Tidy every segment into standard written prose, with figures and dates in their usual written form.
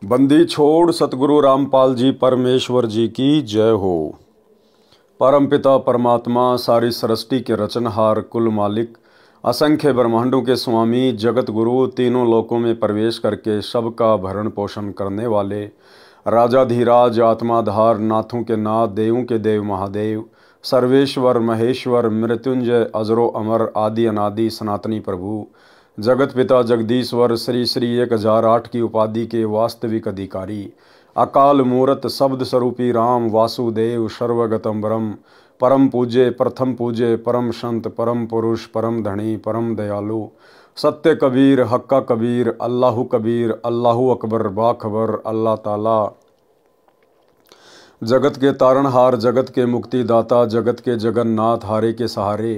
बंदी छोड़ सतगुरु रामपाल जी परमेश्वर जी की जय हो। परमपिता परमात्मा सारी सृष्टि के रचनहार कुल मालिक असंख्य ब्रह्मांडों के स्वामी जगत गुरु तीनों लोकों में प्रवेश करके सबका भरण पोषण करने वाले राजाधिराज आत्माधार नाथों के नाथ देवों के देव महादेव सर्वेश्वर महेश्वर मृत्युंजय अजरो अमर आदि अनादि सनातनी प्रभु जगत पिता जगदीश्वर श्री श्री 1008 की उपाधि के वास्तविक अधिकारी अकाल मूरत शब्द स्वरूपी राम वासुदेव सर्वगतम ब्रह्म परम पूज्य प्रथम पूज्य परम संत परम पुरुष परम धनी परम दयालु सत्य कबीर हक्का कबीर अल्लाहु कबीर अल्लाहु अकबर बाखबर अल्लाह ताला जगत के तारणहार जगत के मुक्तिदाता जगत के जगन्नाथ हारे के सहारे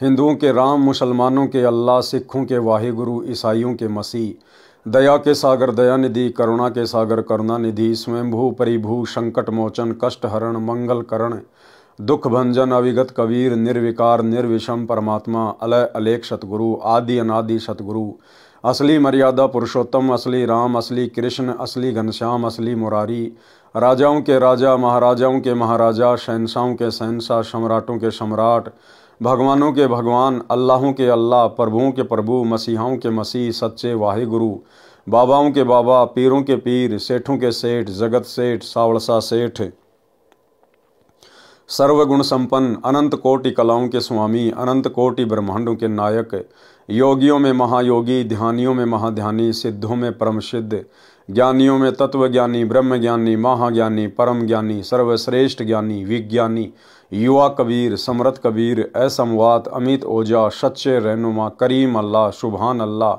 हिंदुओं के राम मुसलमानों के अल्लाह सिखों के वाहिगुरु ईसाइयों के मसीह दया के सागर दयानिधि करुणा के सागर करुणानिधि स्वयंभू परिभू संकट मोचन कष्ट हरण मंगल करण दुख भंजन अविगत कबीर निर्विकार निर्विषम परमात्मा अलय अलेख सतगुरु आदि अनादि सतगुरु असली मर्यादा पुरुषोत्तम असली राम असली कृष्ण असली घनश्याम असली मुरारी राजाओं के राजा महाराजाओं के महाराजा शहंशाहों के शहंशाह सम्राटों के सम्राट भगवानों के भगवान अल्लाहों के अल्लाह प्रभुओं के प्रभु मसीहाओं के मसीह सच्चे वाहिगुरु बाबाओं के बाबा पीरों के पीर सेठों के सेठ जगत सेठ सावड़सा सेठ सर्वगुण संपन्न अनंत कोटि कलाओं के स्वामी अनंत कोटि ब्रह्मांडों के नायक योगियों में महायोगी ध्यानियों में महाध्यानी सिद्धों में परम सिद्ध ज्ञानियों में तत्वज्ञानी ब्रह्मज्ञानी महाज्ञानी परम ज्ञानी सर्वश्रेष्ठ ज्ञानी विज्ञानी युवा कबीर समरथ कबीर असमवात अमित ओजा सच्चे रहनुमा करीम अल्लाह सुभान अल्लाह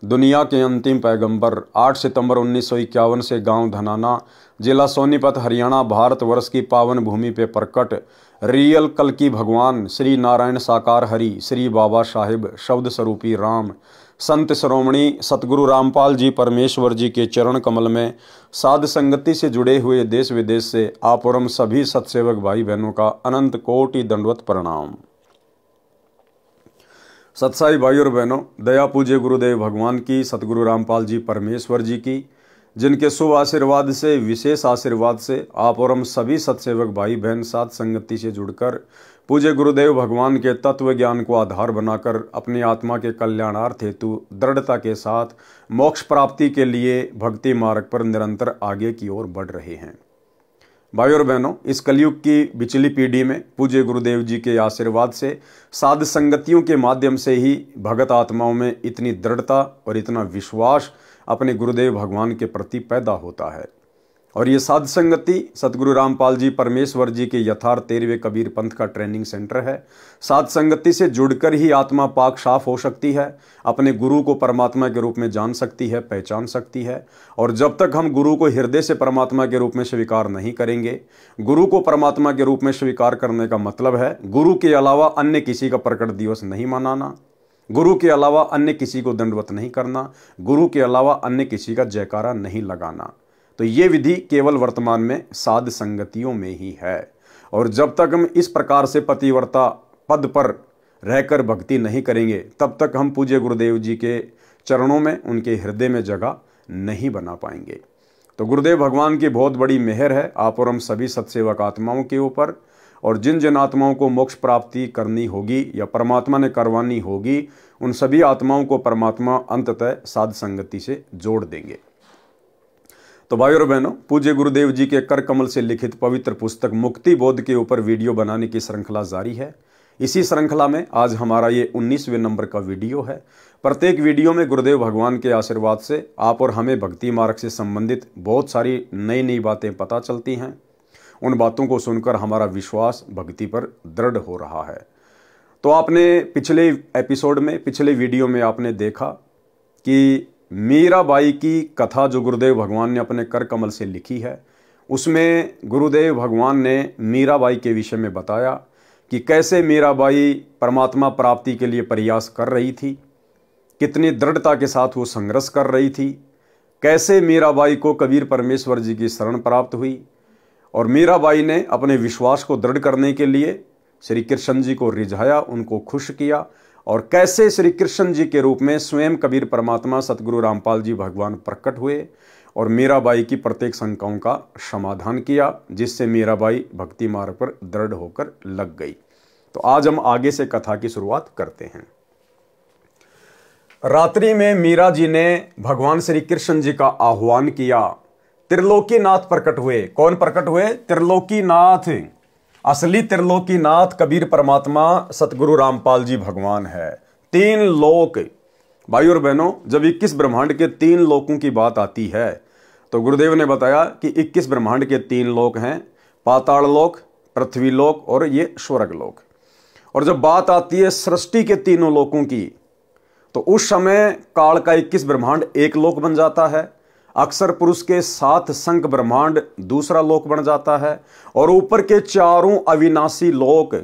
दुनिया के अंतिम पैगंबर 8 सितंबर 1951 से गांव धनाना जिला सोनीपत हरियाणा भारतवर्ष की पावन भूमि पे प्रकट रियल कल की भगवान श्री नारायण साकार हरि श्री बाबा साहिब शब्द स्वरूपी राम संत श्रोमणी सतगुरु रामपाल जी परमेश्वर जी के चरण कमल में साध संगति से जुड़े हुए देश विदेश से आप और हम सभी सत्सेवक भाई बहनों का अनंत कोटि दंडवत प्रणाम। सत्साई भाई और बहनों, दया पूज्य गुरुदेव भगवान की सतगुरु रामपाल जी परमेश्वर जी की जिनके शुभ आशीर्वाद से विशेष आशीर्वाद से आप और हम सभी सत्सेवक भाई बहन साथ संगति से जुड़कर पूज्य गुरुदेव भगवान के तत्व ज्ञान को आधार बनाकर अपनी आत्मा के कल्याणार्थ हेतु दृढ़ता के साथ मोक्ष प्राप्ति के लिए भक्ति मार्ग पर निरंतर आगे की ओर बढ़ रहे हैं। भाई और बहनों, इस कलयुग की बिचली पीढ़ी में पूज्य गुरुदेव जी के आशीर्वाद से साध संगतियों के माध्यम से ही भगत आत्माओं में इतनी दृढ़ता और इतना विश्वास अपने गुरुदेव भगवान के प्रति पैदा होता है। और ये साध संगति सतगुरु रामपाल जी परमेश्वर जी के यथार्थ 13वें कबीर पंथ का ट्रेनिंग सेंटर है। साध संगति से जुड़कर ही आत्मा पाक साफ हो सकती है, अपने गुरु को परमात्मा के रूप में जान सकती है, पहचान सकती है। और जब तक हम गुरु को हृदय से परमात्मा के रूप में स्वीकार नहीं करेंगे, गुरु को परमात्मा के रूप में स्वीकार करने का मतलब है गुरु के अलावा अन्य किसी का प्रकट दिवस नहीं मनाना, गुरु के अलावा अन्य किसी को दंडवत नहीं करना, गुरु के अलावा अन्य किसी का जयकारा नहीं लगाना। तो ये विधि केवल वर्तमान में साध संगतियों में ही है। और जब तक हम इस प्रकार से पतिव्रता पद पर रहकर भक्ति नहीं करेंगे, तब तक हम पूज्य गुरुदेव जी के चरणों में उनके हृदय में जगह नहीं बना पाएंगे। तो गुरुदेव भगवान की बहुत बड़ी मेहर है आप और हम सभी सत्सेवक आत्माओं के ऊपर। और जिन जिन आत्माओं को मोक्ष प्राप्ति करनी होगी या परमात्मा ने करवानी होगी, उन सभी आत्माओं को परमात्मा अंततः साध संगति से जोड़ देंगे। तो भाई और बहनों, पूज्य गुरुदेव जी के कर कमल से लिखित पवित्र पुस्तक मुक्ति बोध के ऊपर वीडियो बनाने की श्रृंखला जारी है। इसी श्रृंखला में आज हमारा ये 19वें नंबर का वीडियो है। प्रत्येक वीडियो में गुरुदेव भगवान के आशीर्वाद से आप और हमें भक्ति मार्ग से संबंधित बहुत सारी नई नई बातें पता चलती हैं। उन बातों को सुनकर हमारा विश्वास भक्ति पर दृढ़ हो रहा है। तो आपने पिछले एपिसोड में पिछले वीडियो में आपने देखा कि मीराबाई की कथा जो गुरुदेव भगवान ने अपने कर कमल से लिखी है, उसमें गुरुदेव भगवान ने मीराबाई के विषय में बताया कि कैसे मीराबाई परमात्मा प्राप्ति के लिए प्रयास कर रही थी, कितनी दृढ़ता के साथ वो संघर्ष कर रही थी, कैसे मीराबाई को कबीर परमेश्वर जी की शरण प्राप्त हुई। और मीराबाई ने अपने विश्वास को दृढ़ करने के लिए श्री कृष्ण जी को रिझाया, उनको खुश किया और कैसे श्री कृष्ण जी के रूप में स्वयं कबीर परमात्मा सतगुरु रामपाल जी भगवान प्रकट हुए और मीराबाई की प्रत्येक शंकाओं का समाधान किया, जिससे मीराबाई भक्ति मार्ग पर दृढ़ होकर लग गई। तो आज हम आगे से कथा की शुरुआत करते हैं। रात्रि में मीरा जी ने भगवान श्री कृष्ण जी का आह्वान किया। त्रिलोकीनाथ प्रकट हुए। कौन प्रकट हुए? त्रिलोकीनाथ। असली त्रिलोकीनाथ कबीर परमात्मा सतगुरु रामपाल जी भगवान है। 3 लोक। भाई और बहनों, जब 21 ब्रह्मांड के 3 लोकों की बात आती है तो गुरुदेव ने बताया कि 21 ब्रह्मांड के 3 लोक हैं, पाताल लोक, पृथ्वी लोक और ये स्वर्ग लोक। और जब बात आती है सृष्टि के 3 लोकों की तो उस समय काल का 21 ब्रह्मांड एक लोक बन जाता है, अक्षर पुरुष के 7 शंख ब्रह्मांड दूसरा लोक बन जाता है, और ऊपर के 4 अविनाशी लोक,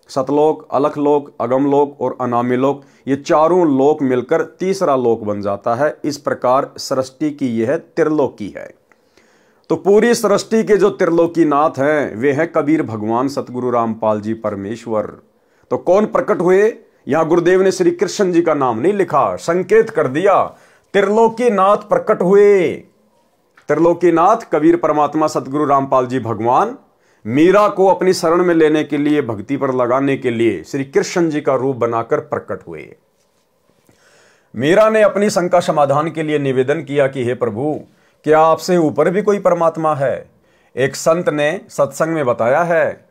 सतलोक, अलखलोक, अगमलोक और अनामी लोक, ये 4 लोक मिलकर तीसरा लोक बन जाता है। इस प्रकार सृष्टि की यह त्रिलोकी है। तो पूरी सृष्टि के जो त्रिलोकीनाथ हैं वे हैं कबीर भगवान सतगुरु रामपाल जी परमेश्वर। तो कौन प्रकट हुए? यहां गुरुदेव ने श्री कृष्ण जी का नाम नहीं लिखा, संकेत कर दिया त्रिलोकीनाथ प्रकट हुए। त्रिलोकीनाथ कबीर परमात्मा सतगुरु रामपाल जी भगवान मीरा को अपनी शरण में लेने के लिए, भक्ति पर लगाने के लिए श्री कृष्ण जी का रूप बनाकर प्रकट हुए। मीरा ने अपनी शंका समाधान के लिए निवेदन किया कि हे प्रभु, क्या आपसे ऊपर भी कोई परमात्मा है? एक संत ने सत्संग में बताया है,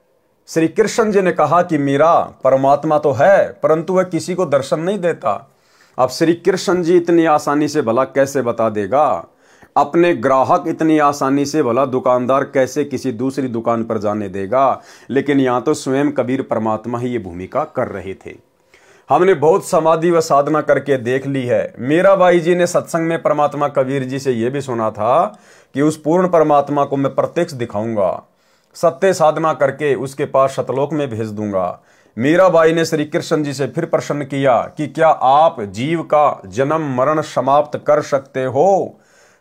श्री कृष्ण जी ने कहा कि मीरा, परमात्मा तो है परंतु वह किसी को दर्शन नहीं देता। अब श्री कृष्ण जी इतनी आसानी से भला कैसे बता देगा? अपने ग्राहक इतनी आसानी से भला दुकानदार कैसे किसी दूसरी दुकान पर जाने देगा? लेकिन यहां तो स्वयं कबीर परमात्मा ही ये भूमिका कर रहे थे। हमने बहुत समाधि व साधना करके देख ली है। मीराबाई जी ने सत्संग में परमात्मा कबीर जी से यह भी सुना था कि उस पूर्ण परमात्मा को मैं प्रत्यक्ष दिखाऊंगा, सत्य साधना करके उसके पास शतलोक में भेज दूंगा। मीराबाई ने श्री कृष्ण जी से फिर प्रश्न किया कि क्या आप जीव का जन्म मरण समाप्त कर सकते हो?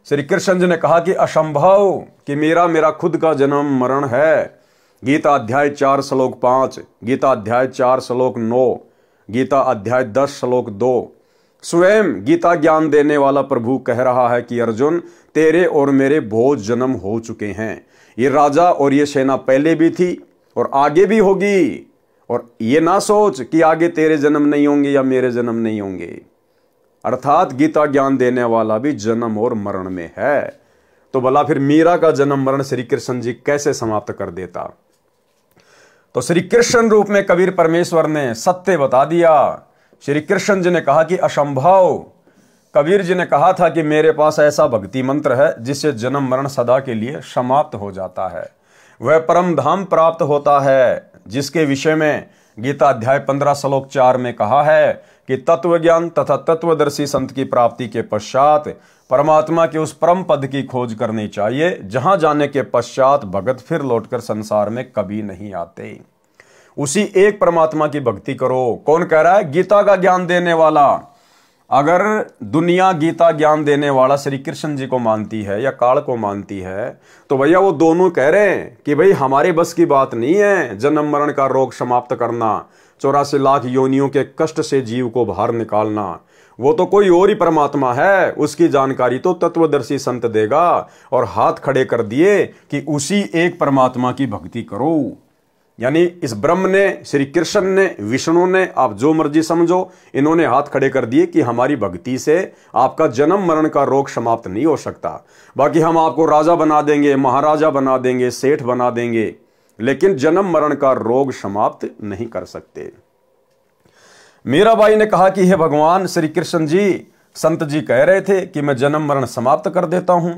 श्री कृष्ण जी ने कहा कि असंभव, कि मेरा खुद का जन्म मरण है। गीता अध्याय 4 श्लोक 5, गीता अध्याय 4 श्लोक 9, गीता अध्याय 10 श्लोक 2। स्वयं गीता ज्ञान देने वाला प्रभु कह रहा है कि अर्जुन, तेरे और मेरे बहुत जन्म हो चुके हैं। ये राजा और ये सेना पहले भी थी और आगे भी होगी। और ये ना सोच कि आगे तेरे जन्म नहीं होंगे या मेरे जन्म नहीं होंगे। अर्थात गीता ज्ञान देने वाला भी जन्म और मरण में है। तो भला फिर मीरा का जन्म मरण श्री कृष्ण जी कैसे समाप्त कर देता? तो श्री कृष्ण रूप में कबीर परमेश्वर ने सत्य बता दिया। श्री कृष्ण जी ने कहा कि असंभव। कबीर जी ने कहा था कि मेरे पास ऐसा भक्ति मंत्र है जिससे जन्म मरण सदा के लिए समाप्त हो जाता है। वह परम धाम प्राप्त होता है जिसके विषय में गीता अध्याय 15 श्लोक 4 में कहा है कि तत्व ज्ञान तथा तत्वदर्शी संत की प्राप्ति के पश्चात परमात्मा के उस परम पद की खोज करनी चाहिए, जहां जाने के पश्चात भगत फिर लौटकर संसार में कभी नहीं आते। उसी एक परमात्मा की भक्ति करो। कौन कह रहा है? गीता का ज्ञान देने वाला। अगर दुनिया गीता ज्ञान देने वाला श्री कृष्ण जी को मानती है या काल को मानती है तो भैया वो दोनों कह रहे हैं कि भाई हमारे बस की बात नहीं है जन्म मरण का रोग समाप्त करना, 84 लाख योनियों के कष्ट से जीव को बाहर निकालना। वो तो कोई और ही परमात्मा है, उसकी जानकारी तो तत्वदर्शी संत देगा। और हाथ खड़े कर दिए कि उसी एक परमात्मा की भक्ति करो। यानी इस ब्रह्म ने, श्री कृष्ण ने, विष्णु ने, आप जो मर्जी समझो, इन्होंने हाथ खड़े कर दिए कि हमारी भक्ति से आपका जन्म मरण का रोग समाप्त नहीं हो सकता। बाकी हम आपको राजा बना देंगे, महाराजा बना देंगे, सेठ बना देंगे, लेकिन जन्म मरण का रोग समाप्त नहीं कर सकते। मीराबाई ने कहा कि हे भगवान श्री कृष्ण जी, संत जी कह रहे थे कि मैं जन्म मरण समाप्त कर देता हूं,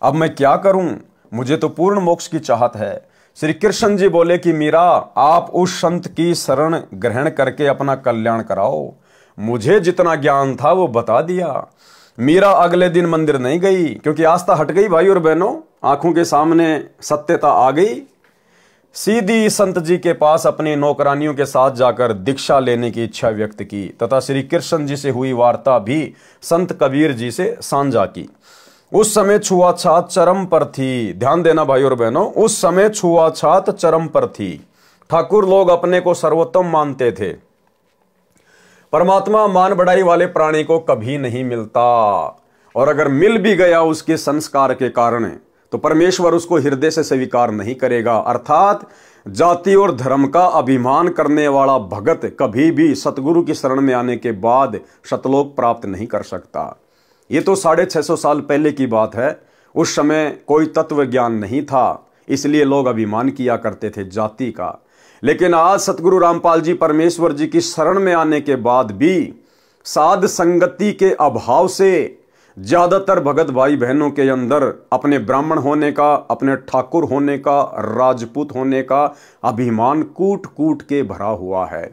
अब मैं क्या करूं? मुझे तो पूर्ण मोक्ष की चाहत है। श्री कृष्ण जी बोले कि मीरा, आप उस संत की शरण ग्रहण करके अपना कल्याण कराओ। मुझे जितना ज्ञान था वो बता दिया। मीरा अगले दिन मंदिर नहीं गई क्योंकि आस्था हट गई। भाई और बहनों, आंखों के सामने सत्यता आ गई। सीधी संत जी के पास अपनी नौकरानियों के साथ जाकर दीक्षा लेने की इच्छा व्यक्त की तथा श्री कृष्ण जी से हुई वार्ता भी संत कबीर जी से साझा की। उस समय छुआछात चरम पर थी। ध्यान देना भाई और बहनों, उस समय छुआछात चरम पर थी। ठाकुर लोग अपने को सर्वोत्तम मानते थे। परमात्मा मान बढ़ाई वाले प्राणी को कभी नहीं मिलता, और अगर मिल भी गया उसके संस्कार के कारण तो परमेश्वर उसको हृदय से स्वीकार नहीं करेगा। अर्थात जाति और धर्म का अभिमान करने वाला भगत कभी भी सतगुरु की शरण में आने के बाद सतलोक प्राप्त नहीं कर सकता। ये तो 650 साल पहले की बात है। उस समय कोई तत्व ज्ञान नहीं था, इसलिए लोग अभिमान किया करते थे जाति का। लेकिन आज सतगुरु रामपाल जी परमेश्वर जी की शरण में आने के बाद भी साध संगति के अभाव से ज्यादातर भगत भाई बहनों के अंदर अपने ब्राह्मण होने का, अपने ठाकुर होने का, राजपूत होने का अभिमान कूट कूट के भरा हुआ है।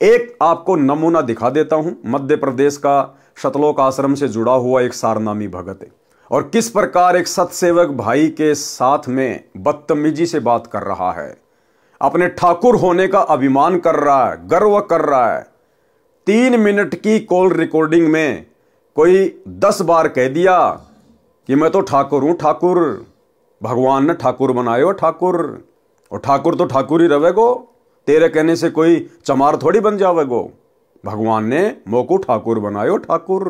एक आपको नमूना दिखा देता हूं। मध्य प्रदेश का सतलोक आश्रम से जुड़ा हुआ एक सारनामी भगत है, और किस प्रकार एक सतसेवक भाई के साथ में बदतमीजी से बात कर रहा है, अपने ठाकुर होने का अभिमान कर रहा है, गर्व कर रहा है। 3 मिनट की कॉल रिकॉर्डिंग में कोई 10 बार कह दिया कि मैं तो ठाकुर हूं, ठाकुर भगवान ने ठाकुर बनायो ठाकुर, और ठाकुर तो ठाकुर ही रहेगो, तेरे कहने से कोई चमार थोड़ी बन जावेगो, भगवान ने मोको ठाकुर बनायो ठाकुर।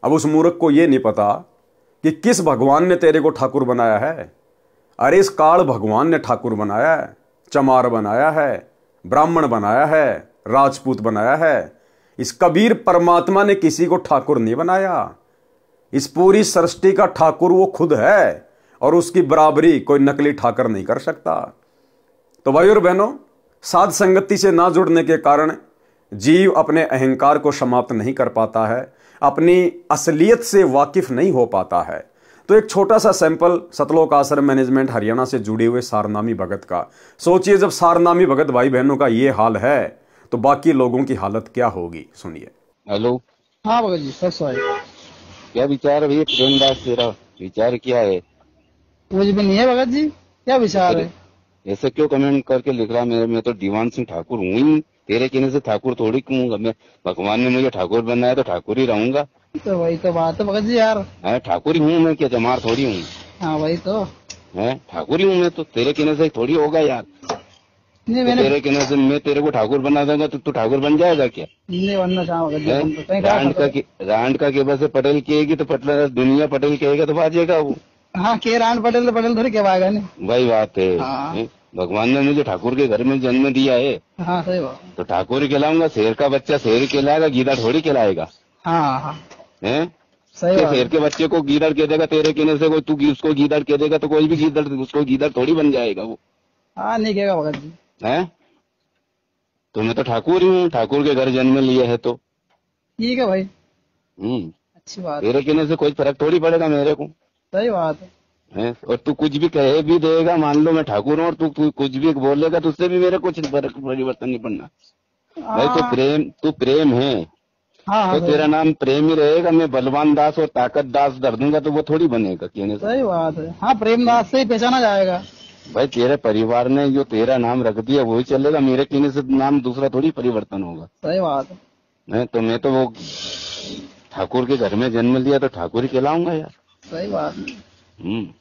अब उस मूर्ख को यह नहीं पता कि किस भगवान ने तेरे को ठाकुर बनाया है। अरे इस काल भगवान ने ठाकुर बनाया है, चमार बनाया है, ब्राह्मण बनाया है, राजपूत बनाया है। इस कबीर परमात्मा ने किसी को ठाकुर नहीं बनाया। इस पूरी सृष्टि का ठाकुर वो खुद है, और उसकी बराबरी कोई नकली ठाकर नहीं कर सकता। तो भाई और बहनों, साध संगति से ना जुड़ने के कारण जीव अपने अहंकार को समाप्त नहीं कर पाता है, अपनी असलियत से वाकिफ नहीं हो पाता है। तो एक छोटा सा सैंपल सतलोक आश्रम मैनेजमेंट हरियाणा से जुड़े हुए सारनामी भगत का। सोचिए, जब सारनामी भगत भाई बहनों का ये हाल है तो बाकी लोगों की हालत क्या होगी, सुनिए। हेलो। हाँ भगत जी, सच है। क्या विचार है भैया प्रेमदास, तेरा विचार क्या है? कुछ भी नहीं है भगत जी, क्या विचार है? ऐसे क्यों कमेंट करके लिख रहा? मैं तो दीवान सिंह ठाकुर हूँ ही, तेरे कहने से ठाकुर थोड़ी कहूंगा मैं। भगवान ने मुझे ठाकुर बनाया तो ठाकुर ही रहूंगा। तो वही तो बात है भगत जी यार। ठाकुर ही हूँ मैं, क्या जमार थोड़ी हूँ। हाँ वही तो है, ठाकुर ही हूँ मैं तो, तेरे कहने से थोड़ी होगा यार। नहीं, तो तेरे कहने से मैं तेरे को ठाकुर बना दूंगा तो तू ठाकुर बन जाएगा क्या? नहीं बनना चाहूंगा। रांड का केबल से पटेल कहेगी तो पटेल दुनिया पटेल कहेगा तो बाजेगा वो। हाँ, के रांड पटेल तो पटेल थोड़ी कहवाएगा। नहीं वही बात है। हाँ। भगवान ने मुझे ठाकुर के घर में जन्म दिया है। हाँ सही बात। तो ठाकुर ही कहलाऊंगा। शेर का बच्चा शेर ही कहलाएगा, गीदड़ थोड़ी कहलाएगा। हाँ हाँ है सही बात। शेर के बच्चे को गीदड़ कह देगा, तेरे कहने से कोई तू उसको गीदड़ कह देगा तो कोई भी गीदड़ उसको गीदड़ थोड़ी बन जाएगा वो। हाँ नहीं कहेगा भगत जी। है तो मैं तो ठाकुर ही हूँ, ठाकुर के घर जन्म लिया है तो ठीक है भाई। अच्छी बात। तेरे कहने से कोई फर्क थोड़ी पड़ेगा मेरे को। सही बात है। और तू कुछ भी कहे भी देगा, मान लो मैं ठाकुर हूँ और तू कुछ भी बोलेगा तो उससे भी मेरे कुछ परिवर्तन नहीं पड़ना। भाई तू प्रेम है। हाँ, तो तेरा नाम प्रेम ही रहेगा। मैं बलवान दास और ताकत दास धर दूंगा तो वो थोड़ी बनेगा कहने से। सही बात है। हाँ, प्रेमदास से ही पहचाना जाएगा। भाई तेरे परिवार ने जो तेरा नाम रख दिया वही चलेगा, मेरे कहने से नाम दूसरा थोड़ी परिवर्तन होगा। सही बात है। तो मैं तो वो ठाकुर के घर में जन्म लिया तो ठाकुर ही कहलाऊंगा यार। सही बात है।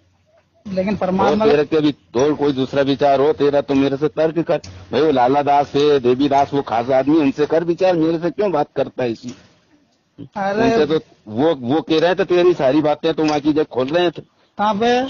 लेकिन परमात्मा तेरे के भी तो कोई दूसरा विचार हो तेरा तो मेरे से तर्क कर। भाई वो लाला दास है, देवी दास, वो खास आदमी, उनसे कर विचार, मेरे से क्यों बात करता है इसी। उनसे तो वो कह रहे थे तेरी सारी बातें तुम आकी जब खोल रहे थे। कहाँ पे?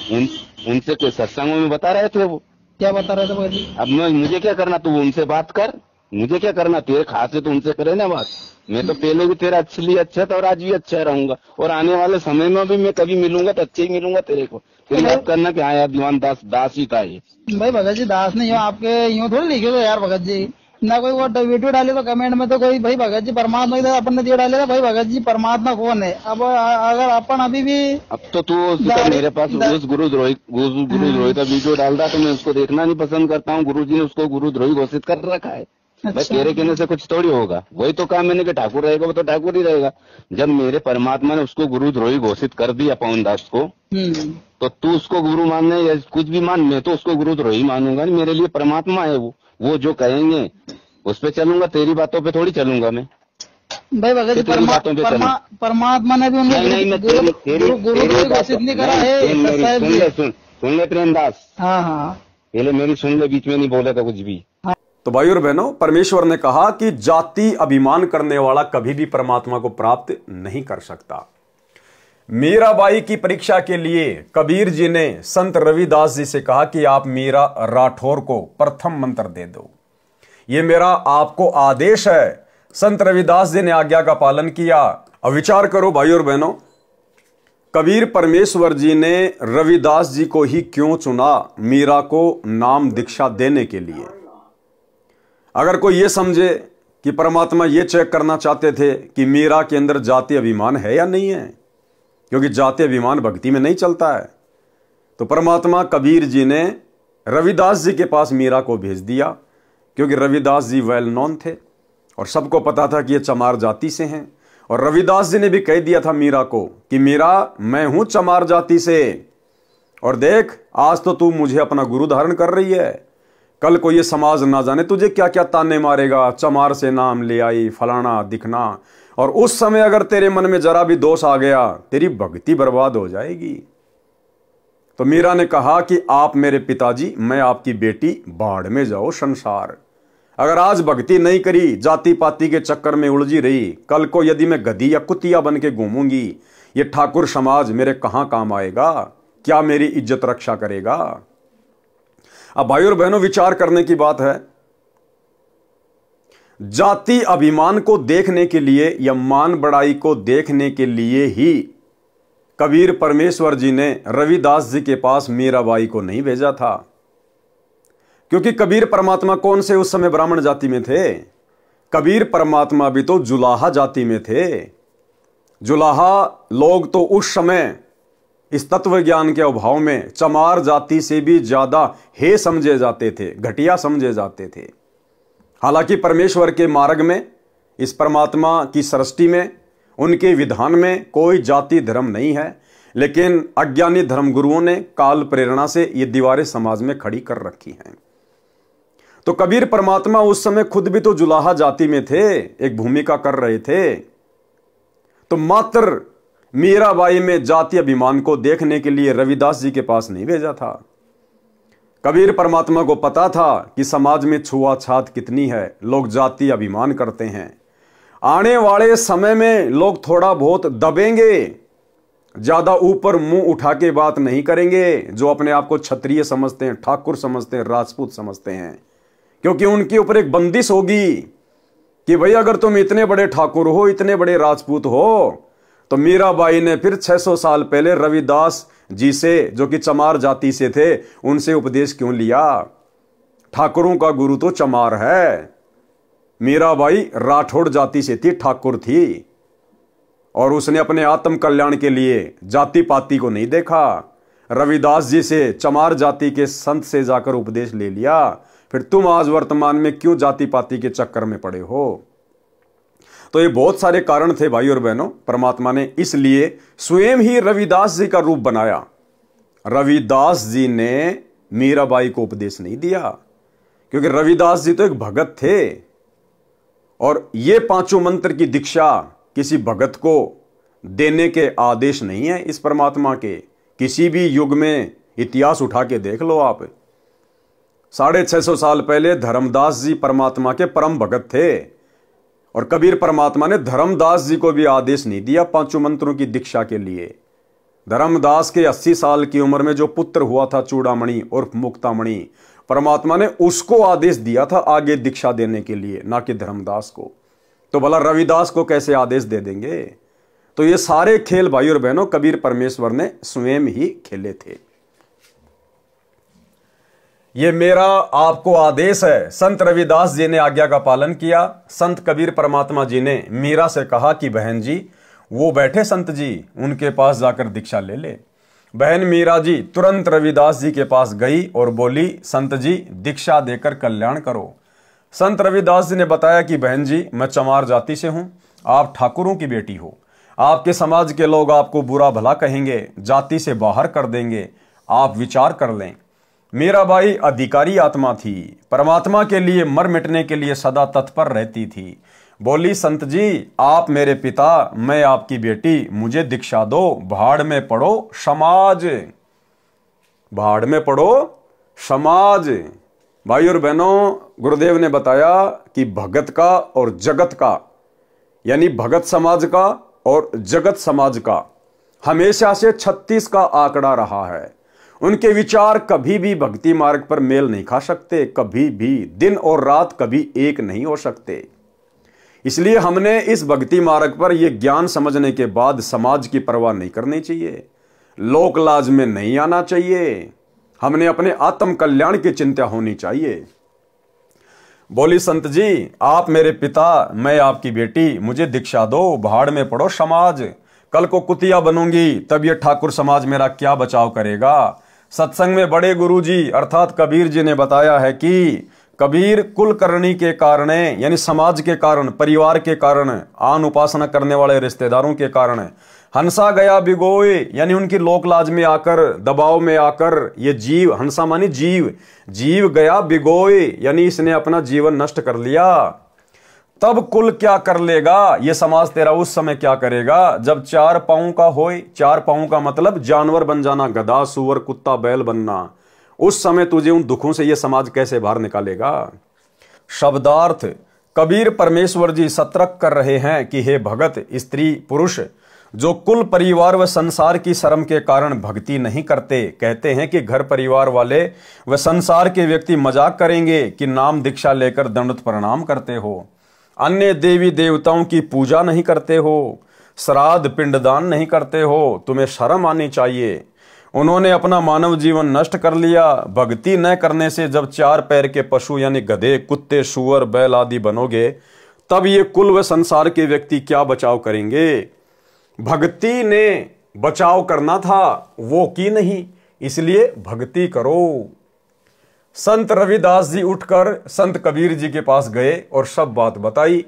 उनसे कोई सत्संगों में बता रहे थे। वो क्या बता रहे थे भाई? अब मुझे क्या करना, तू उनसे बात कर, मुझे क्या करना, तेरे खास है तो उनसे करे ना बात। मैं तो पहले भी तेरा लिए अच्छा था और आज भी अच्छा रहूंगा, और आने वाले समय में भी मैं कभी मिलूंगा तो अच्छे ही मिलूंगा तेरे को। तेरी बात करना कि हाँ यार दीवान दास ही था ये। भाई भगत जी दास नहीं हो, आपके यूँ थोड़ी लिखे हो यार भगत जी। ना कोई वो वीडियो डाले तो कमेंट में तो कोई भाई भगत जी परमात्मा की अपन ने दिया डालेगा। भाई भगत जी परमात्मा कौन है? अब अगर अपन अभी भी अब तो तू मेरे पास उस गुरुद्रोही का वीडियो डाल रहा तो मैं उसको देखना नहीं पसंद करता हूँ। गुरु जी ने उसको गुरुद्रोही घोषित कर रखा है। भाई तेरे कहने से कुछ थोड़ी होगा। वही तो कहा मैंने कि ठाकुर रहेगा वो तो ठाकुर ही रहेगा। जब मेरे परमात्मा ने उसको गुरुद्रोही घोषित कर दिया पवन दास को, तो तू उसको गुरु मानने या कुछ भी मान, मैं तो उसको गुरुद्रोही मानूंगा नहीं। मेरे लिए परमात्मा है वो जो कहेंगे उस पे चलूंगा, तेरी बातों पे थोड़ी चलूंगा मैं। भाई भगत जी परमात्मा ने भी गुरु घोषित नहीं करा है। सुन ले प्रेमदास। हाँ हाँ पहले मेरी सुन ले, बीच में नहीं बोला था कुछ भी। तो भाई और बहनों, परमेश्वर ने कहा कि जाति अभिमान करने वाला कभी भी परमात्मा को प्राप्त नहीं कर सकता। मीराबाई की परीक्षा के लिए कबीर जी ने संत रविदास जी से कहा कि आप मीरा राठौर को प्रथम मंत्र दे दो, ये मेरा आपको आदेश है। संत रविदास जी ने आज्ञा का पालन किया। अब विचार करो भाई और बहनों, कबीर परमेश्वर जी ने रविदास जी को ही क्यों चुना मीरा को नाम दीक्षा देने के लिए? अगर कोई ये समझे कि परमात्मा ये चेक करना चाहते थे कि मीरा के अंदर जाति अभिमान है या नहीं है, क्योंकि जाति अभिमान भक्ति में नहीं चलता है, तो परमात्मा कबीर जी ने रविदास जी के पास मीरा को भेज दिया, क्योंकि रविदास जी वेल नोन थे और सबको पता था कि ये चमार जाति से हैं। और रविदास जी ने भी कह दिया था मीरा को कि मीरा, मैं हूं चमार जाति से, और देख आज तो तू मुझे अपना गुरु धारण कर रही है, कल को ये समाज ना जाने तुझे क्या क्या ताने मारेगा, चमार से नाम ले आई, फलाना दिखना, और उस समय अगर तेरे मन में जरा भी दोष आ गया तेरी भक्ति बर्बाद हो जाएगी। तो मीरा ने कहा कि आप मेरे पिताजी, मैं आपकी बेटी, बाढ़ में जाओ संसार। अगर आज भक्ति नहीं करी, जाति पाति के चक्कर में उलझी रही, कल को यदि मैं गधी या कुतिया बन के घूमूंगी, ये ठाकुर समाज मेरे कहां काम आएगा, क्या मेरी इज्जत रक्षा करेगा? अब भाई और बहनों, विचार करने की बात है। जाति अभिमान को देखने के लिए या मान बड़ाई को देखने के लिए ही कबीर परमेश्वर जी ने रविदास जी के पास मीराबाई को नहीं भेजा था, क्योंकि कबीर परमात्मा कौन से उस समय ब्राह्मण जाति में थे? कबीर परमात्मा भी तो जुलाहा जाति में थे। जुलाहा लोग तो उस समय इस तत्व ज्ञान के अभाव में चमार जाति से भी ज्यादा हे समझे जाते थे, घटिया समझे जाते थे। हालांकि परमेश्वर के मार्ग में, इस परमात्मा की सृष्टि में, उनके विधान में कोई जाति धर्म नहीं है, लेकिन अज्ञानी धर्मगुरुओं ने काल प्रेरणा से ये दीवारें समाज में खड़ी कर रखी हैं। तो कबीर परमात्मा उस समय खुद भी तो जुलाहा जाति में थे, एक भूमिका कर रहे थे। तो मात्र मीराबाई में जाति अभिमान को देखने के लिए रविदास जी के पास नहीं भेजा था। कबीर परमात्मा को पता था कि समाज में छुआछात कितनी है, लोग जाति अभिमान करते हैं। आने वाले समय में लोग थोड़ा बहुत दबेंगे, ज्यादा ऊपर मुंह उठा के बात नहीं करेंगे, जो अपने आप को क्षत्रिय समझते हैं, ठाकुर समझते हैं, राजपूत समझते हैं, क्योंकि उनके ऊपर एक बंदिश होगी कि भाई अगर तुम इतने बड़े ठाकुर हो, इतने बड़े राजपूत हो, तो मीराबाई ने फिर 600 साल पहले रविदास जी से, जो कि चमार जाति से थे, उनसे उपदेश क्यों लिया? ठाकुरों का गुरु तो चमार है। मीराबाई राठौड़ जाति से थी, ठाकुर थी, और उसने अपने आत्म कल्याण के लिए जाति पाति को नहीं देखा। रविदास जी से, चमार जाति के संत से जाकर उपदेश ले लिया। फिर तुम आज वर्तमान में क्यों जाति पाति के चक्कर में पड़े हो? तो ये बहुत सारे कारण थे भाई और बहनों। परमात्मा ने इसलिए स्वयं ही रविदास जी का रूप बनाया। रविदास जी ने मीराबाई को उपदेश नहीं दिया, क्योंकि रविदास जी तो एक भगत थे, और ये पांचों मंत्र की दीक्षा किसी भगत को देने के आदेश नहीं है इस परमात्मा के। किसी भी युग में इतिहास उठा के देख लो आप, 650 साल पहले धर्मदास जी परमात्मा के परम भगत थे, और कबीर परमात्मा ने धर्मदास जी को भी आदेश नहीं दिया पांचों मंत्रों की दीक्षा के लिए। धर्मदास के 80 साल की उम्र में जो पुत्र हुआ था चूड़ामणि और मुक्तामणि, परमात्मा ने उसको आदेश दिया था आगे दीक्षा देने के लिए, ना कि धर्मदास को। तो भला रविदास को कैसे आदेश दे देंगे? तो ये सारे खेल भाई और बहनों कबीर परमेश्वर ने स्वयं ही खेले थे। ये मेरा आपको आदेश है। संत रविदास जी ने आज्ञा का पालन किया। संत कबीर परमात्मा जी ने मीरा से कहा कि बहन जी, वो बैठे संत जी, उनके पास जाकर दीक्षा ले ले। बहन मीरा जी तुरंत रविदास जी के पास गई और बोली, संत जी दीक्षा देकर कल्याण करो। संत रविदास जी ने बताया कि बहन जी, मैं चमार जाति से हूं, आप ठाकुरों की बेटी हो, आपके समाज के लोग आपको बुरा भला कहेंगे, जाति से बाहर कर देंगे, आप विचार कर लें। मीराबाई अधिकारी आत्मा थी, परमात्मा के लिए मर मिटने के लिए सदा तत्पर रहती थी। बोली, संत जी आप मेरे पिता, मैं आपकी बेटी, मुझे दीक्षा दो। भाड़ में पड़ो समाज, भाड़ में पड़ो समाज। भाई और बहनों, गुरुदेव ने बताया कि भगत का और जगत का, यानी भगत समाज का और जगत समाज का हमेशा से 36 का आंकड़ा रहा है। उनके विचार कभी भी भक्ति मार्ग पर मेल नहीं खा सकते, कभी भी दिन और रात कभी एक नहीं हो सकते। इसलिए हमने इस भक्ति मार्ग पर यह ज्ञान समझने के बाद समाज की परवाह नहीं करनी चाहिए, लोक लाज में नहीं आना चाहिए। हमने अपने आत्म कल्याण की चिंता होनी चाहिए। बोली संत जी, आप मेरे पिता, मैं आपकी बेटी, मुझे दीक्षा दो, भाड़ में पड़ो समाज। कल को कुतिया बनूंगी तब ये ठाकुर समाज मेरा क्या बचाव करेगा। सत्संग में बड़े गुरुजी अर्थात कबीर जी ने बताया है कि कबीर कुल करनी के कारण, यानी समाज के कारण, परिवार के कारण, आन उपासना करने वाले रिश्तेदारों के कारण हंसा गया बिगोए, यानी उनकी लोक लाज में आकर, दबाव में आकर ये जीव, हंसा मानी जीव, जीव गया बिगोए, यानी इसने अपना जीवन नष्ट कर लिया। तब कुल क्या कर लेगा, ये समाज तेरा उस समय क्या करेगा जब 4 पांव का होए। 4 पांव का मतलब जानवर बन जाना, गधा, सुअर, कुत्ता, बैल बनना। उस समय तुझे उन दुखों से ये समाज कैसे बाहर निकालेगा। शब्दार्थ, कबीर परमेश्वर जी सतर्क कर रहे हैं कि हे भगत, स्त्री, पुरुष जो कुल परिवार व संसार की शर्म के कारण भक्ति नहीं करते, कहते हैं कि घर परिवार वाले व संसार के व्यक्ति मजाक करेंगे कि नाम दीक्षा लेकर दंडवत प्रणाम करते हो, अन्य देवी देवताओं की पूजा नहीं करते हो, श्राद्ध पिंडदान नहीं करते हो, तुम्हें शर्म आनी चाहिए। उन्होंने अपना मानव जीवन नष्ट कर लिया। भक्ति न करने से जब 4 पैर के पशु यानी गधे, कुत्ते, सुअर, बैल आदि बनोगे, तब ये कुल व संसार के व्यक्ति क्या बचाव करेंगे। भक्ति ने बचाव करना था, वो की नहीं, इसलिए भक्ति करो। संत रविदास जी उठकर संत कबीर जी के पास गए और सब बात बताई।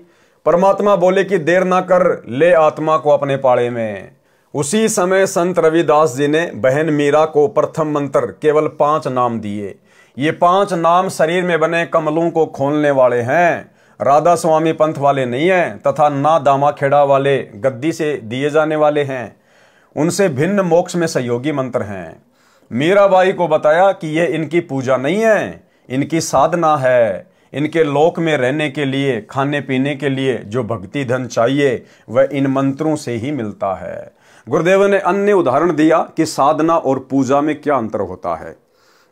परमात्मा बोले कि देर ना कर, ले आत्मा को अपने पाड़े में। उसी समय संत रविदास जी ने बहन मीरा को प्रथम मंत्र केवल 5 नाम दिए। ये 5 नाम शरीर में बने कमलों को खोलने वाले हैं, राधा स्वामी पंथ वाले नहीं हैं, तथा ना दामा खेड़ा वाले गद्दी से दिए जाने वाले हैं। उनसे भिन्न मोक्ष में सहयोगी मंत्र हैं। मीराबाई को बताया कि यह इनकी पूजा नहीं है, इनकी साधना है। इनके लोक में रहने के लिए, खाने पीने के लिए जो भक्ति धन चाहिए वह इन मंत्रों से ही मिलता है। गुरुदेव ने अन्य उदाहरण दिया कि साधना और पूजा में क्या अंतर होता है।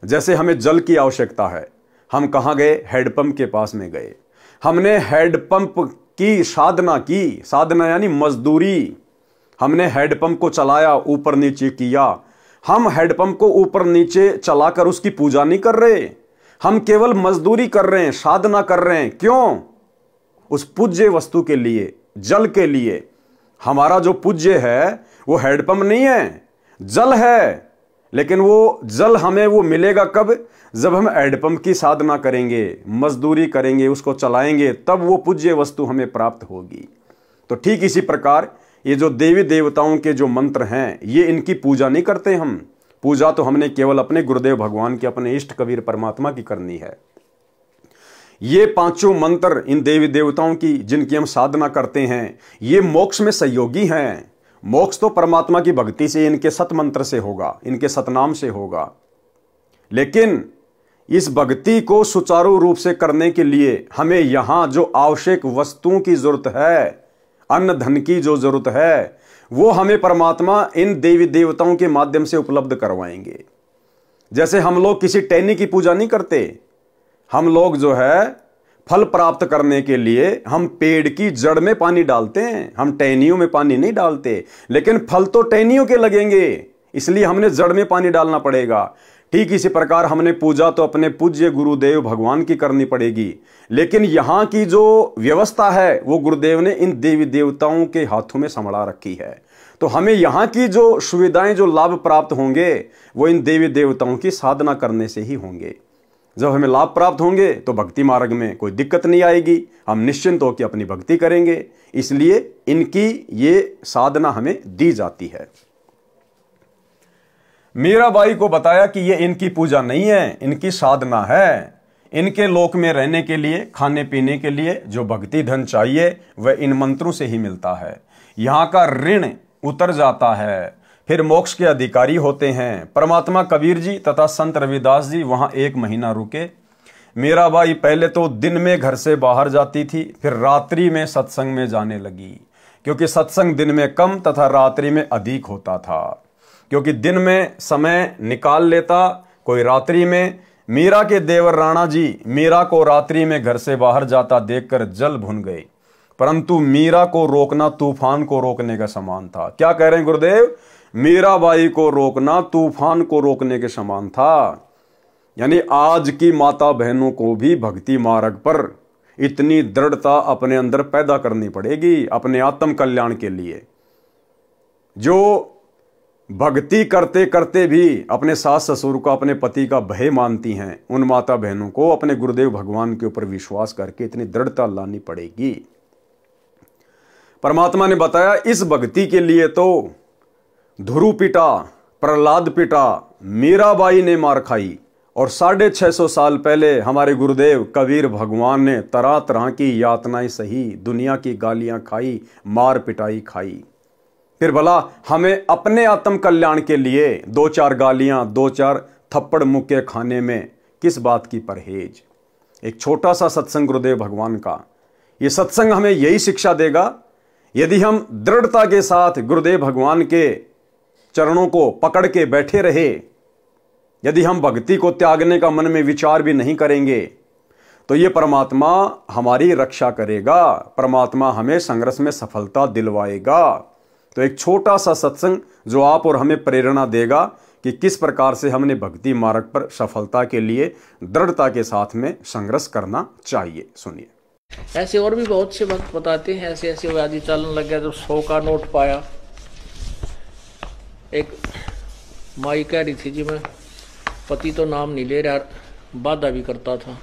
जैसे हमें जल की आवश्यकता है, हम कहाँ गए, हैंडपंप के पास में गए, हमने हैंडपंप की साधना की, साधना यानी मजदूरी। हमने हैंडपंप को चलाया, ऊपर नीचे किया। हम हैंडपंप को ऊपर नीचे चलाकर उसकी पूजा नहीं कर रहे, हम केवल मजदूरी कर रहे हैं, साधना कर रहे हैं। क्यों? उस पूज्य वस्तु के लिए, जल के लिए। हमारा जो पूज्य है वो हैंडपंप नहीं है, जल है। लेकिन वो जल हमें वो मिलेगा कब? जब हम हैंडपंप की साधना करेंगे, मजदूरी करेंगे, उसको चलाएंगे, तब वो पूज्य वस्तु हमें प्राप्त होगी। तो ठीक इसी प्रकार ये जो देवी देवताओं के जो मंत्र हैं, ये इनकी पूजा नहीं करते हम। पूजा तो हमने केवल अपने गुरुदेव भगवान के, अपने इष्ट कबीर परमात्मा की करनी है। ये 5 मंत्र इन देवी देवताओं की जिनकी हम साधना करते हैं, ये मोक्ष में सहयोगी हैं। मोक्ष तो परमात्मा की भक्ति से, इनके सत मंत्र से होगा, इनके सतनाम से होगा। लेकिन इस भक्ति को सुचारू रूप से करने के लिए हमें यहां जो आवश्यक वस्तुओं की जरूरत है, अन्न धन की जो जरूरत है, वो हमें परमात्मा इन देवी देवताओं के माध्यम से उपलब्ध करवाएंगे। जैसे हम लोग किसी टहनी की पूजा नहीं करते, हम लोग जो है फल प्राप्त करने के लिए हम पेड़ की जड़ में पानी डालते हैं, हम टहनियों में पानी नहीं डालते। लेकिन फल तो टहनियों के लगेंगे, इसलिए हमने जड़ में पानी डालना पड़ेगा। ठीक इसी प्रकार हमने पूजा तो अपने पूज्य गुरुदेव भगवान की करनी पड़ेगी। लेकिन यहां की जो व्यवस्था है वो गुरुदेव ने इन देवी देवताओं के हाथों में संभाला रखी है। तो हमें यहां की जो सुविधाएं, जो लाभ प्राप्त होंगे, वो इन देवी देवताओं की साधना करने से ही होंगे। जब हमें लाभ प्राप्त होंगे तो भक्ति मार्ग में कोई दिक्कत नहीं आएगी, हम निश्चिंत होकर अपनी भक्ति करेंगे। इसलिए इनकी ये साधना हमें दी जाती है। मीराबाई को बताया कि ये इनकी पूजा नहीं है, इनकी साधना है। इनके लोक में रहने के लिए, खाने पीने के लिए जो भक्ति धन चाहिए वह इन मंत्रों से ही मिलता है। यहाँ का ऋण उतर जाता है, फिर मोक्ष के अधिकारी होते हैं। परमात्मा कबीर जी तथा संत रविदास जी वहां 1 महीना रुके। मीराबाई पहले तो दिन में घर से बाहर जाती थी, फिर रात्रि में सत्संग में जाने लगी, क्योंकि सत्संग दिन में कम तथा रात्रि में अधिक होता था। क्योंकि दिन में समय निकाल लेता, कोई रात्रि में। मीरा के देवर राणा जी मीरा को रात्रि में घर से बाहर जाता देखकर जल भुन गए, परंतु मीरा को रोकना तूफान को रोकने का समान था। क्या कह रहे हैं गुरुदेव? मीराबाई को रोकना तूफान को रोकने के समान था। यानी आज की माता बहनों को भी भक्ति मार्ग पर इतनी दृढ़ता अपने अंदर पैदा करनी पड़ेगी अपने आत्म कल्याण के लिए। जो भक्ति करते करते भी अपने सास ससुर को, अपने पति का भय मानती हैं, उन माता बहनों को अपने गुरुदेव भगवान के ऊपर विश्वास करके इतनी दृढ़ता लानी पड़ेगी। परमात्मा ने बताया इस भक्ति के लिए तो ध्रुव पिटा, प्रहलाद पिटा, मीराबाई ने मार खाई, और 650 साल पहले हमारे गुरुदेव कबीर भगवान ने तरह तरह की यातनाएं सही, दुनिया की गालियां खाई, मार पिटाई खाई। फिर भला हमें अपने आत्म कल्याण के लिए 2-4 गालियां, 2-4 थप्पड़ मुक्के खाने में किस बात की परहेज? एक छोटा सा सत्संग गुरुदेव भगवान का, ये सत्संग हमें यही शिक्षा देगा। यदि हम दृढ़ता के साथ गुरुदेव भगवान के चरणों को पकड़ के बैठे रहे, यदि हम भक्ति को त्यागने का मन में विचार भी नहीं करेंगे, तो ये परमात्मा हमारी रक्षा करेगा, परमात्मा हमें संघर्ष में सफलता दिलवाएगा। तो एक छोटा सा सत्संग जो आप और हमें प्रेरणा देगा कि किस प्रकार से हमने भक्ति मार्ग पर सफलता के लिए दृढ़ता के साथ में संघर्ष करना चाहिए। सुनिए। ऐसे और भी बहुत से भक्त बताते हैं, ऐसे ऐसे वो आदि चलन लग गया। जब 100 का नोट पाया, एक माई कह रही थी जी मैं पति तो नाम नहीं ले रहा, बाधा भी करता था।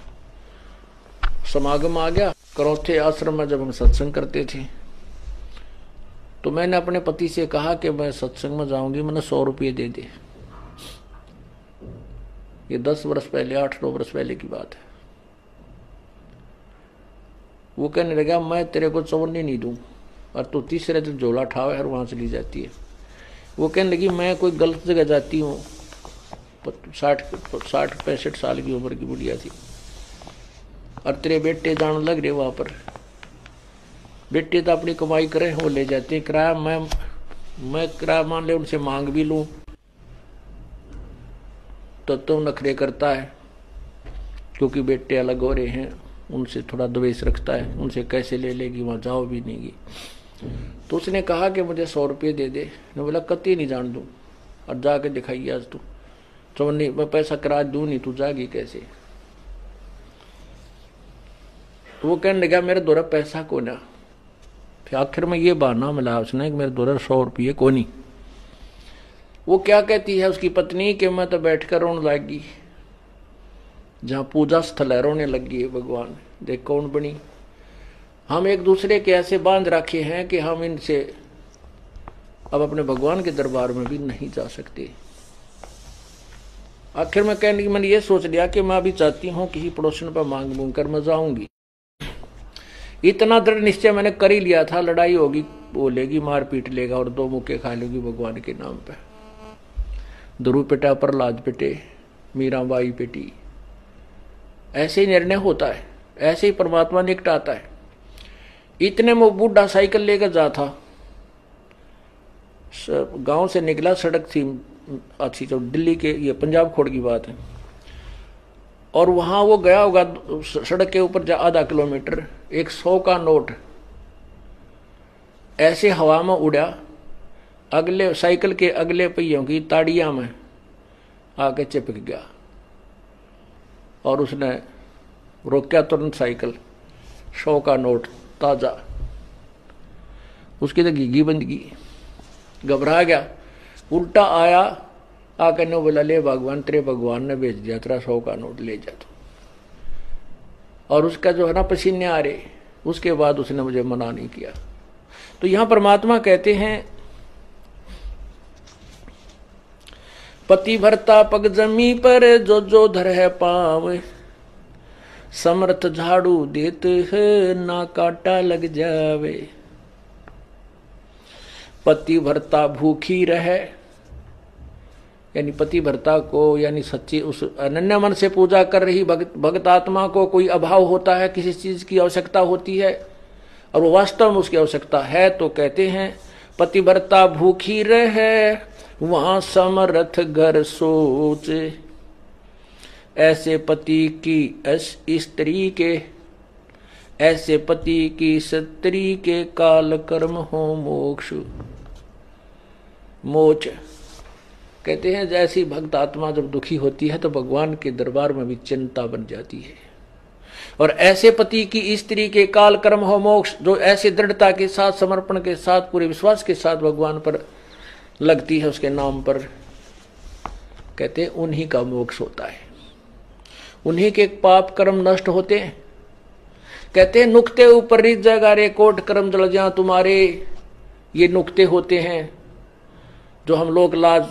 समागम आ गया, करौथे आश्रम में जब हम सत्संग करते थे, तो मैंने अपने पति से कहा कि मैं सत्संग में जाऊंगी, मैंने 100 रुपये दे दे। ये 10 वर्ष पहले, 8-9 वर्ष पहले की बात है। वो कहने लगा मैं तेरे को चवन्नी नहीं दूं, और तो तीसरे दिन झोला ठावे और वहां चली जाती है। वो कहने लगी मैं कोई गलत जगह जाती हूँ। 60-65 साल की उम्र की बुढ़िया थी, और तेरे बेटे जान लग रहे वहां पर। बेटे तो अपनी कमाई करे, वो ले जाते हैं किराया। मैं किराया मान ले उनसे मांग भी लूं तो नखरे करता है, क्योंकि बेटे अलग हो रहे हैं, उनसे थोड़ा द्वेष रखता है, उनसे कैसे ले लेगी, वहां जाओ भी नहीं गी। तो उसने कहा कि मुझे 100 रुपये दे दे। मैं बोला कति नहीं जान दूं, और जाके दिखाइए आज तू। तो नहीं, मैं पैसा किराया दूं नहीं, तू जागी कैसे? वो कहने लगा मेरे द्वारा पैसा को ना। फिर आखिर में ये बहाना मिला उसने कि मेरे द्वारा 100 रुपये को नहीं। वो क्या कहती है उसकी पत्नी कि मैं तो बैठकर रोने लगी, जहां पूजा स्थल है रोने लगी है। भगवान देख कौन बनी। हम एक दूसरे के ऐसे बांध रखे हैं कि हम इनसे अब अपने भगवान के दरबार में भी नहीं जा सकते। आखिर में कहने की मैंने ये सोच लिया कि मैं अभी चाहती हूँ किसी पड़ोसन पर मांग मूंग कर मैं जाऊंगी। इतना दृढ़ निश्चय मैंने कर ही लिया था, लड़ाई होगी, बोलेगी, मार पीट लेगा और 2 मुक्के खा लेगी भगवान के नाम पे। ध्रुव पिटा, प्रहलाद पिटे, मीराबाई पिटी। ऐसे ही निर्णय होता है, ऐसे ही परमात्मा निकटाता है। इतने में बूढ़ा साइकिल लेकर जा था, गांव से निकला, सड़क थी अच्छी, जो दिल्ली के, ये पंजाब खोड़ की बात है, और वहां वो गया होगा सड़क के ऊपर आधा किलोमीटर। एक 100 का नोट ऐसे हवा में उड़ा, अगले साइकिल के अगले पहियों की ताड़ियां में आके चिपक गया, और उसने रोका तुरंत साइकिल। 100 का नोट ताजा, उसकी तो घीघी बंद की, घबरा गया, उल्टा आया, आकर ने बोला ले भगवान, तेरे भगवान ने भेज दिया, तेरा 100 का नोट ले जा। और उसका जो है ना पसीने आ रहे, उसके बाद उसने मुझे मना नहीं किया। तो यहां परमात्मा कहते हैं पति भरता पग जमी पर जो जो धर है पाव, समर्थ झाड़ू देत है ना काटा लग जावे। पति भरता भूखी रहे यानी पति भर्ता को, यानी सच्ची उस अनन्य मन से पूजा कर रही भक्त आत्मा को कोई अभाव होता है, किसी चीज की आवश्यकता होती है और वो वास्तव में उसकी आवश्यकता है, तो कहते हैं पतिव्रता भूखी रहे वहां समर्थ घर सोच, ऐसे पति की स्त्री के, ऐसे पति की स्त्री के काल कर्म हो मोक्ष मोच। कहते हैं जैसी भक्त आत्मा जब दुखी होती है तो भगवान के दरबार में भी चिंता बन जाती है, और ऐसे पति की स्त्री के काल कर्म हो मोक्ष, जो ऐसी दृढ़ता के साथ, समर्पण के साथ, पूरे विश्वास के साथ भगवान पर लगती है, उसके नाम पर, कहते हैं उन्हीं का मोक्ष होता है, उन्हीं के पाप कर्म नष्ट होते हैं। कहते हैं नुक्ते ऊपर रिच जगा रे कोट कर्म जल जा तुम्हारे, ये नुक्ते होते हैं जो हम लोग लाज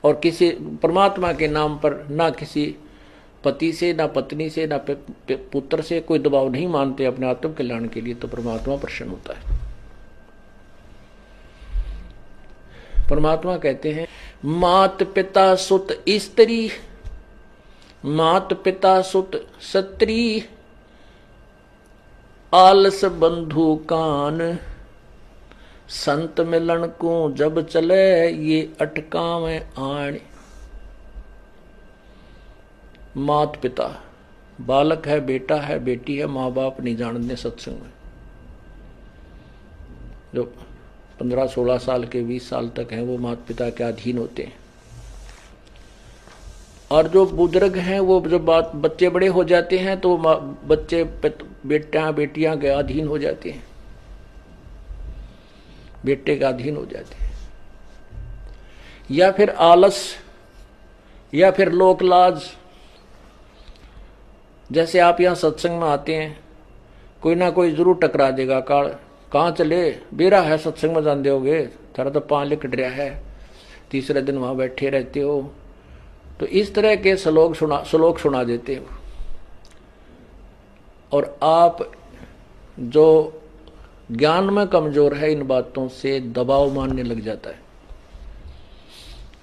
और किसी परमात्मा के नाम पर ना किसी पति से, ना पत्नी से, ना पुत्र से कोई दबाव नहीं मानते अपने आत्म कल्याण के लिए, तो परमात्मा प्रसन्न होता है। परमात्मा कहते हैं मात पिता सुत स्त्री, मात पिता सुत स्त्री, आलस बंधु कान, संत मिलन को जब चले ये अटकावे आण। मात पिता, बालक है, बेटा है, बेटी है, माँ बाप नहीं जानते सत्संग में, जो 15-16 साल के 20 साल तक हैं वो माता पिता के अधीन होते हैं, और जो बुजुर्ग हैं वो जब बच्चे बड़े हो जाते हैं तो बच्चे बेटा बेटियां के अधीन हो जाते हैं, बेटे का अधीन हो जाते हैं, या फिर आलस, या फिर लोक लाज। जैसे आप यहाँ सत्संग में आते हैं, कोई ना कोई जरूर टकरा देगा, कहाँ चले, बेरा है सत्संग में जान दोगे, थारा तो पाँव लिकट रहा है, तीसरे दिन वहां बैठे रहते हो, तो इस तरह के श्लोक सुना देते हो, और आप जो ज्ञान में कमजोर है इन बातों से दबाव मानने लग जाता है,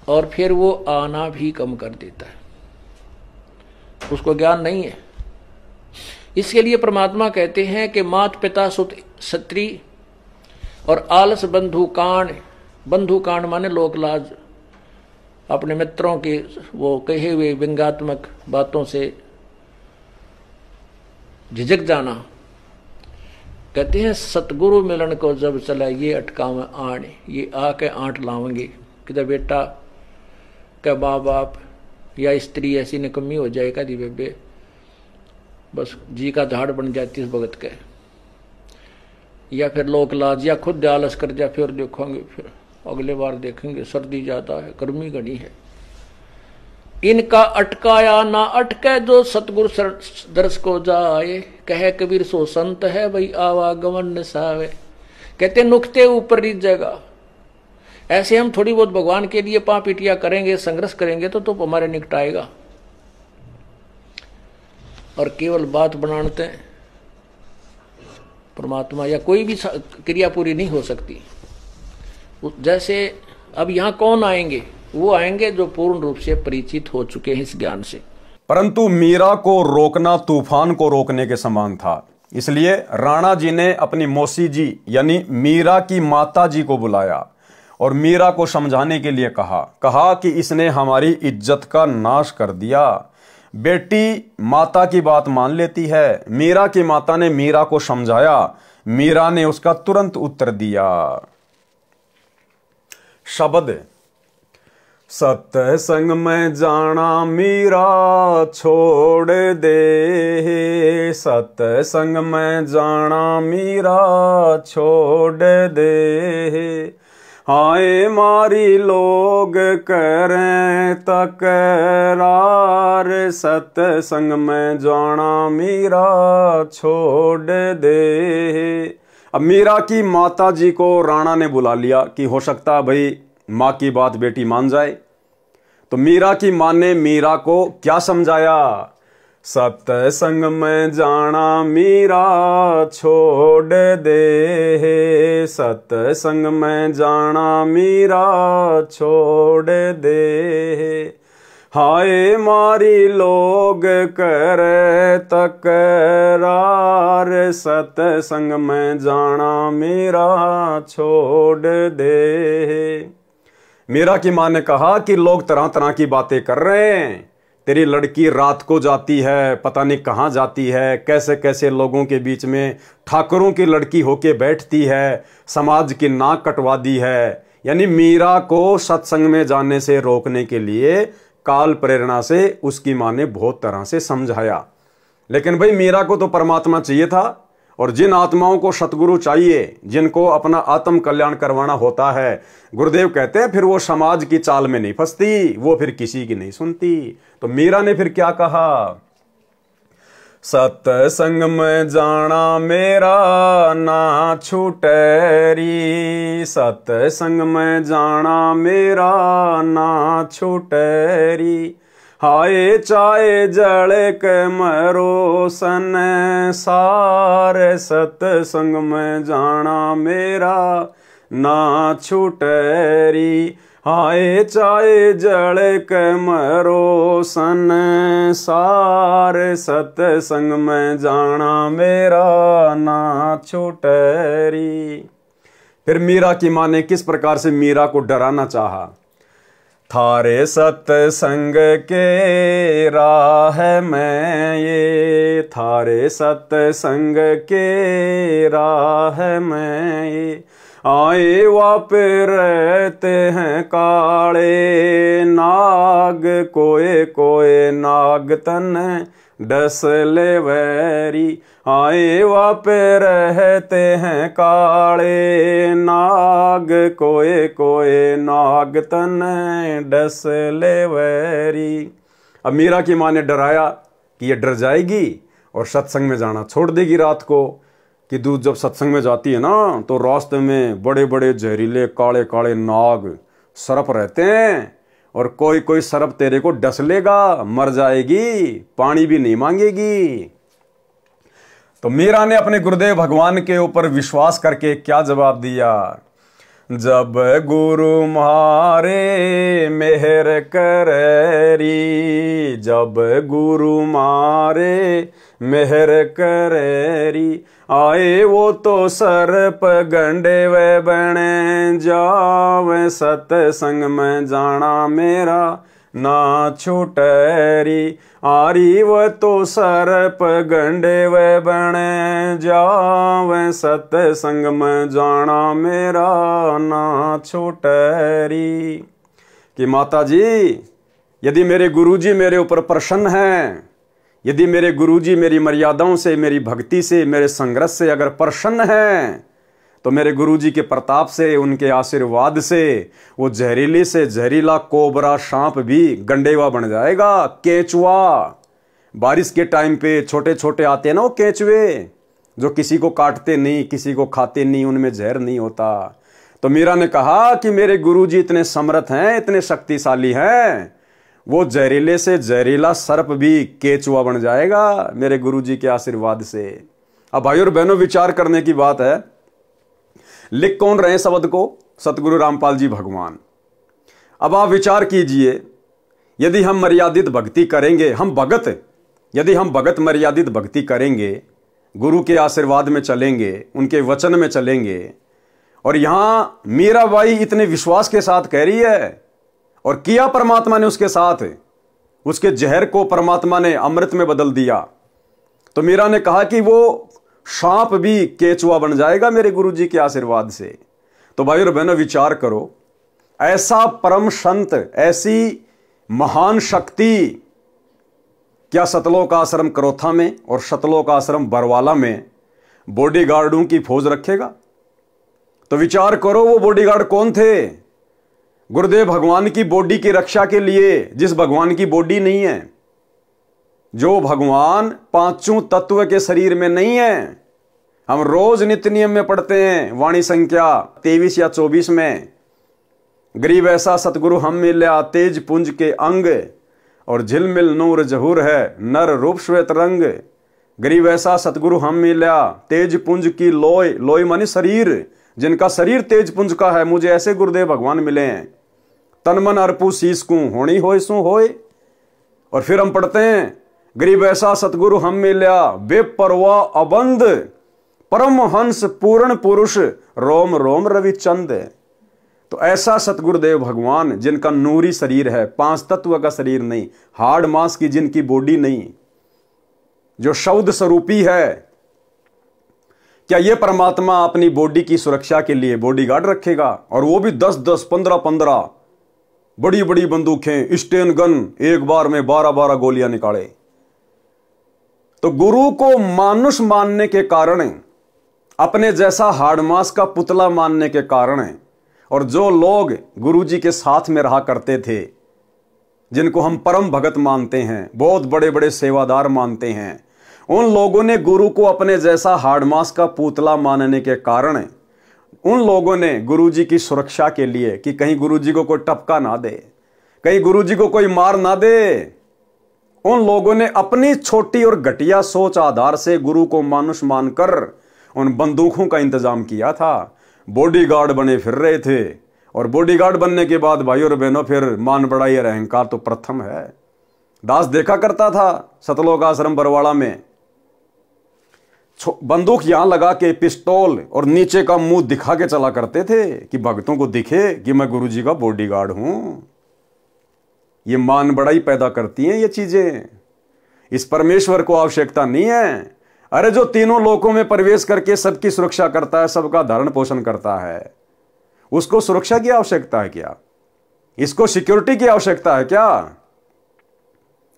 और फिर वो आना भी कम कर देता है, उसको ज्ञान नहीं है। इसके लिए परमात्मा कहते हैं कि मात पिता सुत स्त्री और आलस बंधु कांड, बंधु कांड माने लोक लाज, अपने मित्रों के वो कहे हुए व्यंग्यात्मक बातों से झिझक जाना। कहते हैं सतगुरु मिलन को जब चला ये अटकावे आण, ये आके आंट लावेंगे, किधर बेटा क्या माँ बाप या स्त्री ऐसी निकम्मी हो जाएगा दी बेबे, बस जी का धाड़ बन जाती है इस भगत के, या फिर लोक लाज, या खुद आलस कर जा, फिर देखोगे, फिर अगले बार देखेंगे, सर्दी ज्यादा है, गर्मी घनी है। इनका अटकाया ना अटके जो सतगुरु दर्श को जाए, कहे कबीर सो संत है भाई आवागमन निसावे। कहते नुक्ते ऊपर रिच जगह, ऐसे हम थोड़ी बहुत भगवान के लिए पापीटिया करेंगे, संघर्ष करेंगे तो हमारे निकट आएगा, और केवल बात बनाते हैं परमात्मा या कोई भी क्रिया पूरी नहीं हो सकती। जैसे अब यहाँ कौन आएंगे, वो आएंगे जो पूर्ण रूप से परिचित हो चुके हैं इस ज्ञान से। परंतु मीरा को रोकना तूफान को रोकने के समान था, इसलिए राणा जी ने अपनी मौसी जी यानी मीरा की माता जी को बुलाया और मीरा को समझाने के लिए कहा कि इसने हमारी इज्जत का नाश कर दिया। बेटी माता की बात मान लेती है। मीरा की माता ने मीरा को समझाया, मीरा ने उसका तुरंत उत्तर दिया। शब्द सत्संग में जाना मीरा छोड़ दे, सत्संग में जाना मीरा छोड़ दे। हाय मारी लोग करें तकरार, सत्संग में जाना मीरा छोड़ दे। अब मीरा की माता जी को राणा ने बुला लिया कि हो सकता है भाई माँ की बात बेटी मान जाए। तो मीरा की माँ ने मीरा को क्या समझाया? सत्संग में जाना मीरा छोड़ दे, सत्संग में जाना मीरा छोड़ दे। हाय मारी लोग करे तकरार, सत्संग में जाना मीरा छोड़ दे। मीरा की माँ ने कहा कि लोग तरह तरह की बातें कर रहे हैं, तेरी लड़की रात को जाती है, पता नहीं कहाँ जाती है, कैसे कैसे लोगों के बीच में ठाकुरों की लड़की होके बैठती है, समाज की नाक कटवा दी है। यानी मीरा को सत्संग में जाने से रोकने के लिए काल प्रेरणा से उसकी माँ ने बहुत तरह से समझाया। लेकिन भाई मीरा को तो परमात्मा चाहिए था, और जिन आत्माओं को सतगुरु चाहिए, जिनको अपना आत्म कल्याण करवाना होता है, गुरुदेव कहते हैं फिर वो समाज की चाल में नहीं फंसती, वो फिर किसी की नहीं सुनती। तो मीरा ने फिर क्या कहा, सत्संग में जाना मेरा ना छूटेरी, सत्संग में जाना मेरा ना छूटेरी। हाय चाहे जल के मरो सन सारे, सत्संग में जाना मेरा ना छूटेरी। हाय चाहे जल के मरो सन सारे, सत्संग में जाना मेरा ना छूटेरी। फिर मीरा की माँ ने किस प्रकार से मीरा को डराना चाहा, थारे सत्संग के राह में ये, थारे सत्संग के राह में ये। आए वापे रहते हैं काले नाग, कोए कोए नाग तन डस ले वैरी। आए वापे रहते हैं काले नाग, कोए कोए नाग तन डस ले वैरी। अब मीरा की माँ ने डराया कि ये डर जाएगी और सत्संग में जाना छोड़ देगी रात को, कि दूध जब सत्संग में जाती है ना तो रास्ते में बड़े बड़े जहरीले काले काले नाग सर्प रहते हैं, और कोई कोई सर्प तेरे को डस लेगा, मर जाएगी, पानी भी नहीं मांगेगी। तो मीरा ने अपने गुरुदेव भगवान के ऊपर विश्वास करके क्या जवाब दिया, जब गुरु मारे मेहर करेरी, जब गुरु मारे मेहर करेरी। आए वो तो सर्प गंडे वे बने जावे, सत्संग में जाना मेरा ना छूटेरी। आरी वो तो सर्प गंडे वे बने जावे, सत्संग में जाना मेरा ना छूटेरी। कि माता जी, यदि मेरे गुरुजी मेरे ऊपर प्रसन्न हैं, यदि मेरे गुरुजी मेरी मर्यादाओं से, मेरी भक्ति से, मेरे संघर्ष से अगर प्रसन्न हैं, तो मेरे गुरुजी के प्रताप से, उनके आशीर्वाद से वो जहरीली से जहरीला कोबरा सांप भी गंडेवा बन जाएगा, केचुआ। बारिश के टाइम पे छोटे छोटे आते हैं ना वो केचुए, जो किसी को काटते नहीं, किसी को खाते नहीं, उनमें जहर नहीं होता। तो मीरा ने कहा कि मेरे गुरुजी इतने समर्थ हैं, इतने शक्तिशाली हैं, वो जहरीले से जहरीला सर्प भी केचुआ बन जाएगा मेरे गुरुजी के आशीर्वाद से। अब भाई और बहनों, विचार करने की बात है। लिख कौन रहे शब्द को? सतगुरु रामपाल जी भगवान। अब आप विचार कीजिए, यदि हम मर्यादित भक्ति करेंगे, यदि हम भगत मर्यादित भक्ति करेंगे, गुरु के आशीर्वाद में चलेंगे, उनके वचन में चलेंगे, और यहां मीराबाई इतने विश्वास के साथ कह रही है, और किया परमात्मा ने उसके साथ, उसके जहर को परमात्मा ने अमृत में बदल दिया। तो मीरा ने कहा कि वो सांप भी केचुआ बन जाएगा मेरे गुरुजी के आशीर्वाद से। तो भाई और बहनों, विचार करो, ऐसा परम संत, ऐसी महान शक्ति क्या सतलोक आश्रम करोथा में और सतलोक आश्रम बरवाला में बॉडीगार्डों की फौज रखेगा? तो विचार करो, वो बॉडीगार्ड कौन थे? गुरुदेव भगवान की बॉडी की रक्षा के लिए, जिस भगवान की बॉडी नहीं है, जो भगवान पांचों तत्व के शरीर में नहीं है। हम रोज नित्य नियम में पढ़ते हैं, वाणी संख्या 23 या 24 में, गरीब ऐसा सतगुरु हम मिल्या तेज पुंज के अंग, और झिलमिल नूर जहूर है, नर रूप श्वेत रंग। गरीब ऐसा सतगुरु हम मिला, तेज पुंज की लोय, लोय मानी शरीर, जिनका शरीर तेज पुंज का है, मुझे ऐसे गुरुदेव भगवान मिले हैं। तन मन अर्पू शीस को होनी होय सो होय। और फिर हम पढ़ते हैं, गरीब ऐसा सतगुरु हम मिला, बेपरवाह अबंध, परम हंस पूर्ण पुरुष, रोम रोम रविचंद। तो ऐसा सतगुरुदेव भगवान जिनका नूरी शरीर है, 5 तत्व का शरीर नहीं, हार्ड मांस की जिनकी बॉडी नहीं, जो शब्द स्वरूपी है, क्या ये परमात्मा अपनी बॉडी की सुरक्षा के लिए बॉडीगार्ड रखेगा? और वो भी 10-10, 15-15 बड़ी बड़ी बंदूकें, स्टेन गन, एक बार में 12-12 गोलियां निकाले। तो गुरु को मानुष मानने के कारण, अपने जैसा हार्डमास का पुतला मानने के कारण, और जो लोग गुरु जी के साथ में रहा करते थे, जिनको हम परम भगत मानते हैं, बहुत बड़े बड़े सेवादार मानते हैं, उन लोगों ने गुरु को अपने जैसा हार्डमास का पुतला मानने के कारण उन लोगों ने गुरु जी की सुरक्षा के लिए, कि कहीं गुरु जी को कोई टपका ना दे, कहीं गुरु जी को कोई मार ना दे, उन लोगों ने अपनी छोटी और घटिया सोच आधार से गुरु को मानुष मानकर उन बंदूकों का इंतजाम किया था। बॉडीगार्ड बने फिर रहे थे। और बॉडीगार्ड बनने के बाद भाइयों और बहनों फिर मान बढ़ाई और अहंकार तो प्रथम है। दास देखा करता था सतलोक आश्रम बरवाड़ा में, बंदूक यहां लगा के पिस्तौल और नीचे का मुंह दिखा के चला करते थे कि भक्तों को दिखे कि मैं गुरु जी का बॉडीगार्ड हूं। ये मान बढ़ाई पैदा करती हैं ये चीजें। इस परमेश्वर को आवश्यकता नहीं है। अरे जो तीनों लोकों में प्रवेश करके सबकी सुरक्षा करता है, सबका धारण पोषण करता है, उसको सुरक्षा की आवश्यकता है क्या? इसको सिक्योरिटी की आवश्यकता है क्या?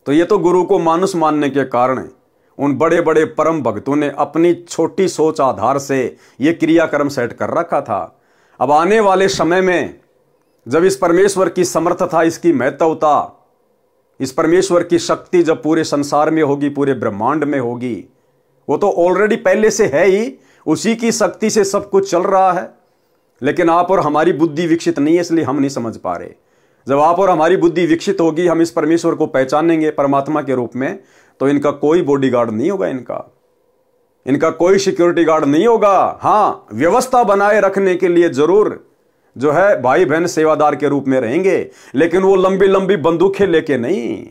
तो ये तो गुरु को मानुष मानने के कारण उन बड़े बड़े परम भक्तों ने अपनी छोटी सोच आधार से ये क्रियाक्रम सेट कर रखा था। अब आने वाले समय में जब इस परमेश्वर की समर्थता, इसकी महत्वता, इस परमेश्वर की शक्ति जब पूरे संसार में होगी, पूरे ब्रह्मांड में होगी, वो तो ऑलरेडी पहले से है ही, उसी की शक्ति से सब कुछ चल रहा है। लेकिन आप और हमारी बुद्धि विकसित नहीं है, इसलिए हम नहीं समझ पा रहे। जब आप और हमारी बुद्धि विकसित होगी, हम इस परमेश्वर को पहचानेंगे परमात्मा के रूप में, तो इनका कोई बॉडीगार्ड नहीं होगा, इनका कोई सिक्योरिटी गार्ड नहीं होगा। हाँ, व्यवस्था बनाए रखने के लिए जरूर जो है भाई बहन सेवादार के रूप में रहेंगे, लेकिन वो लंबी लंबी बंदूकें लेके नहीं,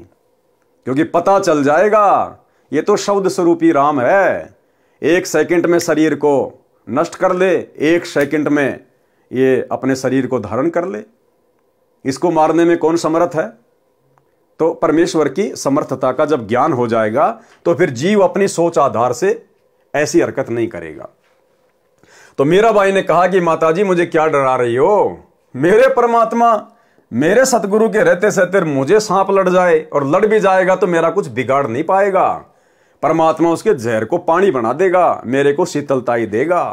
क्योंकि पता चल जाएगा ये तो शब्द स्वरूपी राम है। 1 सेकंड में शरीर को नष्ट कर ले, 1 सेकंड में ये अपने शरीर को धारण कर ले। इसको मारने में कौन समर्थ है? तो परमेश्वर की समर्थता का जब ज्ञान हो जाएगा तो फिर जीव अपनी सोच आधार से ऐसी हरकत नहीं करेगा। तो मीरा बाई ने कहा कि माताजी मुझे क्या डरा रही हो? मेरे परमात्मा, मेरे सतगुरु के रहते सहते मुझे सांप लड़ जाए, और लड़ भी जाएगा तो मेरा कुछ बिगाड़ नहीं पाएगा। परमात्मा उसके जहर को पानी बना देगा, मेरे को शीतलता ही देगा।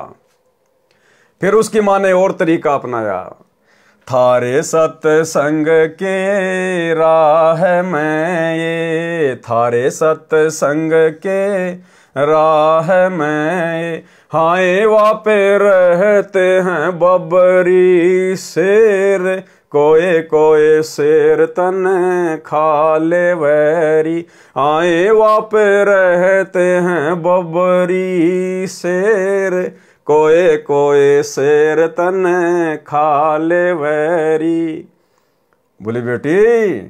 फिर उसकी मां ने और तरीका अपनाया, थारे सत्संग के राह में ये, थारे सत्संग के राह में हाय वापे रहते हैं बबरी शेर, कोए कोए शेर तन खा ले वैरी, आए वापे रहते हैं बबरी शेर, कोए कोए शेर तन खा ले वैरी। बोले बेटी,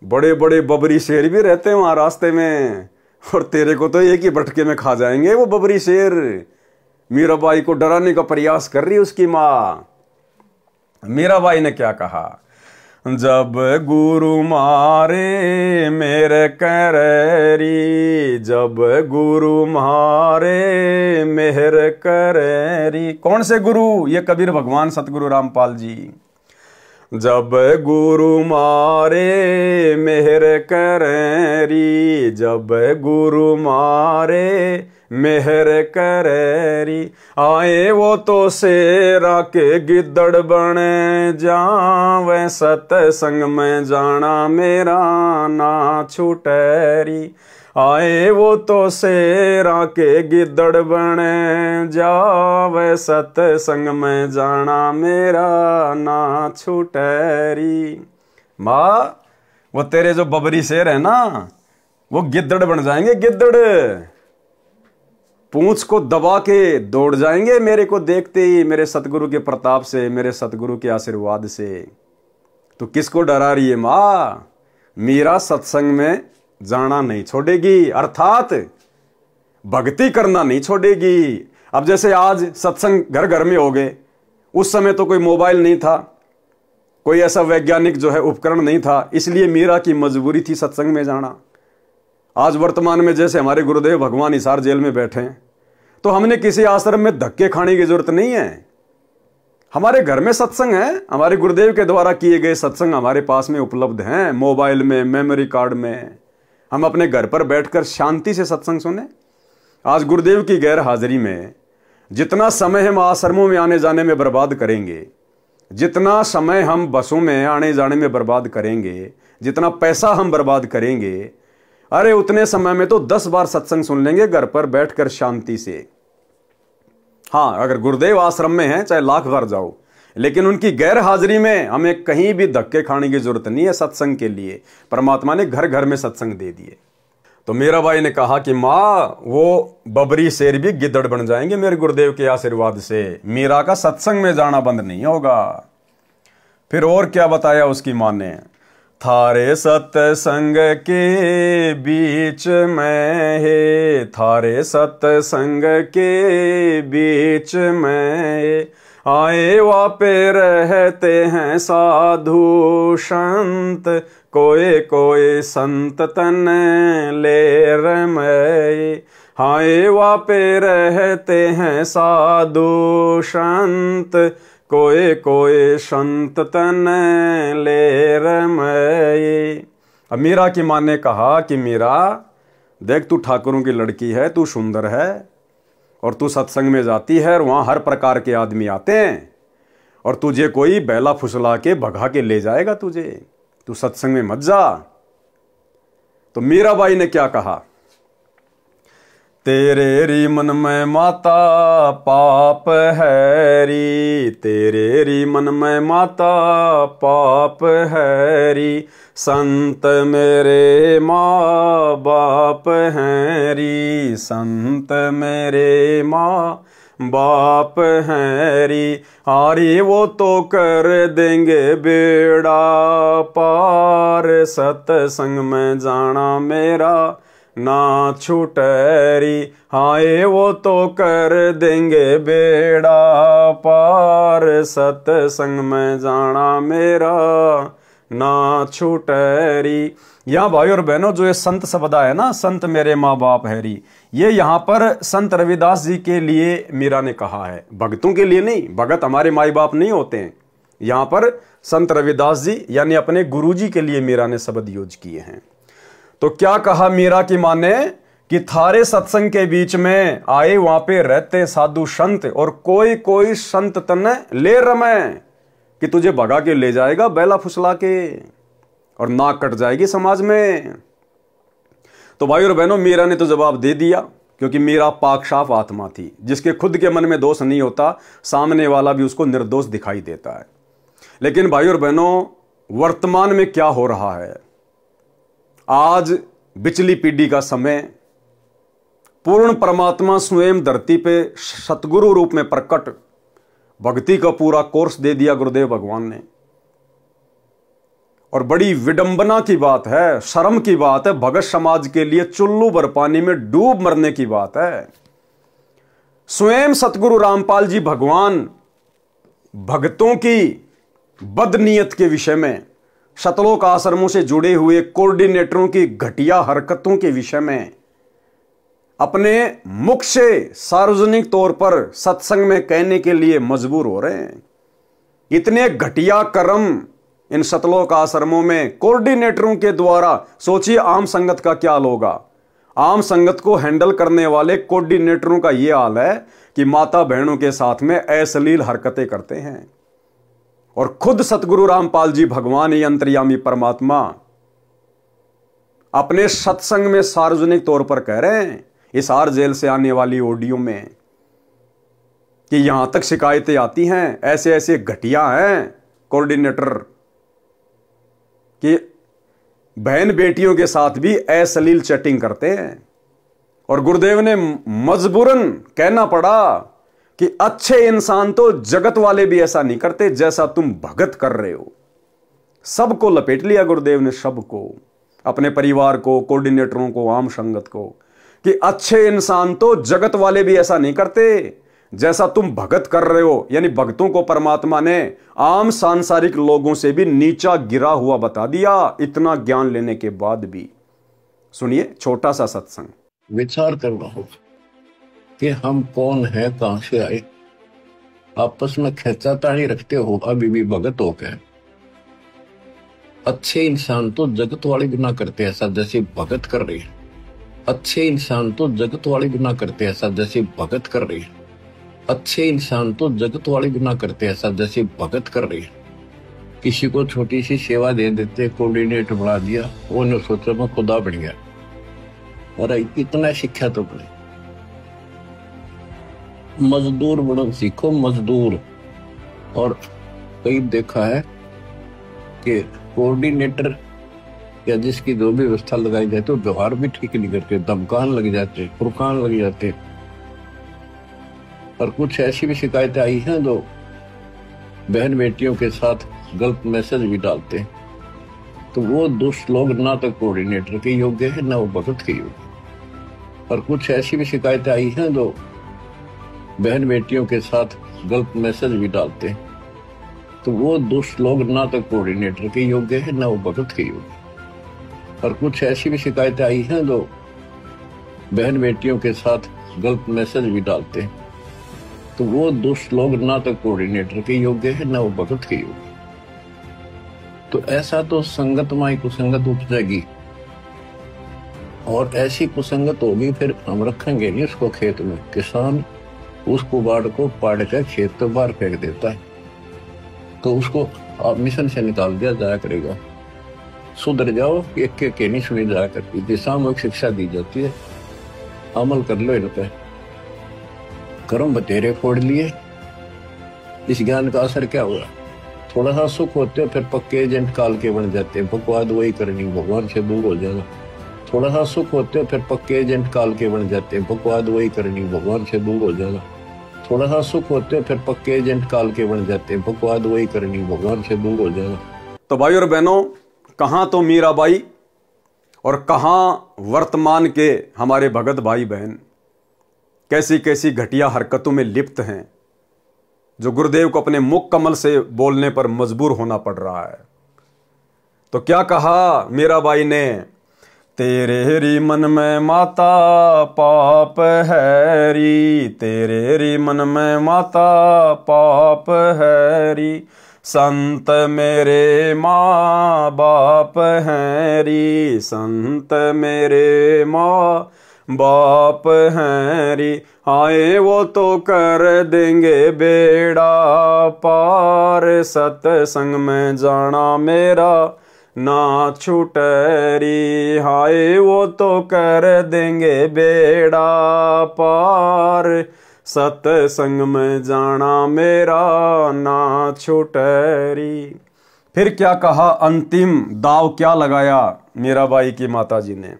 बड़े बड़े बबरी शेर भी रहते हैं वहां रास्ते में, और तेरे को तो एक ही भटके में खा जाएंगे वो बबरी शेर। मीराबाई को डराने का प्रयास कर रही उसकी मां। मीराबाई ने क्या कहा? जब गुरु मारे मेरे करेरी, जब गुरु मारे मेहर करेरी। कौन से गुरु? ये कबीर भगवान सतगुरु रामपाल जी। जब गुरु मारे मेहर करेरी, जब गुरु मारे मेहर करेरी, आए वो तो शेरा के गिद्दड़ बने जावे, सत्संग में जाना मेरा ना छूटेरी, आए वो तो शेरा के गिद्दड़ बने जावे, सत्संग में जाना मेरा ना छूटेरी। माँ, वो तेरे जो बबरी शेर है ना, वो गिद्दड़ बन जाएंगे, गिद्दड़। पूंछ को दबा के दौड़ जाएंगे मेरे को देखते ही, मेरे सतगुरु के प्रताप से, मेरे सतगुरु के आशीर्वाद से। तो किसको डरा रही है मां? मीरा सत्संग में जाना नहीं छोड़ेगी, अर्थात भक्ति करना नहीं छोड़ेगी। अब जैसे आज सत्संग घर घर में हो गए, उस समय तो कोई मोबाइल नहीं था, कोई ऐसा वैज्ञानिक जो है उपकरण नहीं था, इसलिए मीरा की मजबूरी थी सत्संग में जाना। आज वर्तमान में जैसे हमारे गुरुदेव भगवान हिसार जेल में बैठे हैं, तो हमने किसी आश्रम में धक्के खाने की जरूरत नहीं है। हमारे घर में सत्संग है, हमारे गुरुदेव के द्वारा किए गए सत्संग हमारे पास में उपलब्ध हैं, मोबाइल में, मेमोरी कार्ड में। हम अपने घर पर बैठकर शांति से सत्संग सुने। आज गुरुदेव की गैर हाजिरी में जितना समय हम आश्रमों में आने जाने में बर्बाद करेंगे, जितना समय हम बसों में आने जाने में बर्बाद करेंगे, जितना पैसा हम बर्बाद करेंगे, अरे उतने समय में तो 10 बार सत्संग सुन लेंगे घर पर बैठकर शांति से। हाँ, अगर गुरुदेव आश्रम में हैं, चाहे लाख बार जाओ, लेकिन उनकी गैर हाजिरी में हमें कहीं भी धक्के खाने की जरूरत नहीं है सत्संग के लिए। परमात्मा ने घर घर में सत्संग दे दिए। तो मीरा बाई ने कहा कि माँ, वो बबरी शेर भी गिद्दड़ बन जाएंगे मेरे गुरुदेव के आशीर्वाद से। मीरा का सत्संग में जाना बंद नहीं होगा। फिर और क्या बताया उसकी माँ ने? थारे सत्संग के बीच में है, थारे सत्संग के बीच में आए वापे रहते हैं साधु संत, कोई कोई संत तन ले रमय। हाय वापे रहते हैं साधु संत, कोई कोई संत तन ले रमय। अब मीरा की मां ने कहा कि मीरा देख, तू ठाकुरों की लड़की है, तू सुंदर है, और तू सत्संग में जाती है और वहां हर प्रकार के आदमी आते हैं, और तुझे कोई बैला फुसला के भगा के ले जाएगा तुझे, तू सत्संग में मत जा। तो मीराबाई ने क्या कहा? तेरे री मन में माता पाप है री, तेरे री मन में माता पाप है री, संत मेरे माँ बाप हैं री, संत मेरे माँ बाप हैं री। आरी वो तो कर देंगे बेड़ा पार, सत्संग में जाना मेरा ना छूटरी। हाय वो तो कर देंगे बेड़ा पार, सत्संग में जाना मेरा ना छूटरी। यहाँ भाई और बहनों, जो ये संत शब्द है ना, संत मेरे माँ बाप हैरी, ये यहाँ पर संत रविदास जी के लिए मीरा ने कहा है, भगतों के लिए नहीं। भगत हमारे माई बाप नहीं होते हैं। यहाँ पर संत रविदास जी यानी अपने गुरु जी के लिए मीरा ने शब्द यूज किए हैं। तो क्या कहा मीरा की मां ने कि थारे सत्संग के बीच में आए वहां पे रहते साधु संत, और कोई कोई संत तने ले रमे, कि तुझे भगा के ले जाएगा बैला फुसला के, और नाक कट जाएगी समाज में। तो भाई और बहनों, मीरा ने तो जवाब दे दिया, क्योंकि मीरा पाक साफ आत्मा थी, जिसके खुद के मन में दोष नहीं होता, सामने वाला भी उसको निर्दोष दिखाई देता है। लेकिन भाई और बहनों, वर्तमान में क्या हो रहा है? आज बिचली पीढ़ी का समय, पूर्ण परमात्मा स्वयं धरती पे सतगुरु रूप में प्रकट, भक्ति का पूरा कोर्स दे दिया गुरुदेव भगवान ने। और बड़ी विडंबना की बात है, शर्म की बात है, भगत समाज के लिए चुल्लू भर पानी में डूब मरने की बात है। स्वयं सतगुरु रामपाल जी भगवान भक्तों की बदनीयत के विषय में, शतलोक आश्रमों से जुड़े हुए कोऑर्डिनेटरों की घटिया हरकतों के विषय में अपने मुख से सार्वजनिक तौर पर सत्संग में कहने के लिए मजबूर हो रहे हैं। इतने घटिया कर्म इन शतलोक आश्रमों में कोऑर्डिनेटरों के द्वारा, सोचिए आम संगत का क्या हाल होगा। आम संगत को हैंडल करने वाले कोऑर्डिनेटरों का यह हाल है कि माता बहनों के साथ में अश्लील हरकतें करते हैं। और खुद सतगुरु रामपाल जी भगवान ही अंतर्यामी परमात्मा अपने सत्संग में सार्वजनिक तौर पर कह रहे हैं, हिसार जेल से आने वाली ऑडियो में, कि यहां तक शिकायतें आती हैं, ऐसे ऐसे घटिया हैं कोऑर्डिनेटर, कि बहन बेटियों के साथ भी अश्लील चैटिंग करते हैं। और गुरुदेव ने मजबूरन कहना पड़ा कि अच्छे इंसान तो जगत वाले भी ऐसा नहीं करते जैसा तुम भगत कर रहे हो। सबको लपेट लिया गुरुदेव ने, सबको, अपने परिवार को, कोऑर्डिनेटरों को, आम संगत को, कि अच्छे इंसान तो जगत वाले भी ऐसा नहीं करते जैसा तुम भगत कर रहे हो। यानी भक्तों को परमात्मा ने आम सांसारिक लोगों से भी नीचा गिरा हुआ बता दिया, इतना ज्ञान लेने के बाद भी। सुनिए छोटा सा सत्संग। विचार करना होगा कि हम कौन है, कहां से आए। आपस में खेचातानी रखते हो अभी भी भगत हो गए। अच्छे इंसान तो जगत वाले भी ना करते ऐसा जैसे भगत कर रही है। अच्छे इंसान तो जगत वाले भी ना करते ऐसा जैसे भगत कर रही है। अच्छे इंसान तो जगत वाले भी ना करते ऐसा जैसे भगत कर रही है। किसी को छोटी सी सेवा दे देते, कोऑर्डिनेटर बना दिया, उन्होंने सोचा मैं खुदा बन गया। और इतना शिक्षा तो पड़े, मजदूर बनो सीखो, मजदूर। और कई देखा है कि कोऑर्डिनेटर या जिसकी जो भी व्यवस्था लगाई जाती है वो व्यवहार भी ठीक नहीं करते, धमकान लग जाते, फुरकान लग जाते। और कुछ ऐसी भी शिकायतें आई हैं जो बहन बेटियों के साथ गलत मैसेज भी डालते हैं। तो वो दुष्ट लोग ना तो कोऑर्डिनेटर के योग्य है ना वो भगत के योग्य। और कुछ ऐसी भी शिकायतें आई हैं जो बहन बेटियों के साथ गलत मैसेज भी डालते हैं। तो वो दुष्ट लोग ना तो कोऑर्डिनेटर के योग्य है ना वो भगत के योग्य। और कुछ ऐसी भी शिकायतें आई हैं जो बहन बेटियों के साथ गलत मैसेज भी डालते हैं। तो वो दुष्ट लोग ना तो कोऑर्डिनेटर के योग्य है ना वो भगत के योग्य। तो ऐसा तो संगत माई कुसंगत उपजेगी, और ऐसी कुसंगत होगी फिर हम रखेंगे नहीं उसको खेत में। किसान उस कुबाड़ को पाड़ कर खेत तो बाहर फेंक देता है, तो उसको आप मिशन से निकाल दिया जाया करेगा। सुधर जाओ, एक के नहीं सुनी जाया करती, सामूहिक शिक्षा दी जाती है, अमल कर लो इन पे। कर्म बतेरे फोड़ लिए, इस ज्ञान का असर क्या हुआ? थोड़ा सा सुख होते हो फिर पक्के एजेंट काल के बन जाते हैं, बकवाद वही करनी, भगवान से दूर हो जाना। थोड़ा सा सुख होते हो फिर पक्के एजेंट काल के बन जाते हैं, बकवाद वही करनी, भगवान से दूर हो जाना। थोड़ा सा सुख होते हो फिर पक्के एजेंट काल के बन जाते हैं, बकवाद वही करनी, भगवान से दूर हो जाना। तो भाई और बहनों, कहां तो मीराबाई और कहां वर्तमान के हमारे भगत भाई बहन कैसी कैसी घटिया हरकतों में लिप्त हैं, जो गुरुदेव को अपने मुख कमल से बोलने पर मजबूर होना पड़ रहा है। तो क्या कहा मीराबाई ने? तेरे री मन में माता पाप है री, तेरे री मन में माता पाप है री, संत मेरे माँ बाप हैं री, संत मेरे माँ बाप हैं री, आए वो तो कर देंगे बेड़ा पार, सत्संग में जाना मेरा ना छूटरी, हाय वो तो कर देंगे बेड़ा पार, सत्संग में जाना मेरा ना छूटरी। फिर क्या कहा? अंतिम दाव क्या लगाया मीराबाई की माता जी ने?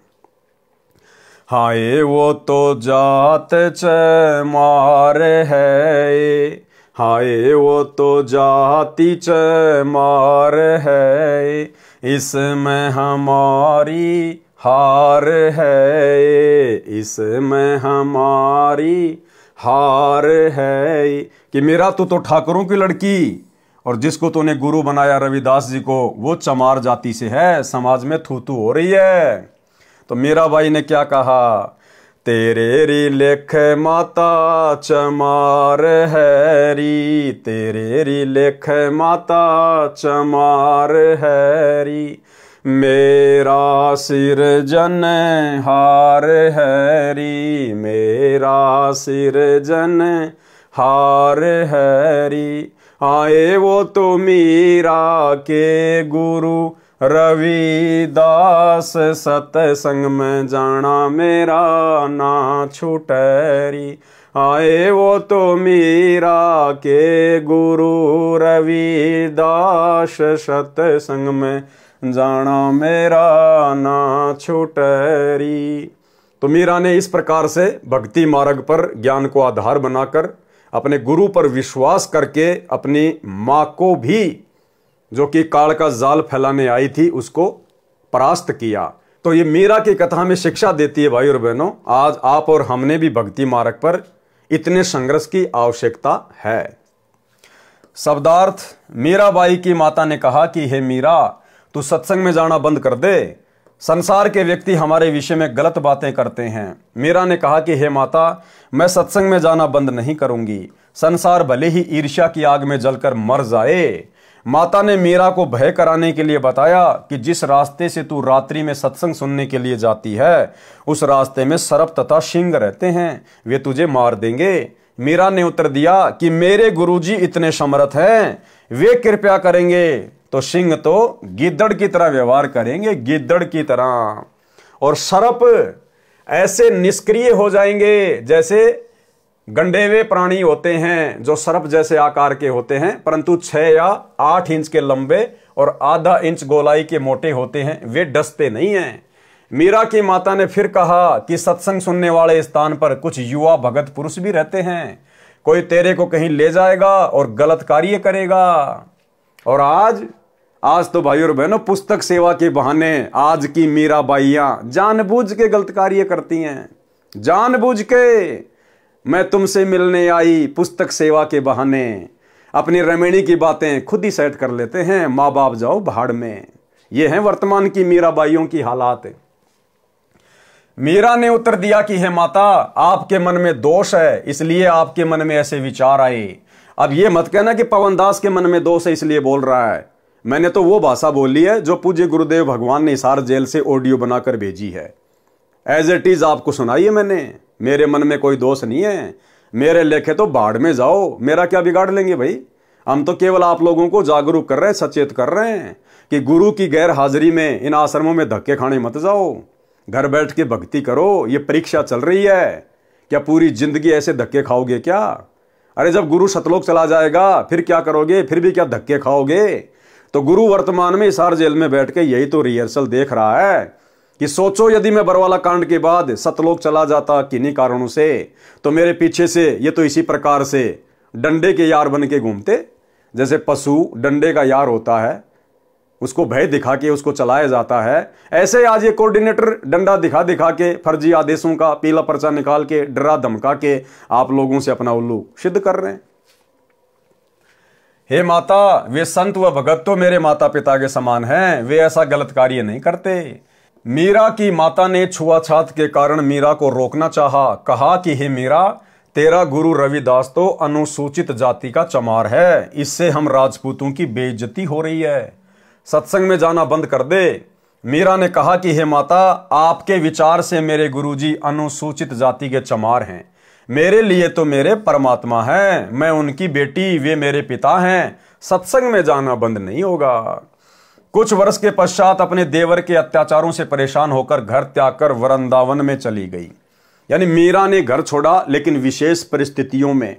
हाय वो तो जात चमार है, हाय वो तो जाति चमार है, इसमें हमारी हार है, इसमें हमारी हार है। कि मेरा तो ठाकुरों की लड़की और जिसको तूने गुरु बनाया रविदास जी को, वो चमार जाति से है, समाज में थू थू हो रही है। तो मीराबाई ने क्या कहा? तेरे री लेख माता चमार है री, तेरे री लेख माता चमार है री, मेरा सिर जन हार है री, मेरा सिर जन हार है री, आए वो तो मीरा के गुरु रविदास, सत्संग में जाना मेरा ना छूटरी, आए वो तो मीरा के गुरु रविदास, सत्संग में जाना मेरा ना छूटरी। तो मीरा ने इस प्रकार से भक्ति मार्ग पर ज्ञान को आधार बनाकर अपने गुरु पर विश्वास करके अपनी मां को भी, जो कि काल का जाल फैलाने आई थी, उसको परास्त किया। तो ये मीरा की कथा में शिक्षा देती है भाई और बहनों, आज आप और हमने भी भक्ति मार्ग पर इतने संघर्ष की आवश्यकता है। शब्दार्थ, मीराबाई की माता ने कहा कि हे मीरा, तू सत्संग में जाना बंद कर दे, संसार के व्यक्ति हमारे विषय में गलत बातें करते हैं। मीरा ने कहा कि हे माता, मैं सत्संग में जाना बंद नहीं करूंगी, संसार भले ही ईर्ष्या की आग में जलकर मर जाए। माता ने मीरा को भय कराने के लिए बताया कि जिस रास्ते से तू रात्रि में सत्संग सुनने के लिए जाती है, उस रास्ते में सर्प तथा सिंह रहते हैं, वे तुझे मार देंगे। मीरा ने उत्तर दिया कि मेरे गुरुजी इतने समर्थ हैं, वे कृपया करेंगे तो सिंह तो गिद्दड़ की तरह व्यवहार करेंगे, गिद्दड़ की तरह, और सर्प ऐसे निष्क्रिय हो जाएंगे जैसे गंडे हुए प्राणी होते हैं, जो सर्प जैसे आकार के होते हैं परंतु 6 या 8 इंच के लंबे और आधा इंच गोलाई के मोटे होते हैं, वे डसते नहीं हैं। मीरा की माता ने फिर कहा कि सत्संग सुनने वाले स्थान पर कुछ युवा भगत पुरुष भी रहते हैं, कोई तेरे को कहीं ले जाएगा और गलत कार्य करेगा। और आज तो भाई और बहनों, पुस्तक सेवा के बहाने आज की मीराबाइयां जानबूझ के गलत कार्य करती हैं। जानबूझ के मैं तुमसे मिलने आई पुस्तक सेवा के बहाने अपनी रमणी की बातें खुद ही सेट कर लेते हैं, माँ बाप जाओ भाड़ में। ये है वर्तमान की मीराबाइयों की हालात। मीरा ने उत्तर दिया कि हे माता, आपके मन में दोष है, इसलिए आपके मन में ऐसे विचार आए। अब ये मत कहना कि पवन दास के मन में दोष है इसलिए बोल रहा है। मैंने तो वो भाषा बोली है जो पूज्य गुरुदेव भगवान ने हिसार जेल से ऑडियो बनाकर भेजी है। एज इट इज आपको सुनाई है मैंने। मेरे मन में कोई दोष नहीं है, मेरे लेखे तो बाढ़ में जाओ, मेरा क्या बिगाड़ लेंगे भाई। हम तो केवल आप लोगों को जागरूक कर रहे हैं, सचेत कर रहे हैं कि गुरु की गैर हाजिरी में इन आश्रमों में धक्के खाने मत जाओ, घर बैठ के भक्ति करो। ये परीक्षा चल रही है, क्या पूरी जिंदगी ऐसे धक्के खाओगे क्या? अरे जब गुरु सतलोक चला जाएगा फिर क्या करोगे, फिर भी क्या धक्के खाओगे? तो गुरु वर्तमान में हिसार जेल में बैठ के यही तो रिहर्सल देख रहा है कि सोचो यदि मैं बरवाला कांड के बाद सतलोक चला जाता किन्हीं कारणों से, तो मेरे पीछे से ये तो इसी प्रकार से डंडे के यार बन के घूमते। जैसे पशु डंडे का यार होता है, उसको भय दिखा के उसको चलाया जाता है, ऐसे आज ये कोऑर्डिनेटर डंडा दिखा दिखा के फर्जी आदेशों का पीला पर्चा निकाल के डरा धमका के आप लोगों से अपना उल्लू सिद्ध कर रहे हैं। हे माता, वे संत व भगत तो मेरे माता पिता के समान हैं, वे ऐसा गलत कार्य नहीं करते। मीरा की माता ने छुआछात के कारण मीरा को रोकना चाहा, कहा कि हे मीरा, तेरा गुरु रविदास तो अनुसूचित जाति का चमार है, इससे हम राजपूतों की बेइज्जती हो रही है, सत्संग में जाना बंद कर दे। मीरा ने कहा कि हे माता, आपके विचार से मेरे गुरुजी अनुसूचित जाति के चमार हैं, मेरे लिए तो मेरे परमात्मा हैं, मैं उनकी बेटी, वे मेरे पिता हैं, सत्संग में जाना बंद नहीं होगा। कुछ वर्ष के पश्चात अपने देवर के अत्याचारों से परेशान होकर घर त्याग कर वृंदावन में चली गई। यानी मीरा ने घर छोड़ा, लेकिन विशेष परिस्थितियों में,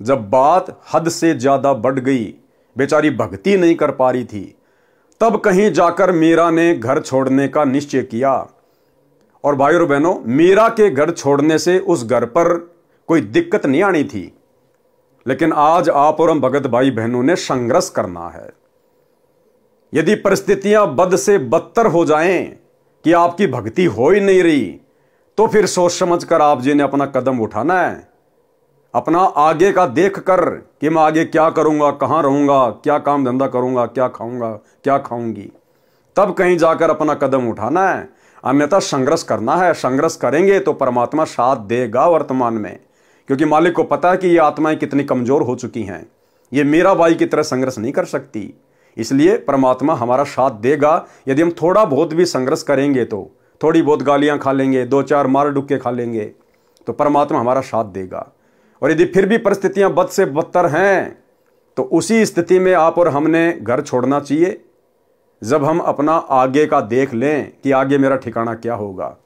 जब बात हद से ज्यादा बढ़ गई, बेचारी भक्ति नहीं कर पा रही थी, तब कहीं जाकर मीरा ने घर छोड़ने का निश्चय किया। और भाई और बहनों, मीरा के घर छोड़ने से उस घर पर कोई दिक्कत नहीं आनी थी, लेकिन आज आप और हम भगत भाई बहनों ने संघर्ष करना है। यदि परिस्थितियां बद से बदतर हो जाएं कि आपकी भक्ति हो ही नहीं रही, तो फिर सोच समझ कर आप जी ने अपना कदम उठाना है, अपना आगे का देख कर कि मैं आगे क्या करूंगा, कहां रहूंगा, क्या काम धंधा करूंगा, क्या खाऊंगा, क्या खाऊंगी, तब कहीं जाकर अपना कदम उठाना है। अन्यथा संघर्ष करना है। संघर्ष करेंगे तो परमात्मा साथ देगा वर्तमान में, क्योंकि मालिक को पता है कि ये आत्माएं कितनी कमजोर हो चुकी हैं, ये मीराबाई की तरह संघर्ष नहीं कर सकती। इसलिए परमात्मा हमारा साथ देगा। यदि हम थोड़ा बहुत भी संघर्ष करेंगे, तो थोड़ी बहुत गालियां खा लेंगे, 2-4 मार डुक्के खा लेंगे, तो परमात्मा हमारा साथ देगा। और यदि फिर भी परिस्थितियां बद से बदतर हैं, तो उसी स्थिति में आप और हमने घर छोड़ना चाहिए, जब हम अपना आगे का देख लें कि आगे मेरा ठिकाना क्या होगा।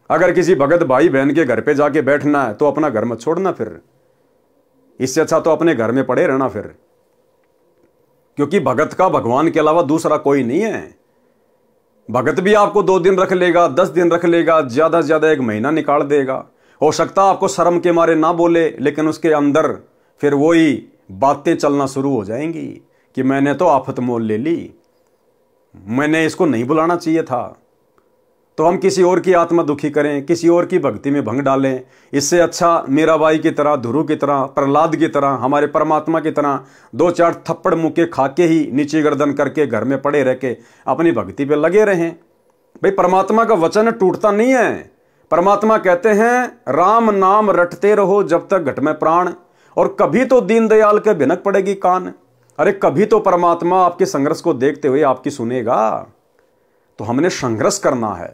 अगर किसी भगत भाई बहन के घर पे जाके बैठना है तो अपना घर मत छोड़ना, फिर इससे अच्छा तो अपने घर में पड़े रहना फिर, क्योंकि भगत का भगवान के अलावा दूसरा कोई नहीं है। भगत भी आपको 2 दिन रख लेगा, 10 दिन रख लेगा, ज्यादा से ज्यादा 1 महीना निकाल देगा। हो सकता आपको शर्म के मारे ना बोले, लेकिन उसके अंदर फिर वही बातें चलना शुरू हो जाएंगी कि मैंने तो आफत मोल ले ली, मैंने इसको नहीं बुलाना चाहिए था। तो हम किसी और की आत्मा दुखी करें, किसी और की भक्ति में भंग डालें। इससे अच्छा मीराबाई की तरह, ध्रुव की तरह, प्रहलाद की तरह, हमारे परमात्मा की तरह 2-4 थप्पड़ मुक्के खा के ही नीचे गर्दन करके घर में पड़े रह के अपनी भक्ति पे लगे रहें। भाई परमात्मा का वचन टूटता नहीं है। परमात्मा कहते हैं राम नाम रटते रहो जब तक घट में प्राण, और कभी तो दीनदयाल के भिनक पड़ेगी कान। अरे कभी तो परमात्मा आपके संघर्ष को देखते हुए आपकी सुनेगा। तो हमने संघर्ष करना है,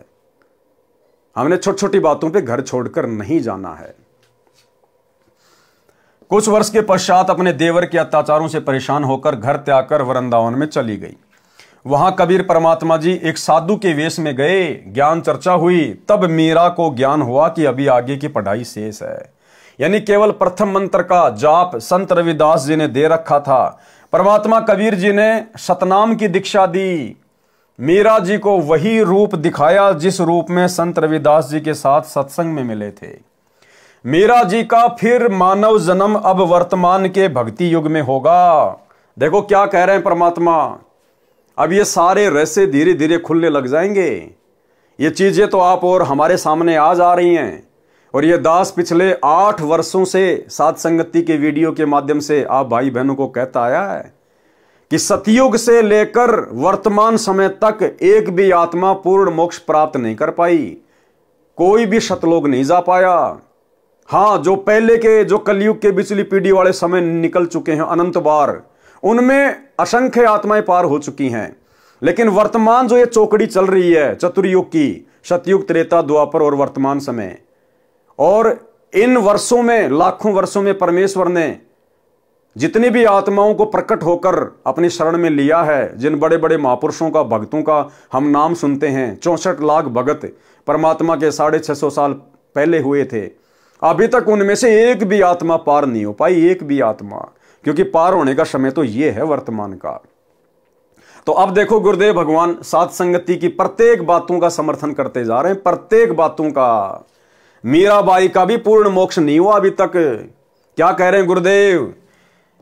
हमने छोटी छोटी बातों पे घर छोड़कर नहीं जाना है। कुछ वर्ष के पश्चात अपने देवर के अत्याचारों से परेशान होकर घर त्याग कर वृंदावन में चली गई। वहां कबीर परमात्मा जी एक साधु के वेश में गए, ज्ञान चर्चा हुई। तब मीरा को ज्ञान हुआ कि अभी आगे की पढ़ाई शेष है। यानी केवल प्रथम मंत्र का जाप संत रविदास जी ने दे रखा था। परमात्मा कबीर जी ने सतनाम की दीक्षा दी। मीरा जी को वही रूप दिखाया जिस रूप में संत रविदास जी के साथ सत्संग में मिले थे। मीरा जी का फिर मानव जन्म अब वर्तमान के भक्ति युग में होगा। देखो क्या कह रहे हैं परमात्मा। अब ये सारे रहस्य धीरे धीरे खुलने लग जाएंगे। ये चीजें तो आप और हमारे सामने आ जा रही हैं। और ये दास पिछले 8 वर्षों से साथ संगति के वीडियो के माध्यम से आप भाई बहनों को कहता आया है कि सतयुग से लेकर वर्तमान समय तक एक भी आत्मा पूर्ण मोक्ष प्राप्त नहीं कर पाई। कोई भी सतलोक नहीं जा पाया। हां, जो पहले के, जो कलयुग के पिछली पीढ़ी वाले समय निकल चुके हैं अनंत बार, उनमें असंख्य आत्माएं पार हो चुकी हैं। लेकिन वर्तमान जो ये चौकड़ी चल रही है चतुर्युग की, सतयुग, त्रेता, द्वापर और वर्तमान समय, और इन वर्षों में, लाखों वर्षों में परमेश्वर ने जितनी भी आत्माओं को प्रकट होकर अपनी शरण में लिया है, जिन बड़े बड़े महापुरुषों का, भक्तों का हम नाम सुनते हैं, 64 लाख भगत परमात्मा के 650 साल पहले हुए थे, अभी तक उनमें से एक भी आत्मा पार नहीं हो पाई, एक भी आत्मा। क्योंकि पार होने का समय तो ये है वर्तमान का। तो अब देखो गुरुदेव भगवान साथ संगति की प्रत्येक बातों का समर्थन करते जा रहे हैं, प्रत्येक बातों का। मीराबाई का भी पूर्ण मोक्ष नहीं हुआ अभी तक। क्या कह रहे हैं गुरुदेव?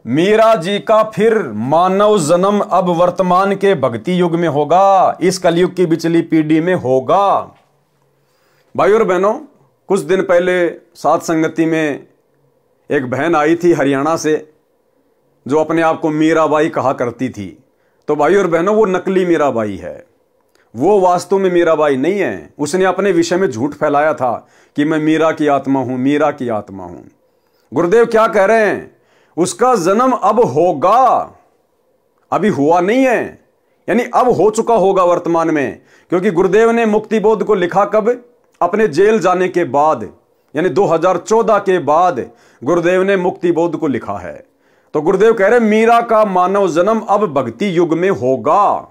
मीरा जी का फिर मानव जन्म अब वर्तमान के भक्ति युग में होगा, इस कलयुग की पिछली पीढ़ी में होगा। भाई और बहनों, कुछ दिन पहले साथ संगति में एक बहन आई थी हरियाणा से, जो अपने आप को मीराबाई कहा करती थी। तो भाई और बहनों, वो नकली मीराबाई है, वो वास्तव में मीराबाई नहीं है। उसने अपने विषय में झूठ फैलाया था कि मैं मीरा की आत्मा हूं, मीरा की आत्मा हूं। गुरुदेव क्या कह रहे हैं? उसका जन्म अब होगा, अभी हुआ नहीं है, यानी अब हो चुका होगा वर्तमान में। क्योंकि गुरुदेव ने मुक्ति बोध को लिखा कब? अपने जेल जाने के बाद, यानी 2014 के बाद गुरुदेव ने मुक्ति बोध को लिखा है। तो गुरुदेव कह रहे मीरा का मानव जन्म अब भक्ति युग में होगा।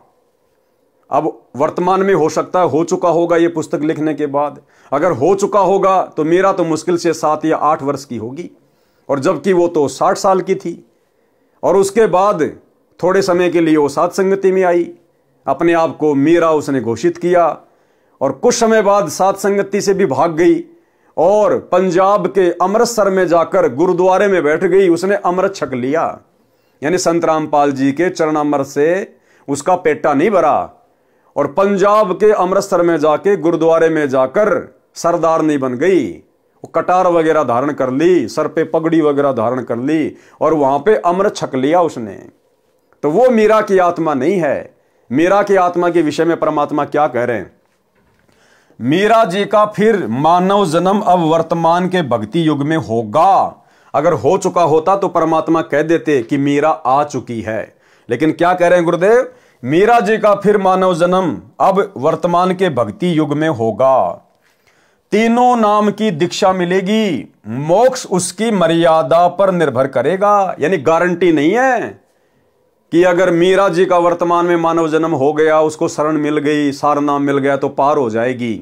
अब वर्तमान में हो सकता है हो चुका होगा ये पुस्तक लिखने के बाद। अगर हो चुका होगा तो मीरा तो मुश्किल से 7 या 8 वर्ष की होगी, और जबकि वो तो 60 साल की थी। और उसके बाद थोड़े समय के लिए वो साथ संगति में आई, अपने आप को मीरा उसने घोषित किया, और कुछ समय बाद साथ संगति से भी भाग गई और पंजाब के अमृतसर में जाकर गुरुद्वारे में बैठ गई। उसने अमृत छक लिया, यानी संत रामपाल जी के चरणामृत से उसका पेटा नहीं भरा, और पंजाब के अमृतसर में जाके गुरुद्वारे में जाकर सरदार नहीं बन गई। वो कटार वगैरह धारण कर ली, सर पे पगड़ी वगैरह धारण कर ली, और वहां पे अमृत छक लिया उसने। तो वो मीरा की आत्मा नहीं है। मीरा की आत्मा के विषय में परमात्मा क्या कह रहे हैं? मीरा जी का फिर मानव जन्म अब वर्तमान के भक्ति युग में होगा। अगर हो चुका होता तो परमात्मा कह देते कि मीरा आ चुकी है। लेकिन क्या कह रहे हैं गुरुदेव? मीरा जी का फिर मानव जन्म अब वर्तमान के भक्ति युग में होगा। तीनों नाम की दीक्षा मिलेगी, मोक्ष उसकी मर्यादा पर निर्भर करेगा। यानी गारंटी नहीं है कि अगर मीरा जी का वर्तमान में मानव जन्म हो गया, उसको शरण मिल गई, सार नाम मिल गया तो पार हो जाएगी।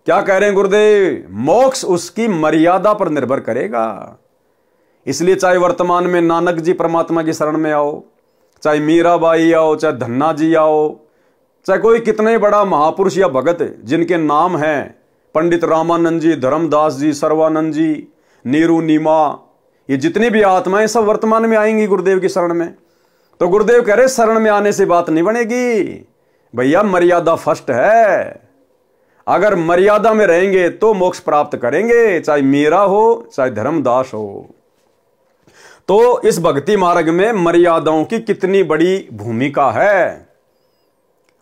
क्या कह रहे हैं गुरुदेव? मोक्ष उसकी मर्यादा पर निर्भर करेगा। इसलिए चाहे वर्तमान में नानक जी परमात्मा की शरण में आओ, चाहे मीराबाई आओ, चाहे धन्ना जी आओ, चाहे कोई कितने बड़ा महापुरुष या भगत जिनके नाम हैं पंडित रामानंद जी, धर्मदास जी, सर्वानंद जी, नीरू नीमा, ये जितनी भी आत्माएं सब वर्तमान में आएंगी गुरुदेव की शरण में। तो गुरुदेव कह रहे शरण में आने से बात नहीं बनेगी भैया, मर्यादा फर्स्ट है। अगर मर्यादा में रहेंगे तो मोक्ष प्राप्त करेंगे, चाहे मीरा हो चाहे धर्मदास हो। तो इस भक्ति मार्ग में मर्यादाओं की कितनी बड़ी भूमिका है।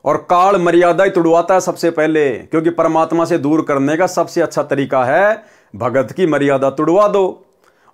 और काल मर्यादा ही तुड़वाता है सबसे पहले, क्योंकि परमात्मा से दूर करने का सबसे अच्छा तरीका है भगत की मर्यादा तुड़वा दो।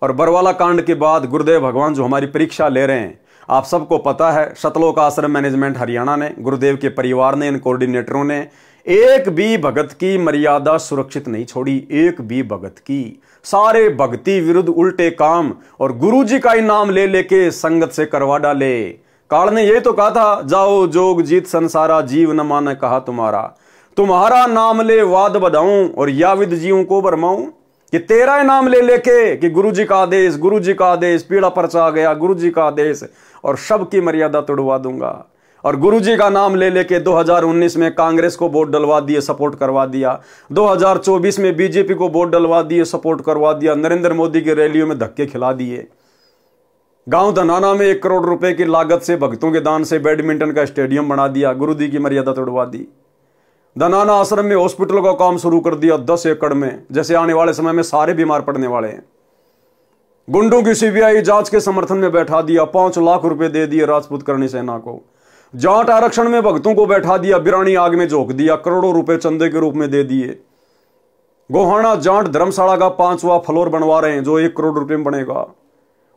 और बरवाला कांड के बाद गुरुदेव भगवान जो हमारी परीक्षा ले रहे हैं, आप सबको पता है, सतलोक आश्रम मैनेजमेंट हरियाणा ने, गुरुदेव के परिवार ने, इन कोऑर्डिनेटरों ने एक भी भगत की मर्यादा सुरक्षित नहीं छोड़ी, एक भी भगत की। सारे भक्ति विरुद्ध उल्टे काम और गुरुजी का ही नाम ले लेके संगत से करवा डाले। काल ने यही तो कहा था, जाओ जोग जीत संसारा, जीव न माने कहा तुम्हारा नाम ले वाद बधाऊं और याविद जीवों को बरमाऊं। कि तेरा नाम ले लेके कि गुरुजी का आदेश, पीड़ा पर्चा आ गया, गुरुजी का आदेश, और सबकी मर्यादा तोड़वा दूंगा। और गुरुजी का नाम ले लेके 2019 में कांग्रेस को वोट डलवा दिए, सपोर्ट करवा दिया। 2024 में बीजेपी को वोट डलवा दिए, सपोर्ट करवा दिया। नरेंद्र मोदी की रैलियों में धक्के खिला दिए। गांव धनाना में 1 करोड़ रुपए की लागत से भक्तों के दान से बैडमिंटन का स्टेडियम बना दिया, गुरुजी की मर्यादा तोड़वा दी। धनाना आश्रम में हॉस्पिटल का काम शुरू कर दिया 10 एकड़ में, जैसे आने वाले समय में सारे बीमार पड़ने वाले हैं। गुंडों की सीबीआई जांच के समर्थन में बैठा दिया, 5 लाख रुपए दे दिए राजपूत करणी सेना को। जाट आरक्षण में भक्तों को बैठा दिया, बिरानी आग में झोंक दिया, करोड़ों रुपए चंदे के रूप में दे दिए। गोहाना जाट धर्मशाला का 5वां फ्लोर बनवा रहे हैं, जो 1 करोड़ रुपए में बनेगा।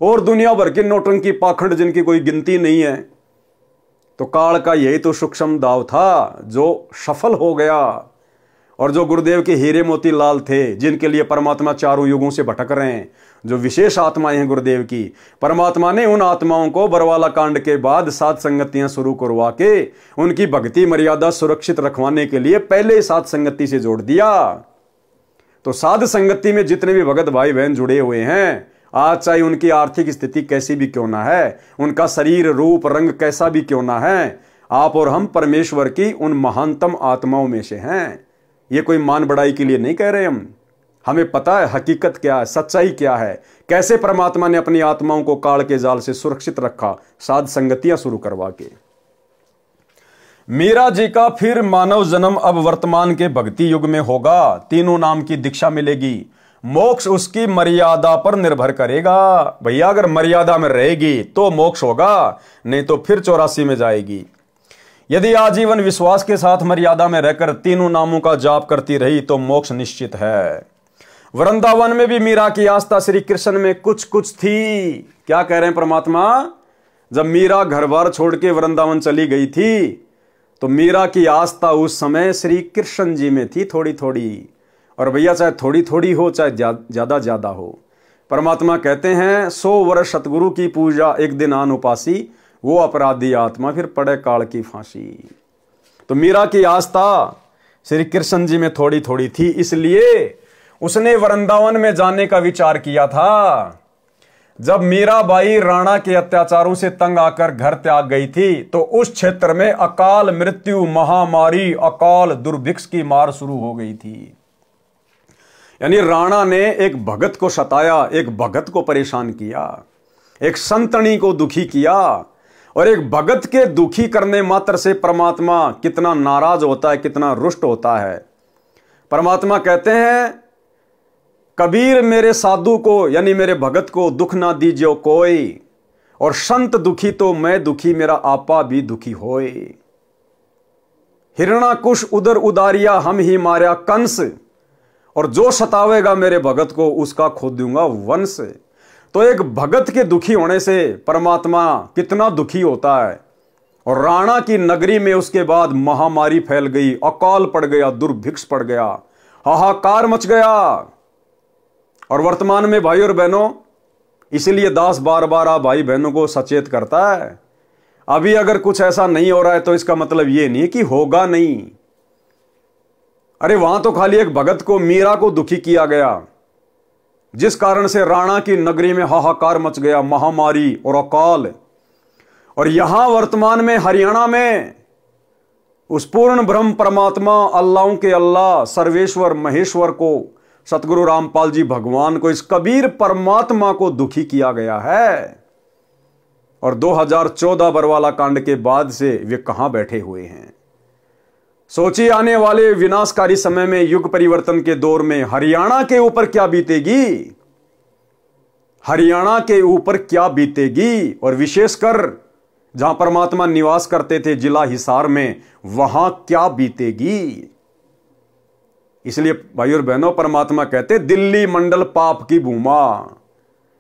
और दुनिया भर की नौटंकी पाखंड जिनकी कोई गिनती नहीं है। तो काल का यही तो सूक्ष्म दाव था जो सफल हो गया। और जो गुरुदेव के हीरे मोती लाल थे, जिनके लिए परमात्मा चारों युगों से भटक रहे हैं, जो विशेष आत्माएं हैं गुरुदेव की, परमात्मा ने उन आत्माओं को बरवाला कांड के बाद साध संगतियां शुरू करवा के उनकी भक्ति मर्यादा सुरक्षित रखवाने के लिए पहले ही साध संगति से जोड़ दिया। तो साध संगति में जितने भी भगत भाई बहन जुड़े हुए हैं, आज चाहे उनकी आर्थिक स्थिति कैसी भी क्यों ना है, उनका शरीर रूप रंग कैसा भी क्यों ना है, आप और हम परमेश्वर की उन महानतम आत्माओं में से हैं। ये कोई मान बढ़ाई के लिए नहीं कह रहे हम। हमें पता है हकीकत क्या है, सच्चाई क्या है, कैसे परमात्मा ने अपनी आत्माओं को काल के जाल से सुरक्षित रखा, साध संगतियां शुरू करवा के। मीरा जी का फिर मानव जन्म अब वर्तमान के भक्ति युग में होगा। तीनों नाम की दीक्षा मिलेगी। मोक्ष उसकी मर्यादा पर निर्भर करेगा। भैया अगर मर्यादा में रहेगी तो मोक्ष होगा, नहीं तो फिर 84 में जाएगी। यदि आजीवन विश्वास के साथ मर्यादा में रहकर तीनों नामों का जाप करती रही तो मोक्ष निश्चित है। वृंदावन में भी मीरा की आस्था श्री कृष्ण में कुछ कुछ थी। क्या कह रहे हैं परमात्मा? जब मीरा घर बार छोड़ के वृंदावन चली गई थी तो मीरा की आस्था उस समय श्री कृष्ण जी में थी, थोड़ी थोड़ी। और भैया चाहे थोड़ी थोड़ी हो चाहे ज्यादा ज्यादा हो, परमात्मा कहते हैं 100 वर्ष सतगुरु की पूजा एक दिन आन उपासी, वो अपराधी आत्मा फिर पड़े काल की फांसी। तो मीरा की आस्था श्री कृष्ण जी में थोड़ी थोड़ी थी, इसलिए उसने वृंदावन में जाने का विचार किया था। जब मीराबाई राणा के अत्याचारों से तंग आकर घर त्याग गई थी तो उस क्षेत्र में अकाल मृत्यु, महामारी, अकाल दुर्भिक्ष की मार शुरू हो गई थी। यानी राणा ने एक भगत को सताया, एक भगत को परेशान किया, एक संतनी को दुखी किया। और एक भगत के दुखी करने मात्र से परमात्मा कितना नाराज होता है, कितना रुष्ट होता है। परमात्मा कहते हैं, कबीर मेरे साधु को यानी मेरे भगत को दुख ना दीजियो कोई, और संत दुखी तो मैं दुखी, मेरा आपा भी दुखी होए। हिरणाकुश उदर उदारिया हम ही मार्या कंस, और जो सतावेगा मेरे भगत को उसका खो दूंगा वंश। तो एक भगत के दुखी होने से परमात्मा कितना दुखी होता है। और राणा की नगरी में उसके बाद महामारी फैल गई, अकाल पड़ गया, दुर्भिक्ष पड़ गया, हाहाकार मच गया। और वर्तमान में भाई और बहनों, इसलिए दास बार बार भाई बहनों को सचेत करता है, अभी अगर कुछ ऐसा नहीं हो रहा है तो इसका मतलब यह नहीं कि होगा नहीं। अरे वहां तो खाली एक भगत को, मीरा को दुखी किया गया, जिस कारण से राणा की नगरी में हाहाकार मच गया, महामारी और अकाल। और यहां वर्तमान में हरियाणा में उस पूर्ण ब्रह्म परमात्मा अल्लाहों के अल्लाह सर्वेश्वर महेश्वर को, सतगुरु रामपाल जी भगवान को, इस कबीर परमात्मा को दुखी किया गया है। और 2014 बरवाला कांड के बाद से वे कहां बैठे हुए हैं। सोचिए आने वाले विनाशकारी समय में, युग परिवर्तन के दौर में हरियाणा के ऊपर क्या बीतेगी, हरियाणा के ऊपर क्या बीतेगी। और विशेषकर जहां परमात्मा निवास करते थे जिला हिसार में, वहां क्या बीतेगी। इसलिए भाइयों और बहनों, परमात्मा कहते दिल्ली मंडल पाप की भूमा।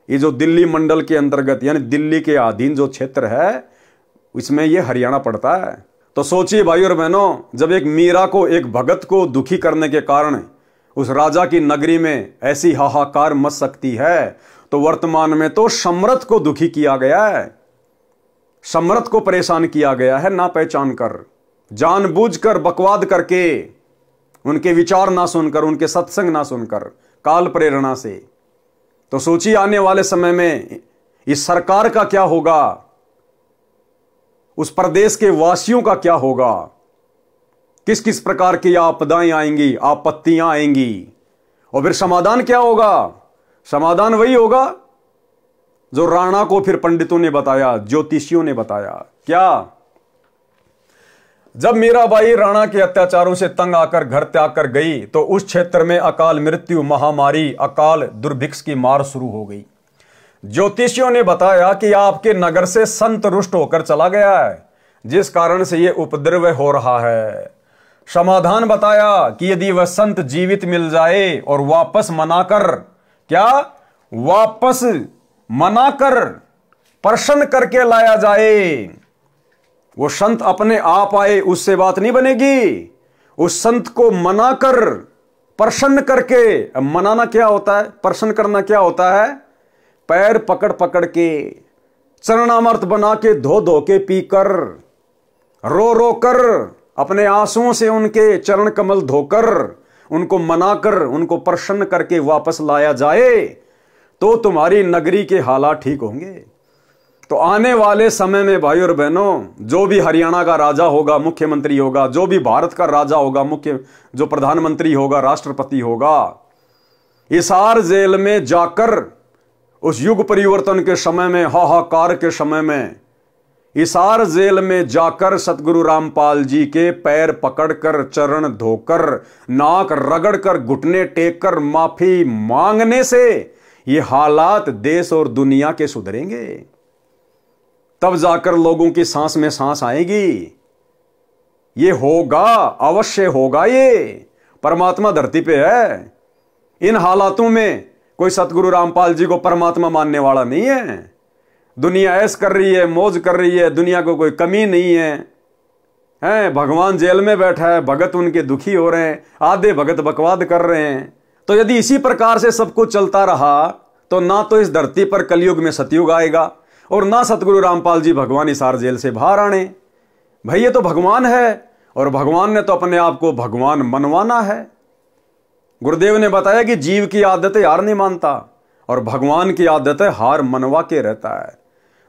ये जो दिल्ली मंडल के अंतर्गत यानी दिल्ली के अधीन जो क्षेत्र है, इसमें ये हरियाणा पड़ता है। तो सोचिए भाइयों और बहनों, जब एक मीरा को, एक भगत को दुखी करने के कारण उस राजा की नगरी में ऐसी हाहाकार मच सकती है, तो वर्तमान में तो सम्राट को दुखी किया गया है, सम्राट को परेशान किया गया है, ना पहचान कर, जानबूझकर बकवाद करके, उनके विचार ना सुनकर, उनके सत्संग ना सुनकर, काल प्रेरणा से। तो सोचिए आने वाले समय में इस सरकार का क्या होगा, उस प्रदेश के वासियों का क्या होगा, किस किस प्रकार की आपदाएं आएंगी, आपत्तियां आएंगी। और फिर समाधान क्या होगा, समाधान वही होगा जो राणा को फिर पंडितों ने बताया, ज्योतिषियों ने बताया। क्या, जब मीराबाई राणा के अत्याचारों से तंग आकर घर त्याग कर गई, तो उस क्षेत्र में अकाल मृत्यु, महामारी, अकाल दुर्भिक्ष की मार शुरू हो गई। ज्योतिषियों ने बताया कि आपके नगर से संत रुष्ट होकर चला गया है, जिस कारण से यह उपद्रव हो रहा है। समाधान बताया कि यदि वह संत जीवित मिल जाए और वापस मनाकर, क्या, वापस मनाकर प्रसन्न करके लाया जाए, वो संत अपने आप आए, उससे बात नहीं बनेगी। उस संत को मनाकर, प्रसन्न करके, मनाना क्या होता है, प्रसन्न करना क्या होता है, पैर पकड़ पकड़ के, चरणामृत बना के, धो धो के पीकर, रो रो कर, अपने आंसुओं से उनके चरण कमल धोकर, उनको मनाकर, उनको प्रसन्न करके वापस लाया जाए, तो तुम्हारी नगरी के हालात ठीक होंगे। तो आने वाले समय में भाइयों और बहनों, जो भी हरियाणा का राजा होगा, मुख्यमंत्री होगा, जो भी भारत का राजा होगा, जो प्रधानमंत्री होगा, राष्ट्रपति होगा, हिसार जेल में जाकर उस युग परिवर्तन के समय में, हाहाकार के समय में, हिसार जेल में जाकर सतगुरु रामपाल जी के पैर पकड़कर, चरण धोकर, नाक रगड़कर, घुटने टेक कर माफी मांगने से ये हालात देश और दुनिया के सुधरेंगे। तब जाकर लोगों की सांस में सांस आएगी। ये होगा, अवश्य होगा। ये परमात्मा धरती पे है। इन हालातों में कोई सतगुरु रामपाल जी को परमात्मा मानने वाला नहीं है। दुनिया ऐश कर रही है, मौज कर रही है, दुनिया को कोई कमी नहीं है। भगवान जेल में बैठा है, भगत उनके दुखी हो रहे हैं, आधे भगत बकवाद कर रहे हैं। तो यदि इसी प्रकार से सब कुछ चलता रहा, तो ना तो इस धरती पर कलयुग में सतयुग आएगा और ना सतगुरु रामपाल जी भगवान हिसार जेल से बाहर आने। भाई ये तो भगवान है, और भगवान ने तो अपने आप को भगवान मनवाना है। गुरुदेव ने बताया कि जीव की आदत है हार नहीं मानता, और भगवान की आदत है हार मनवा के रहता है।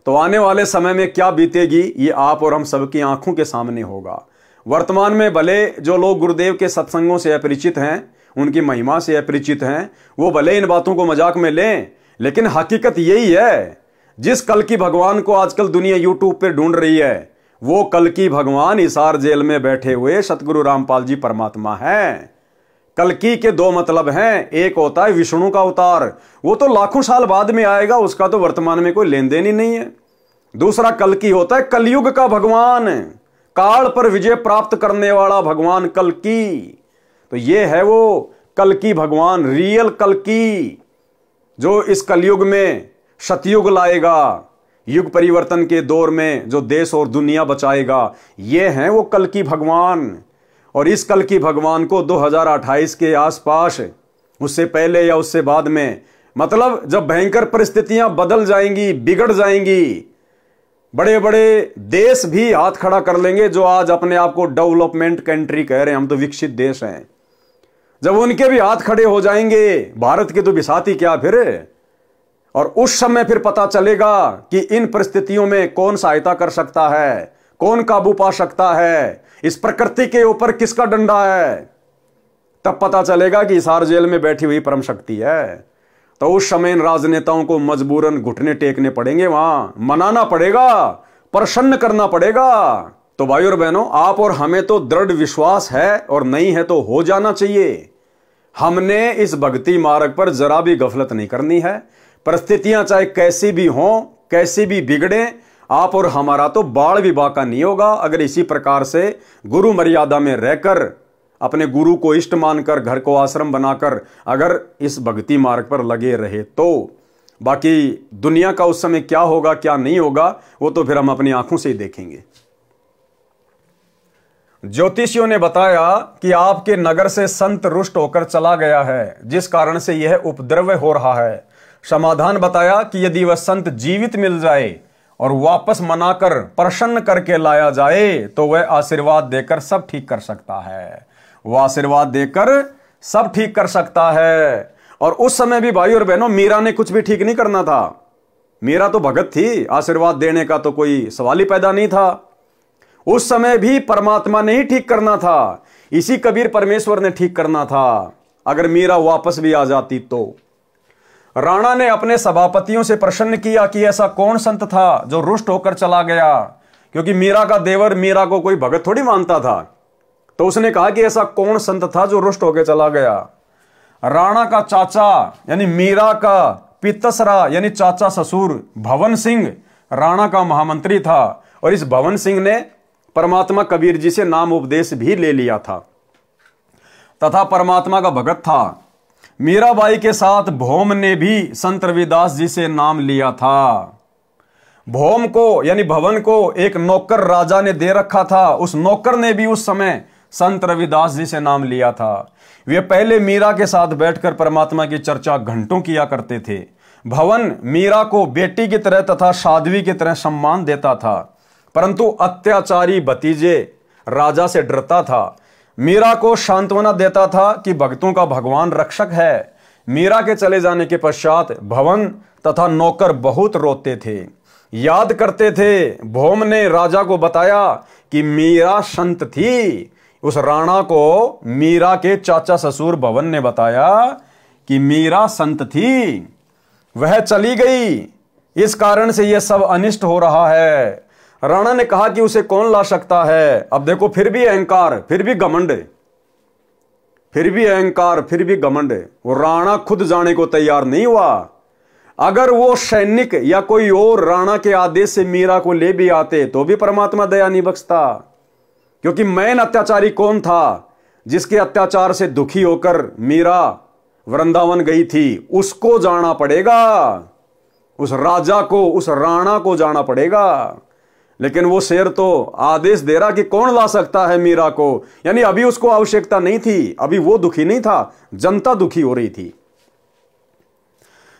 तो आने वाले समय में क्या बीतेगी, ये आप और हम सबकी आंखों के सामने होगा। वर्तमान में भले जो लोग गुरुदेव के सत्संगों से अपरिचित हैं, उनकी महिमा से अपरिचित हैं, वो भले इन बातों को मजाक में लें, लेकिन हकीकत यही है। जिस कल की भगवान को आजकल दुनिया यूट्यूब पे ढूंढ रही है, वो कल की भगवान हिसार जेल में बैठे हुए सतगुरु रामपाल जी परमात्मा हैं। कल्कि के दो मतलब हैं, एक होता है विष्णु का अवतार, वो तो लाखों साल बाद में आएगा, उसका तो वर्तमान में कोई लेन देन ही नहीं है। दूसरा कल्कि होता है कलयुग का भगवान, काल पर विजय प्राप्त करने वाला भगवान कल्कि। तो ये है वो कल्कि भगवान, रियल कल्कि, जो इस कलयुग में सतयुग लाएगा, युग परिवर्तन के दौर में जो देश और दुनिया बचाएगा। ये हैं वो कल्कि भगवान। और इस कल्कि भगवान को 2028 के आसपास, उससे पहले या उससे बाद में, मतलब जब भयंकर परिस्थितियां बदल जाएंगी, बिगड़ जाएंगी, बड़े बड़े देश भी हाथ खड़ा कर लेंगे जो आज अपने आप को डेवलपमेंट कंट्री कह रहे हैं, हम तो विकसित देश हैं। जब उनके भी हाथ खड़े हो जाएंगे, भारत के तो बिसाती क्या फिर। और उस समय फिर पता चलेगा कि इन परिस्थितियों में कौन सहायता कर सकता है, कौन काबू पा सकता है? इस प्रकृति के ऊपर किसका डंडा है? तब पता चलेगा कि हिसार जेल में बैठी हुई परम शक्ति है। तो उस समय इन राजनेताओं को मजबूरन घुटने टेकने पड़ेंगे, वहां मनाना पड़ेगा, प्रसन्न करना पड़ेगा। तो भाई और बहनों, आप और हमें तो दृढ़ विश्वास है और नहीं है तो हो जाना चाहिए। हमने इस भक्ति मार्ग पर जरा भी गफलत नहीं करनी है। परिस्थितियां चाहे कैसी भी हों, कैसी भी बिगड़े, आप और हमारा तो बाढ़ भी बाका नहीं होगा अगर इसी प्रकार से गुरु मर्यादा में रहकर, अपने गुरु को इष्ट मानकर, घर को आश्रम बनाकर अगर इस भक्ति मार्ग पर लगे रहे तो। बाकी दुनिया का उस समय क्या होगा क्या नहीं होगा वो तो फिर हम अपनी आंखों से ही देखेंगे। ज्योतिषियों ने बताया कि आपके नगर से संत रुष्ट होकर चला गया है, जिस कारण से यह उपद्रव हो रहा है। समाधान बताया कि यदि वह संत जीवित मिल जाए और वापस मनाकर प्रसन्न करके लाया जाए तो वह आशीर्वाद देकर सब ठीक कर सकता है। वह आशीर्वाद देकर सब ठीक कर सकता है। और उस समय भी भाई और बहनों, मीरा ने कुछ भी ठीक नहीं करना था। मीरा तो भगत थी, आशीर्वाद देने का तो कोई सवाल ही पैदा नहीं था। उस समय भी परमात्मा ने ही ठीक करना था, इसी कबीर परमेश्वर ने ठीक करना था। अगर मीरा वापस भी आ जाती तो। राणा ने अपने सभापतियों से प्रश्न किया कि ऐसा कौन संत था जो रुष्ट होकर चला गया, क्योंकि मीरा का देवर मीरा को कोई भगत थोड़ी मानता था। तो उसने कहा कि ऐसा कौन संत था जो रुष्ट होकर चला गया। राणा का चाचा यानी मीरा का पितसरा यानी चाचा ससुर भवन सिंह राणा का महामंत्री था, और इस भवन सिंह ने परमात्मा कबीर जी से नाम उपदेश भी ले लिया था तथा परमात्मा का भगत था। मीराबाई के साथ भौम ने भी संत रविदास जी से नाम लिया था। भौम को यानी भवन को एक नौकर राजा ने दे रखा था, उस नौकर ने भी उस समय संत रविदास जी से नाम लिया था। वे पहले मीरा के साथ बैठकर परमात्मा की चर्चा घंटों किया करते थे। भवन मीरा को बेटी की तरह तथा साध्वी की तरह सम्मान देता था, परंतु अत्याचारी भतीजे राजा से डरता था। मीरा को सांत्वना देता था कि भक्तों का भगवान रक्षक है। मीरा के चले जाने के पश्चात भवन तथा नौकर बहुत रोते थे, याद करते थे। भौम ने राजा को बताया कि मीरा संत थी। उस राणा को मीरा के चाचा ससुर भवन ने बताया कि मीरा संत थी, वह चली गई, इस कारण से यह सब अनिष्ट हो रहा है। राणा ने कहा कि उसे कौन ला सकता है। अब देखो, फिर भी अहंकार, फिर भी घमंड, फिर भी अहंकार, फिर भी घमंड। वो राणा खुद जाने को तैयार नहीं हुआ। अगर वो सैनिक या कोई और राणा के आदेश से मीरा को ले भी आते तो भी परमात्मा दया नहीं बख्शता, क्योंकि मैन अत्याचारी कौन था? जिसके अत्याचार से दुखी होकर मीरा वृंदावन गई थी, उसको जाना पड़ेगा, उस राजा को, उस राणा को जाना पड़ेगा। लेकिन वो शेर तो आदेश दे रहा कि कौन ला सकता है मीरा को, यानी अभी उसको आवश्यकता नहीं थी, अभी वो दुखी नहीं था, जनता दुखी हो रही थी।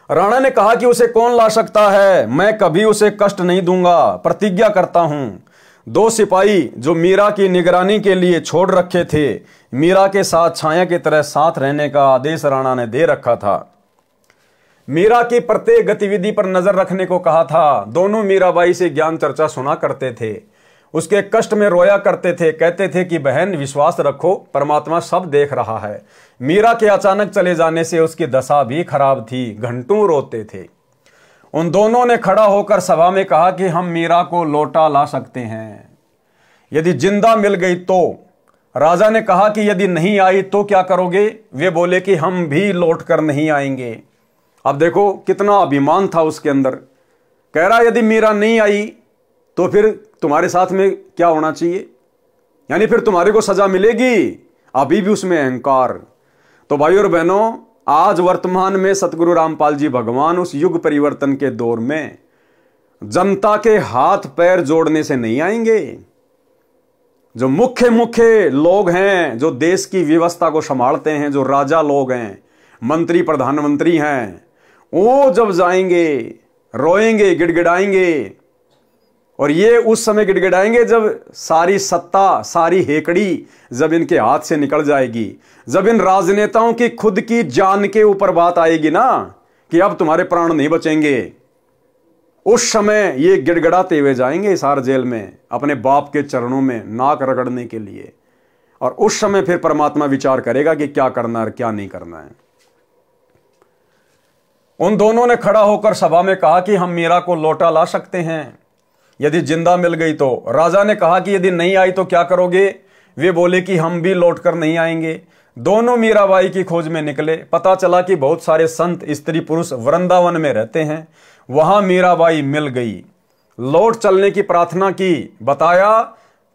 राणा ने कहा कि उसे कौन ला सकता है, मैं कभी उसे कष्ट नहीं दूंगा, प्रतिज्ञा करता हूं। 2 सिपाही जो मीरा की निगरानी के लिए छोड़ रखे थे, मीरा के साथ छाया की तरह साथ रहने का आदेश राणा ने दे रखा था। मीरा की प्रत्येक गतिविधि पर नजर रखने को कहा था। दोनों मीराबाई से ज्ञान चर्चा सुना करते थे, उसके कष्ट में रोया करते थे, कहते थे कि बहन विश्वास रखो, परमात्मा सब देख रहा है। मीरा के अचानक चले जाने से उसकी दशा भी खराब थी, घंटों रोते थे। उन दोनों ने खड़ा होकर सभा में कहा कि हम मीरा को लौटा ला सकते हैं यदि जिंदा मिल गई तो। राजा ने कहा कि यदि नहीं आई तो क्या करोगे? वे बोले कि हम भी लौट कर नहीं आएंगे। अब देखो कितना अभिमान था उसके अंदर। कह रहा यदि मीरा नहीं आई तो फिर तुम्हारे साथ में क्या होना चाहिए, यानी फिर तुम्हारे को सजा मिलेगी। अभी भी उसमें अहंकार। तो भाई और बहनों, आज वर्तमान में सतगुरु रामपाल जी भगवान उस युग परिवर्तन के दौर में जनता के हाथ पैर जोड़ने से नहीं आएंगे। जो मुख्य लोग हैं, जो देश की व्यवस्था को संभालते हैं, जो राजा लोग हैं, मंत्री प्रधानमंत्री हैं, वो जब जाएंगे रोएंगे, गिड़गिड़ाएंगे। और ये उस समय गिड़गिड़ाएंगे जब सारी सत्ता, सारी हेकड़ी जब इनके हाथ से निकल जाएगी, जब इन राजनेताओं की खुद की जान के ऊपर बात आएगी ना कि अब तुम्हारे प्राण नहीं बचेंगे, उस समय ये गिड़गिड़ाते हुए जाएंगे हिसार जेल में अपने बाप के चरणों में नाक रगड़ने के लिए, और उस समय फिर परमात्मा विचार करेगा कि क्या करना है और क्या नहीं करना है। उन दोनों ने खड़ा होकर सभा में कहा कि हम मीरा को लौटा ला सकते हैं यदि जिंदा मिल गई तो। राजा ने कहा कि यदि नहीं आई तो क्या करोगे? वे बोले कि हम भी लौटकर नहीं आएंगे। दोनों मीराबाई की खोज में निकले। पता चला कि बहुत सारे संत स्त्री पुरुष वृंदावन में रहते हैं। वहां मीराबाई मिल गई। लौट चलने की प्रार्थना की। बताया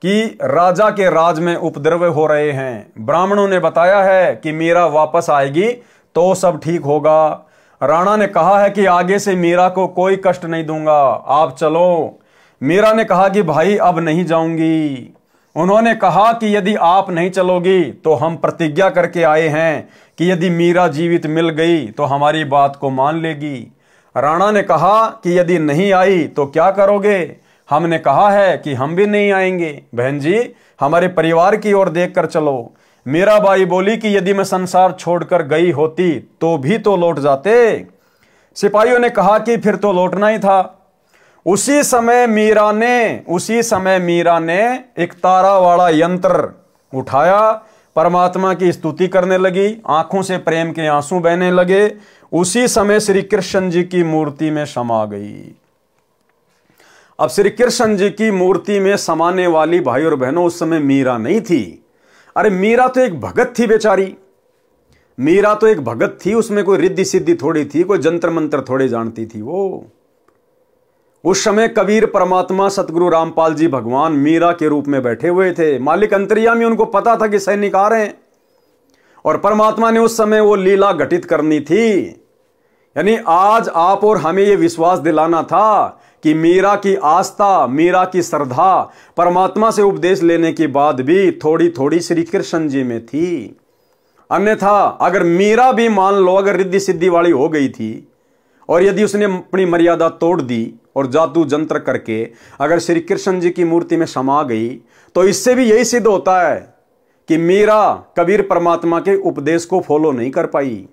कि राजा के राज में उपद्रव हो रहे हैं। ब्राह्मणों ने बताया है कि मीरा वापस आएगी तो सब ठीक होगा। राणा ने कहा है कि आगे से मीरा को कोई कष्ट नहीं दूंगा, आप चलो। मीरा ने कहा कि भाई अब नहीं जाऊंगी। उन्होंने कहा कि यदि आप नहीं चलोगी तो हम प्रतिज्ञा करके आए हैं कि यदि मीरा जीवित मिल गई तो हमारी बात को मान लेगी। राणा ने कहा कि यदि नहीं आई तो क्या करोगे? हमने कहा है कि हम भी नहीं आएंगे। बहन जी, हमारे परिवार की ओर देखकर चलो। मीराबाई बोली कि यदि मैं संसार छोड़कर गई होती तो भी तो लौट जाते। सिपाहियों ने कहा कि फिर तो लौटना ही था। उसी समय मीरा ने एक तारा वाला यंत्र उठाया, परमात्मा की स्तुति करने लगी। आंखों से प्रेम के आंसू बहने लगे। उसी समय श्री कृष्ण जी की मूर्ति में समा गई। अब श्री कृष्ण जी की मूर्ति में समाने वाली भाई और बहनों उस समय मीरा नहीं थी। अरे मीरा तो एक भगत थी बेचारी। मीरा तो एक भगत थी, उसमें कोई रिद्धि सिद्धि थोड़ी थी, कोई जंतर मंत्र थोड़े जानती थी वो। उस समय कबीर परमात्मा सतगुरु रामपाल जी भगवान मीरा के रूप में बैठे हुए थे। मालिक अंतर्यामी, उनको पता था कि सैनिक आ रहे हैं और परमात्मा ने उस समय वो लीला घटित करनी थी। यानी आज आप और हमें ये विश्वास दिलाना था कि मीरा की आस्था, मीरा की श्रद्धा परमात्मा से उपदेश लेने के बाद भी थोड़ी थोड़ी श्री कृष्ण जी में थी। अन्यथा अगर मीरा भी मान लो अगर रिद्धि सिद्धि वाली हो गई थी और यदि उसने अपनी मर्यादा तोड़ दी और जादू जंत्र करके अगर श्री कृष्ण जी की मूर्ति में समा गई तो इससे भी यही सिद्ध होता है कि मीरा कबीर परमात्मा के उपदेश को फॉलो नहीं कर पाई,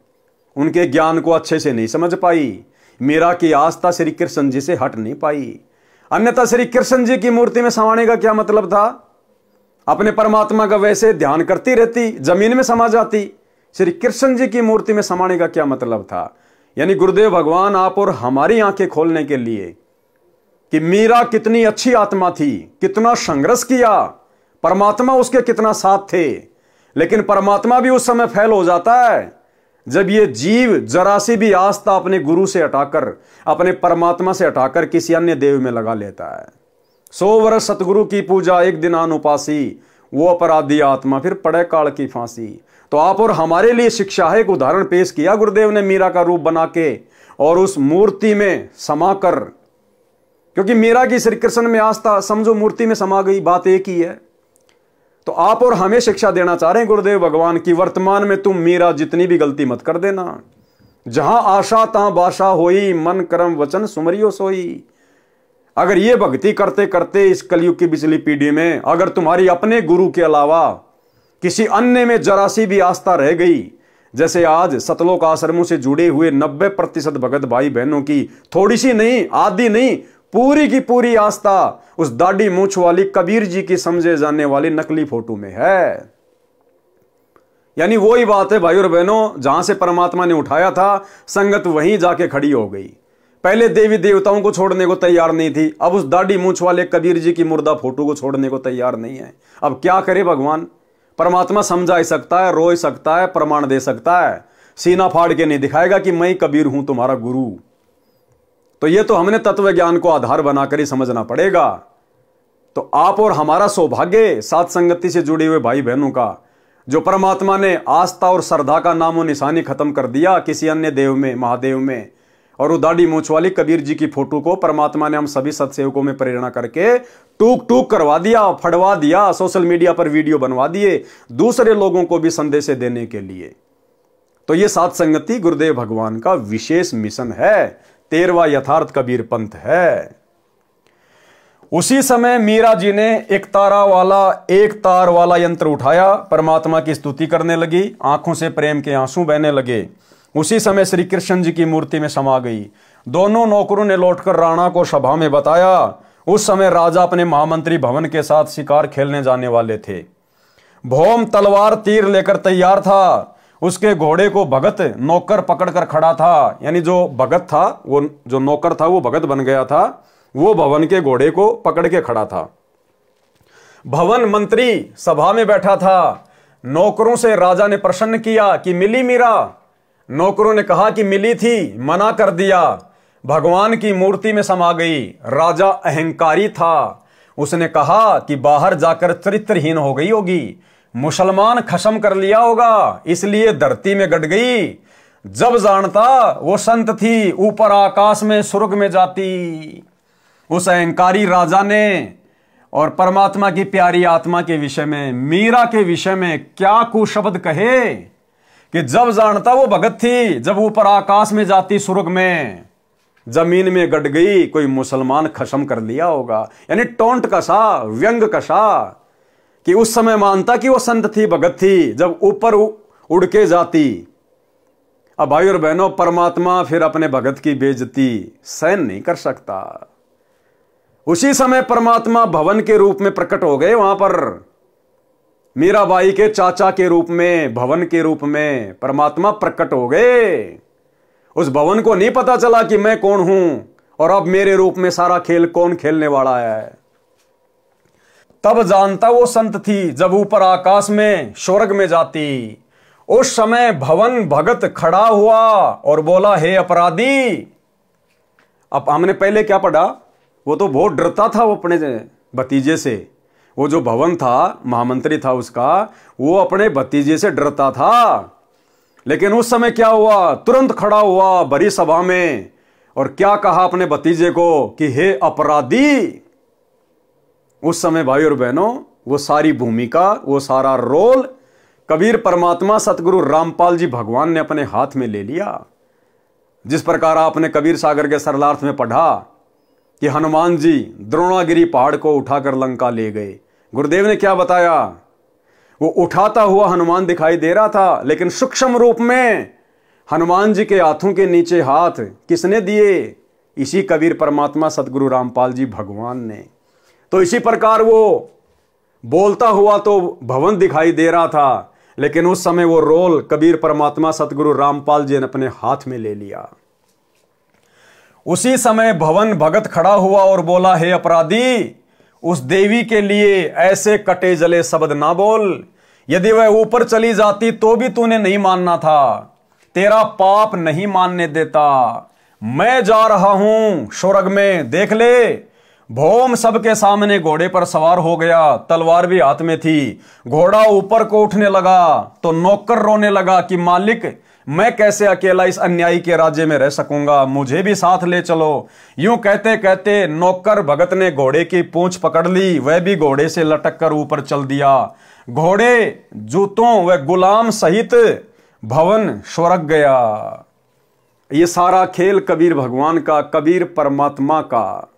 उनके ज्ञान को अच्छे से नहीं समझ पाई। मीरा की आस्था श्री कृष्ण जी से हट नहीं पाई। अन्यथा श्री कृष्ण जी की मूर्ति में समाने का क्या मतलब था? अपने परमात्मा का वैसे ध्यान करती रहती, जमीन में समा जाती। श्री कृष्ण जी की मूर्ति में समाने का क्या मतलब था? यानी गुरुदेव भगवान आप और हमारी आंखें खोलने के लिए कि मीरा कितनी अच्छी आत्मा थी, कितना संघर्ष किया, परमात्मा उसके कितना साथ थे। लेकिन परमात्मा भी उस समय फेल हो जाता है जब ये जीव जरा सी भी आस्था अपने गुरु से हटाकर, अपने परमात्मा से हटाकर किसी अन्य देव में लगा लेता है। 100 वर्ष सतगुरु की पूजा, एक दिन अनुपासी, वो अपराधी आत्मा फिर पड़े काल की फांसी। तो आप और हमारे लिए शिक्षा है, एक उदाहरण पेश किया गुरुदेव ने मीरा का रूप बना के और उस मूर्ति में समाकर, क्योंकि मीरा की श्री कृष्ण में आस्था समझो मूर्ति में समा गई, बात एक ही है। तो आप और हमें शिक्षा देना चाह रहे हैं गुरुदेव भगवान की, वर्तमान में तुम मीरा जितनी भी गलती मत कर देना। जहां आशा तहां बाशा होई, मन कर्म वचन सुमरियो सोई। अगर ये भक्ति करते करते इस कलयुग की बिचली पीढ़ी में अगर तुम्हारी अपने गुरु के अलावा किसी अन्य में जरा सी भी आस्था रह गई, जैसे आज सतलोक आश्रमों से जुड़े हुए 90% भगत भाई बहनों की थोड़ी सी नहीं, आधी नहीं, पूरी की पूरी आस्था उस दाढ़ी मूंछ वाली कबीर जी की समझे जाने वाली नकली फोटो में है। यानी वही बात है भाई और बहनों, जहां से परमात्मा ने उठाया था संगत वहीं जाके खड़ी हो गई। पहले देवी देवताओं को छोड़ने को तैयार नहीं थी, अब उस दाढ़ी मूंछ वाले कबीर जी की मुर्दा फोटो को छोड़ने को तैयार नहीं है। अब क्या करे भगवान? परमात्मा समझा ही सकता है, रो ही सकता है, प्रमाण दे सकता है, सीना फाड़ के नहीं दिखाएगा कि मैं कबीर हूं तुम्हारा गुरु। तो ये तो हमने तत्व ज्ञान को आधार बनाकर ही समझना पड़ेगा। तो आप और हमारा सौभाग्य साथ संगति से जुड़े हुए भाई बहनों का, जो परमात्मा ने आस्था और श्रद्धा का नामो निशानी खत्म कर दिया किसी अन्य देव में, महादेव में, और वो दाढ़ी मूंछ वाली कबीर जी की फोटो को परमात्मा ने हम सभी सत्सेवकों में प्रेरणा करके टूक टूक करवा दिया, फड़वा दिया, सोशल मीडिया पर वीडियो बनवा दिए दूसरे लोगों को भी संदेश देने के लिए। तो ये साथ संगति गुरुदेव भगवान का विशेष मिशन है, 13वां यथार्थ कबीर पंथ है। उसी समय मीरा जी ने एक तार वाला यंत्र उठाया, परमात्मा की स्तुति करने लगी, आंखों से प्रेम के आंसू बहने लगे। उसी समय श्री कृष्ण जी की मूर्ति में समा गई। दोनों नौकरों ने लौटकर राणा को सभा में बताया। उस समय राजा अपने महामंत्री भवन के साथ शिकार खेलने जाने वाले थे। भौम तलवार तीर लेकर तैयार था। उसके घोड़े को भगत नौकर पकड़कर खड़ा था। यानी जो भगत था, वो जो नौकर था वो भगत बन गया था। वो भवन के घोड़े को पकड़ के खड़ा था। भवन मंत्री सभा में बैठा था। नौकरों से राजा ने प्रश्न किया कि मिली मीरा? नौकरों ने कहा कि मिली थी, मना कर दिया। भगवान की मूर्ति में समा गई। राजा अहंकारी था। उसने कहा कि बाहर जाकर चरित्रहीन हो गई होगी, मुसलमान खत्म कर लिया होगा, इसलिए धरती में गड़ गई। जब जानता वो संत थी, ऊपर आकाश में स्वर्ग में जाती। उस अहंकारी राजा ने और परमात्मा की प्यारी आत्मा के विषय में, मीरा के विषय में क्या कुशब्द कहे कि जब जानता वो भगत थी, जब ऊपर आकाश में जाती स्वर्ग में, जमीन में गड़ गई, कोई मुसलमान खत्म कर लिया होगा। यानी टोंट कसा, व्यंग कसा कि उस समय मानता कि वो संत थी, भगत थी, जब ऊपर उड़ के जाती। अब भाई और बहनों, परमात्मा फिर अपने भगत की बेइज्जती सहन नहीं कर सकता। उसी समय परमात्मा भवन के रूप में प्रकट हो गए। वहां पर मीराबाई के चाचा के रूप में, भवन के रूप में परमात्मा प्रकट हो गए। उस भवन को नहीं पता चला कि मैं कौन हूं और अब मेरे रूप में सारा खेल कौन खेलने वाला है। तब जानता वो संत थी, जब ऊपर आकाश में स्वर्ग में जाती। उस समय भवन भगत खड़ा हुआ और बोला, हे अपराधी। अब हमने पहले क्या पढ़ा, वो तो बहुत डरता था वो अपने भतीजे से। वो जो भवन था, महामंत्री था उसका, वो अपने भतीजे से डरता था। लेकिन उस समय क्या हुआ, तुरंत खड़ा हुआ बड़ी सभा में और क्या कहा अपने भतीजे को कि हे अपराधी। उस समय भाई और बहनों, वो सारी भूमिका, वो सारा रोल कबीर परमात्मा सतगुरु रामपाल जी भगवान ने अपने हाथ में ले लिया। जिस प्रकार आपने कबीर सागर के सरलार्थ में पढ़ा कि हनुमान जी द्रोणागिरी पहाड़ को उठाकर लंका ले गए। गुरुदेव ने क्या बताया, वो उठाता हुआ हनुमान दिखाई दे रहा था, लेकिन सूक्ष्म रूप में हनुमान जी के हाथों के नीचे हाथ किसने दिए? इसी कबीर परमात्मा सतगुरु रामपाल जी भगवान ने। तो इसी प्रकार वो बोलता हुआ तो भवन दिखाई दे रहा था, लेकिन उस समय वो रोल कबीर परमात्मा सतगुरु रामपाल जी ने अपने हाथ में ले लिया। उसी समय भवन भगत खड़ा हुआ और बोला, हे अपराधी, उस देवी के लिए ऐसे कटे जले शब्द ना बोल। यदि वह ऊपर चली जाती तो भी तूने नहीं मानना था। तेरा पाप नहीं मानने देता। मैं जा रहा हूं स्वर्ग में, देख ले। भौम सबके सामने घोड़े पर सवार हो गया, तलवार भी हाथ में थी। घोड़ा ऊपर को उठने लगा तो नौकर रोने लगा कि मालिक, मैं कैसे अकेला इस अन्यायी के राज्य में रह सकूंगा, मुझे भी साथ ले चलो। यूं कहते कहते नौकर भगत ने घोड़े की पूंछ पकड़ ली, वह भी घोड़े से लटक कर ऊपर चल दिया। घोड़े, जूतों व गुलाम सहित भवन स्वर्ग गया। ये सारा खेल कबीर भगवान का, कबीर परमात्मा का,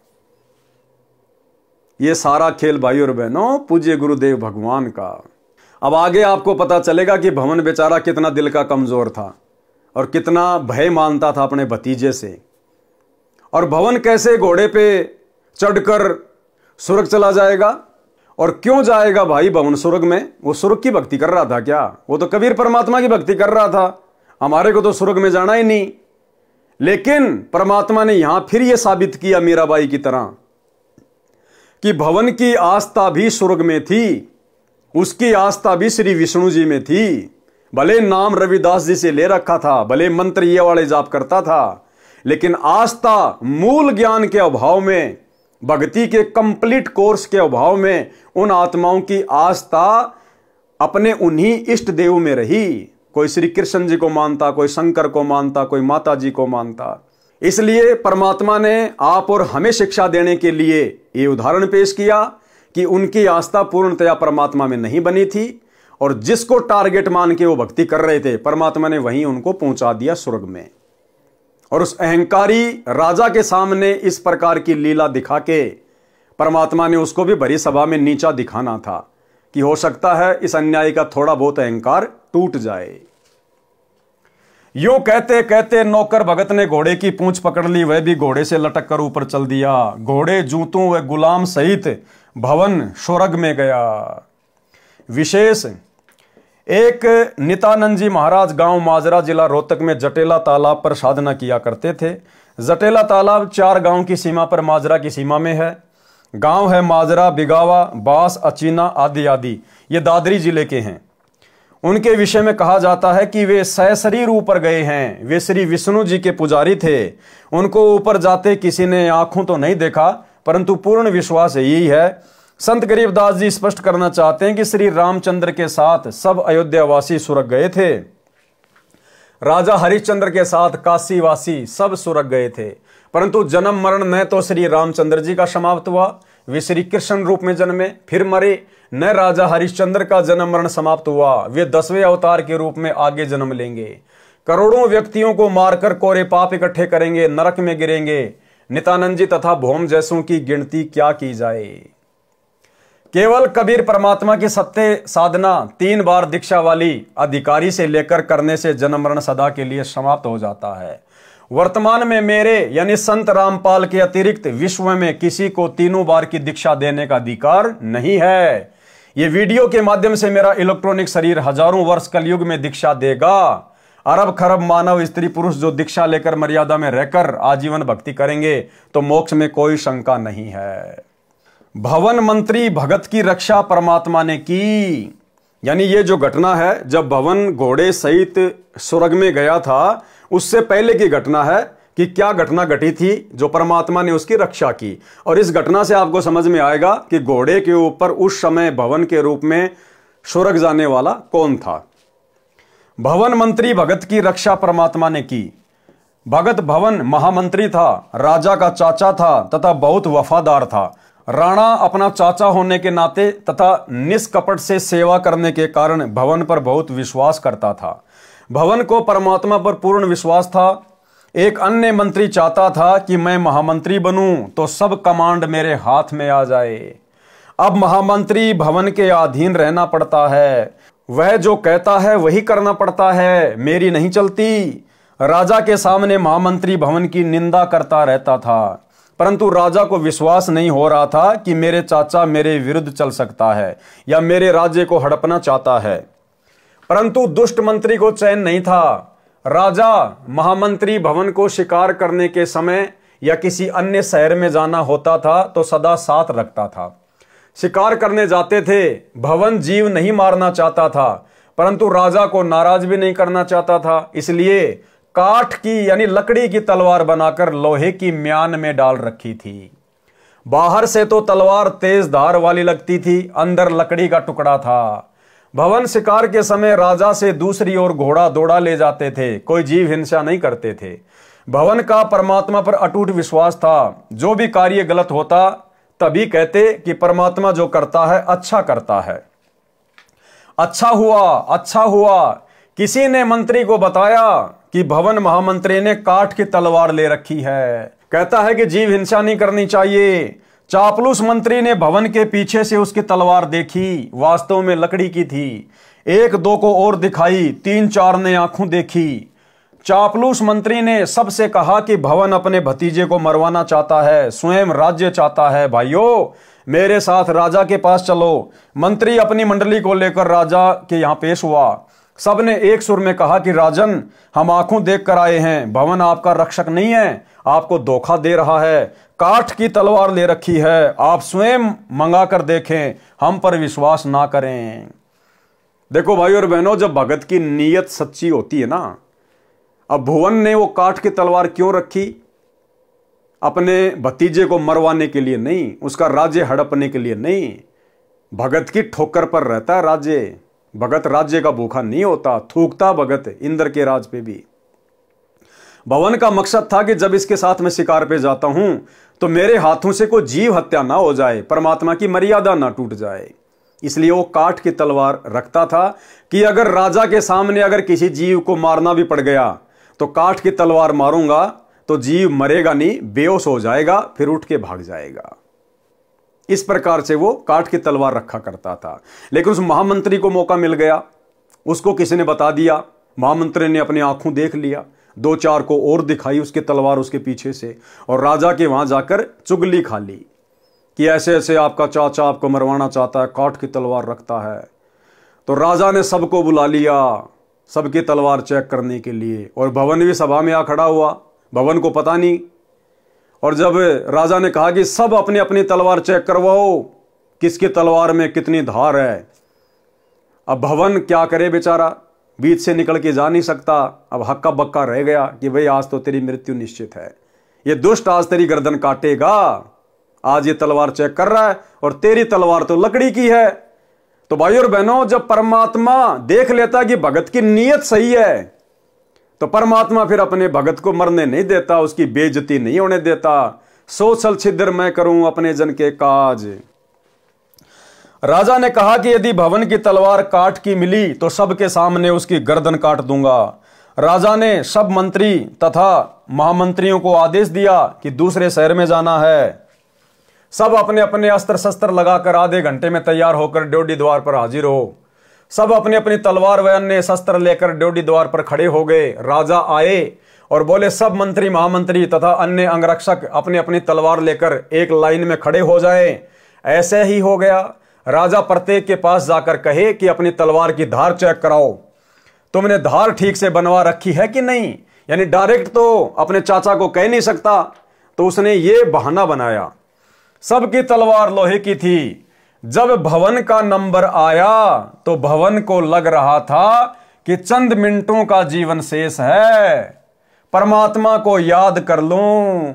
ये सारा खेल भाई और बहनों पूज्य गुरुदेव भगवान का। अब आगे आपको पता चलेगा कि भवन बेचारा कितना दिल का कमजोर था और कितना भय मानता था अपने भतीजे से। और भवन कैसे घोड़े पे चढ़कर स्वर्ग चला जाएगा, और क्यों जाएगा भाई भवन स्वर्ग में? वो स्वर्ग की भक्ति कर रहा था क्या? वो तो कबीर परमात्मा की भक्ति कर रहा था। हमारे को तो स्वर्ग में जाना ही नहीं। लेकिन परमात्मा ने यहां फिर यह साबित किया मीराबाई की तरह कि भवन की आस्था भी स्वर्ग में थी, उसकी आस्था भी श्री विष्णु जी में थी। भले नाम रविदास जी से ले रखा था, भले मंत्र ये वाले जाप करता था, लेकिन आस्था मूल ज्ञान के अभाव में, भक्ति के कंप्लीट कोर्स के अभाव में उन आत्माओं की आस्था अपने उन्हीं इष्ट देव में रही। कोई श्री कृष्ण जी को मानता, कोई शंकर को मानता, कोई माता जी को मानता। इसलिए परमात्मा ने आप और हमें शिक्षा देने के लिए ये उदाहरण पेश किया कि उनकी आस्था पूर्णतया परमात्मा में नहीं बनी थी, और जिसको टारगेट मान के वो भक्ति कर रहे थे, परमात्मा ने वहीं उनको पहुंचा दिया स्वर्ग में। और उस अहंकारी राजा के सामने इस प्रकार की लीला दिखा के परमात्मा ने उसको भी भरी सभा में नीचा दिखाना था कि हो सकता है इस अन्याय का थोड़ा बहुत अहंकार टूट जाए। यूं कहते कहते नौकर भगत ने घोड़े की पूंछ पकड़ ली, वह भी घोड़े से लटक कर ऊपर चल दिया। घोड़े, जूतों व गुलाम सहित भवन स्वर्ग में गया। विशेष, एक नित्यानंद जी महाराज गांव माजरा जिला रोहतक में जटेला तालाब पर साधना किया करते थे। जटेला तालाब 4 गांव की सीमा पर माजरा की सीमा में है। गांव है माजरा, बिगावा, बास, अचीना आदि आदि, ये दादरी जिले के हैं। उनके विषय में कहा जाता है कि वे सशरीर ऊपर गए हैं। वे श्री विष्णु जी के पुजारी थे। उनको ऊपर जाते किसी ने आंखों तो नहीं देखा, परंतु पूर्ण विश्वास यही है। संत गरीबदास जी स्पष्ट करना चाहते हैं कि श्री रामचंद्र के साथ सब अयोध्यावासी स्वर्ग गए थे। राजा हरिश्चंद्र के साथ काशीवासी सब स्वर्ग गए थे, परंतु जन्म मरण न तो श्री रामचंद्र जी का समाप्त हुआ, वे श्री कृष्ण रूप में जन्मे फिर मरे, न राजा हरिश्चंद्र का जन्म मरण समाप्त हुआ, वे 10वें अवतार के रूप में आगे जन्म लेंगे। करोड़ों व्यक्तियों को मारकर कोरे पाप इकट्ठे करेंगे, नरक में गिरेंगे। नित्यानंद जी तथा भौम जैसों की गिनती क्या की जाए। केवल कबीर परमात्मा की सत्य साधना 3 बार दीक्षा वाली अधिकारी से लेकर करने से जन्म मरण सदा के लिए समाप्त हो जाता है। वर्तमान में मेरे यानी संत रामपाल के अतिरिक्त विश्व में किसी को 3 बार की दीक्षा देने का अधिकार नहीं है। ये वीडियो के माध्यम से मेरा इलेक्ट्रॉनिक शरीर हजारों वर्ष कलयुग में दीक्षा देगा। अरब खरब मानव स्त्री पुरुष जो दीक्षा लेकर मर्यादा में रहकर आजीवन भक्ति करेंगे तो मोक्ष में कोई शंका नहीं है। भवन मंत्री भगत की रक्षा परमात्मा ने की, यानी ये जो घटना है जब भवन घोड़े सहित स्वर्ग में गया था, उससे पहले की घटना है कि क्या घटना घटी थी जो परमात्मा ने उसकी रक्षा की। और इस घटना से आपको समझ में आएगा कि घोड़े के ऊपर उस समय भवन के रूप में स्वर्ग जाने वाला कौन था। भवन मंत्री भगत की रक्षा परमात्मा ने की। भगत भवन महामंत्री था, राजा का चाचा था तथा बहुत वफादार था। राणा अपना चाचा होने के नाते तथा निष्कपट से सेवा करने के कारण भवन पर बहुत विश्वास करता था। भवन को परमात्मा पर पूर्ण विश्वास था। एक अन्य मंत्री चाहता था कि मैं महामंत्री बनूं तो सब कमांड मेरे हाथ में आ जाए। अब महामंत्री भवन के अधीन रहना पड़ता है, वह जो कहता है वही करना पड़ता है, मेरी नहीं चलती। राजा के सामने महामंत्री भवन की निंदा करता रहता था, परंतु राजा को विश्वास नहीं हो रहा था कि मेरे चाचा मेरे विरुद्ध चल सकता है या मेरे राज्य को हड़पना चाहता है। परंतु दुष्ट मंत्री को चैन नहीं था। राजा महामंत्री भवन को शिकार करने के समय या किसी अन्य शहर में जाना होता था तो सदा साथ रखता था। शिकार करने जाते थे, भवन जीव नहीं मारना चाहता था, परंतु राजा को नाराज भी नहीं करना चाहता था, इसलिए काठ की यानी लकड़ी की तलवार बनाकर लोहे की म्यान में डाल रखी थी। बाहर से तो तलवार तेज धार वाली लगती थी, अंदर लकड़ी का टुकड़ा था। भवन शिकार के समय राजा से दूसरी ओर घोड़ा दौड़ा ले जाते थे, कोई जीव हिंसा नहीं करते थे। भवन का परमात्मा पर अटूट विश्वास था। जो भी कार्य गलत होता तभी कहते कि परमात्मा जो करता है अच्छा करता है। अच्छा हुआ, अच्छा हुआ। किसी ने मंत्री को बताया कि भवन महामंत्री ने काठ की तलवार ले रखी है, कहता है कि जीव हिंसा नहीं करनी चाहिए। चापलूस मंत्री ने भवन के पीछे से उसकी तलवार देखी, वास्तव में लकड़ी की थी। 1-2 को और दिखाई, 3-4 ने आंखों देखी। चापलूस मंत्री ने सबसे कहा कि भवन अपने भतीजे को मरवाना चाहता है, स्वयं राज्य चाहता है। भाइयों, मेरे साथ राजा के पास चलो। मंत्री अपनी मंडली को लेकर राजा के यहां पेश हुआ। सबने एक सुर में कहा कि राजन, हम आंखों देख कर आए हैं, भवन आपका रक्षक नहीं है, आपको धोखा दे रहा है, काठ की तलवार ले रखी है, आप स्वयं मंगा कर देखें, हम पर विश्वास ना करें। देखो भाई और बहनों, जब भगत की नीयत सच्ची होती है ना, अब भुवन ने वो काठ की तलवार क्यों रखी? अपने भतीजे को मरवाने के लिए नहीं, उसका राज्य हड़पने के लिए नहीं। भगत की ठोकर पर रहता है राज्य। भगत राज्य का भूखा नहीं होता, थूकता भगत इंद्र के राज पे भी। भवन का मकसद था कि जब इसके साथ मैं शिकार पे जाता हूं तो मेरे हाथों से कोई जीव हत्या ना हो जाए, परमात्मा की मर्यादा ना टूट जाए। इसलिए वो काठ की तलवार रखता था कि अगर राजा के सामने अगर किसी जीव को मारना भी पड़ गया तो काठ की तलवार मारूंगा तो जीव मरेगा नहीं, बेहोश हो जाएगा, फिर उठ के भाग जाएगा। इस प्रकार से वो काठ की तलवार रखा करता था। लेकिन उस महामंत्री को मौका मिल गया, उसको किसी ने बता दिया, महामंत्री ने अपनी आंखों देख लिया, 2-4 को और दिखाई उसकी तलवार उसके पीछे से, और राजा के वहां जाकर चुगली खा ली कि ऐसे ऐसे आपका चाचा आपको मरवाना चाहता है, काठ की तलवार रखता है। तो राजा ने सबको बुला लिया, सबकी तलवार चेक करने के लिए, और भवन भी सभा में आ खड़ा हुआ, भवन को पता नहीं। और जब राजा ने कहा कि सब अपनी अपनी तलवार चेक करवाओ, किसकी तलवार में कितनी धार है। अब भवन क्या करे बेचारा, बीच से निकल के जा नहीं सकता। अब हक्का बक्का रह गया कि भाई आज तो तेरी मृत्यु निश्चित है, ये दुष्ट आज तेरी गर्दन काटेगा, आज ये तलवार चेक कर रहा है और तेरी तलवार तो लकड़ी की है। तो भाई और बहनों, जब परमात्मा देख लेता कि भगत की नीयत सही है, तो परमात्मा फिर अपने भगत को मरने नहीं देता, उसकी बेइज्जती नहीं होने देता। सो छल छिद्र मैं करूं अपने जन के काज। राजा ने कहा कि यदि भवन की तलवार काठ की मिली तो सबके सामने उसकी गर्दन काट दूंगा। राजा ने सब मंत्री तथा महामंत्रियों को आदेश दिया कि दूसरे शहर में जाना है। सब अपने अपने अस्त्र शस्त्र लगाकर आधे घंटे में तैयार होकर ड्योढ़ी द्वार पर हाजिर हो। सब अपनी अपनी तलवार व अन्य शस्त्र लेकर ड्योढ़ी द्वार पर खड़े हो गए। राजा आए और बोले सब मंत्री महामंत्री तथा अन्य अंगरक्षक अपनी अपनी तलवार लेकर एक लाइन में खड़े हो जाए। ऐसे ही हो गया। राजा प्रत्येक के पास जाकर कहे कि अपनी तलवार की धार चेक कराओ, तुमने धार ठीक से बनवा रखी है कि नहीं। यानी डायरेक्ट तो अपने चाचा को कह नहीं सकता, तो उसने ये बहाना बनाया। सबकी तलवार लोहे की थी। जब भवन का नंबर आया तो भवन को लग रहा था कि चंद मिनटों का जीवन शेष है, परमात्मा को याद कर लूं।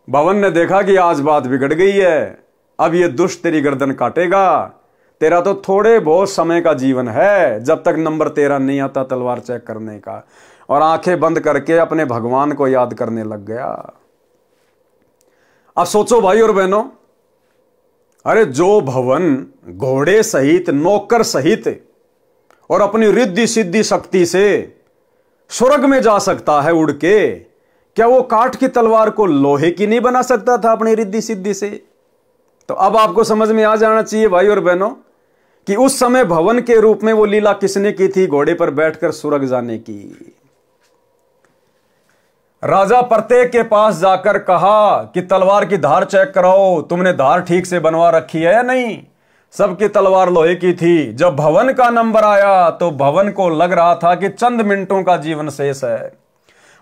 भवन ने देखा कि आज बात बिगड़ गई है, अब ये दुष्ट तेरी गर्दन काटेगा। तेरा तो थोड़े बहुत समय का जीवन है, जब तक नंबर तेरा नहीं आता तलवार चेक करने का। और आंखें बंद करके अपने भगवान को याद करने लग गया। अब सोचो भाई और बहनों, अरे जो भवन घोड़े सहित नौकर सहित और अपनी रिद्धि सिद्धि शक्ति से स्वर्ग में जा सकता है उड़ के, क्या वो काठ की तलवार को लोहे की नहीं बना सकता था अपनी रिद्धि सिद्धि से? तो अब आपको समझ में आ जाना चाहिए भाई और बहनों कि उस समय भवन के रूप में वो लीला किसने की थी, घोड़े पर बैठकर स्वर्ग जाने की। राजा प्रत्येक के पास जाकर कहा कि तलवार की धार चेक कराओ, तुमने धार ठीक से बनवा रखी है या नहीं। सबकी तलवार लोहे की थी। जब भवन का नंबर आया तो भवन को लग रहा था कि चंद मिनटों का जीवन शेष है,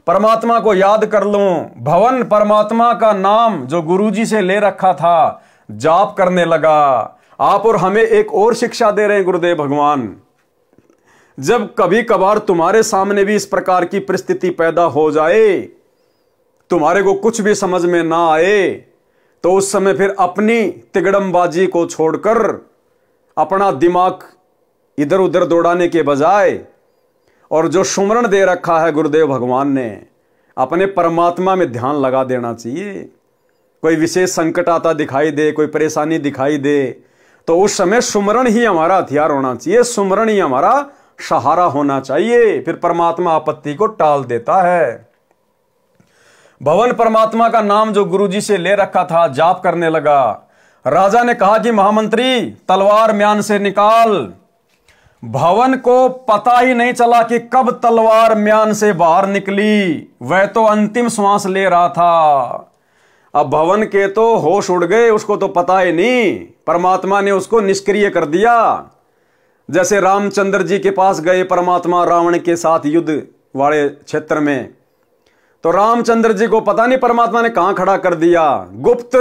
परमात्मा को याद कर लूं। भवन परमात्मा का नाम जो गुरुजी से ले रखा था जाप करने लगा। आप और हमें एक और शिक्षा दे रहे हैं गुरुदेव भगवान, जब कभी कभार तुम्हारे सामने भी इस प्रकार की परिस्थिति पैदा हो जाए, तुम्हारे को कुछ भी समझ में ना आए, तो उस समय फिर अपनी तिगड़मबाजी को छोड़कर अपना दिमाग इधर उधर दौड़ाने के बजाय और जो सुमरण दे रखा है गुरुदेव भगवान ने, अपने परमात्मा में ध्यान लगा देना चाहिए। कोई विशेष संकट आता दिखाई दे, कोई परेशानी दिखाई दे, तो उस समय सुमरण ही हमारा हथियार होना चाहिए, सुमरण ही हमारा सहारा होना चाहिए। फिर परमात्मा आपत्ति को टाल देता है। भवन परमात्मा का नाम जो गुरुजी से ले रखा था जाप करने लगा। राजा ने कहा कि महामंत्री तलवार म्यान से निकाल। भवन को पता ही नहीं चला कि कब तलवार म्यान से बाहर निकली, वह तो अंतिम श्वास ले रहा था। अब भवन के तो होश उड़ गए, उसको तो पता ही नहीं, परमात्मा ने उसको निष्क्रिय कर दिया। जैसे रामचंद्र जी के पास गए परमात्मा रावण के साथ युद्ध वाले क्षेत्र में, तो रामचंद्र जी को पता नहीं परमात्मा ने कहां खड़ा कर दिया, गुप्त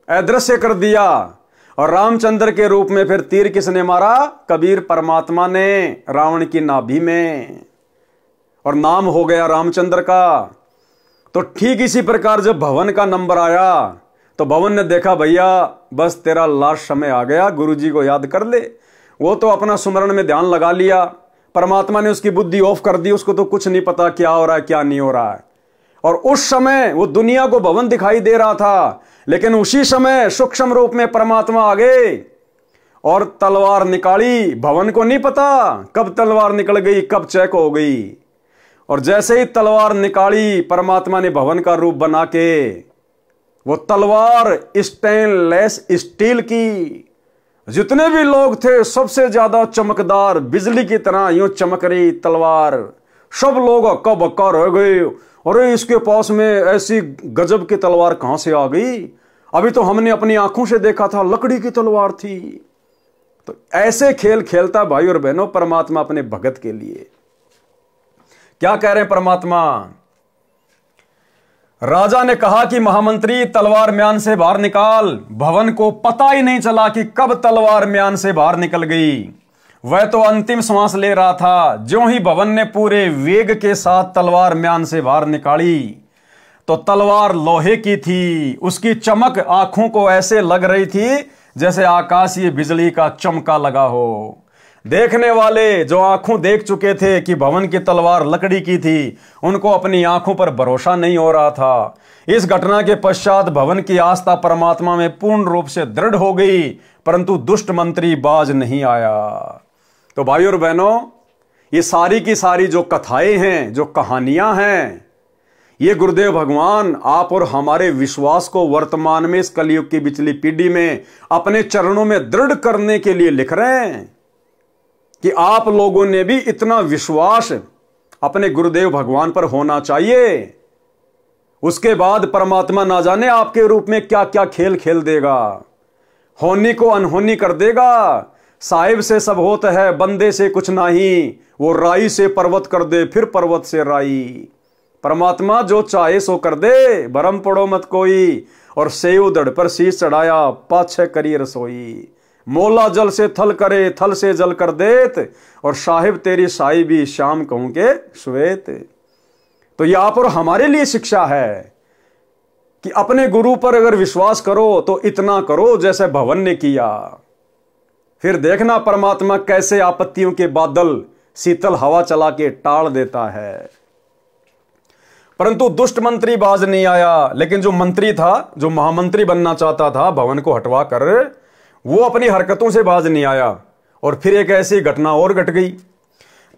अदृश्य कर दिया। और रामचंद्र के रूप में फिर तीर किसने मारा? कबीर परमात्मा ने रावण की नाभि में, और नाम हो गया रामचंद्र का। तो ठीक इसी प्रकार जब भवन का नंबर आया तो भवन ने देखा भैया बस तेरा लास्ट समय आ गया, गुरुजी को याद कर ले। वो तो अपना सुमरण में ध्यान लगा लिया, परमात्मा ने उसकी बुद्धि ऑफ कर दी, उसको तो कुछ नहीं पता क्या हो रहा है क्या नहीं हो रहा है। और उस समय वो दुनिया को भवन दिखाई दे रहा था, लेकिन उसी समय सूक्ष्म रूप में परमात्मा आ गए और तलवार निकाली। भवन को नहीं पता कब तलवार निकल गई, कब चेक हो गई। और जैसे ही तलवार निकाली परमात्मा ने भवन का रूप बना के, वो तलवार स्टेनलेस स्टील की, जितने भी लोग थे सबसे ज्यादा चमकदार बिजली की तरह यूं चमक रही तलवार। सब लोग हक्का बक्का रह गए, अरे इसके पास में ऐसी गजब की तलवार कहां से आ गई, अभी तो हमने अपनी आंखों से देखा था लकड़ी की तलवार थी। तो ऐसे खेल खेलता भाई और बहनों परमात्मा अपने भगत के लिए। क्या कह रहे हैं परमात्मा? राजा ने कहा कि महामंत्री तलवार म्यान से बाहर निकाल। भवन को पता ही नहीं चला कि कब तलवार म्यान से बाहर निकल गई। वह तो अंतिम सांस ले रहा था। ज्यों ही भवन ने पूरे वेग के साथ तलवार म्यान से बाहर निकाली तो तलवार लोहे की थी। उसकी चमक आंखों को ऐसे लग रही थी जैसे आकाशीय बिजली का चमका लगा हो। देखने वाले जो आंखों देख चुके थे कि भवन की तलवार लकड़ी की थी, उनको अपनी आंखों पर भरोसा नहीं हो रहा था। इस घटना के पश्चात भवन की आस्था परमात्मा में पूर्ण रूप से दृढ़ हो गई, परंतु दुष्ट मंत्री बाज नहीं आया। तो भाई और बहनों, ये सारी की सारी जो कथाएं हैं, जो कहानियां हैं, ये गुरुदेव भगवान आप और हमारे विश्वास को वर्तमान में इस कलयुग की पिछली पीढ़ी में अपने चरणों में दृढ़ करने के लिए लिख रहे हैं कि आप लोगों ने भी इतना विश्वास अपने गुरुदेव भगवान पर होना चाहिए। उसके बाद परमात्मा ना जाने आपके रूप में क्या क्या खेल खेल देगा, होनी को अनहोनी कर देगा। साहिब से सब होता है, बंदे से कुछ नहीं, वो राई से पर्वत कर दे, फिर पर्वत से राई। परमात्मा जो चाहे सो कर दे, भरम पड़ो मत कोई। और सेव दड़ पर शीश चढ़ाया, पाछे करी रसोई। मोला जल से थल करे, थल से जल कर देत, और साहिब तेरी साई भी शाम कहूं के श्वेत। तो यह आप और हमारे लिए शिक्षा है कि अपने गुरु पर अगर विश्वास करो तो इतना करो जैसे भवन ने किया। फिर देखना परमात्मा कैसे आपत्तियों के बादल शीतल हवा चला के टाल देता है। परंतु दुष्ट मंत्री बाज नहीं आया। लेकिन जो मंत्री था, जो महामंत्री बनना चाहता था भवन को हटवा कर, वो अपनी हरकतों से बाज नहीं आया। और फिर एक ऐसी घटना और घट गई।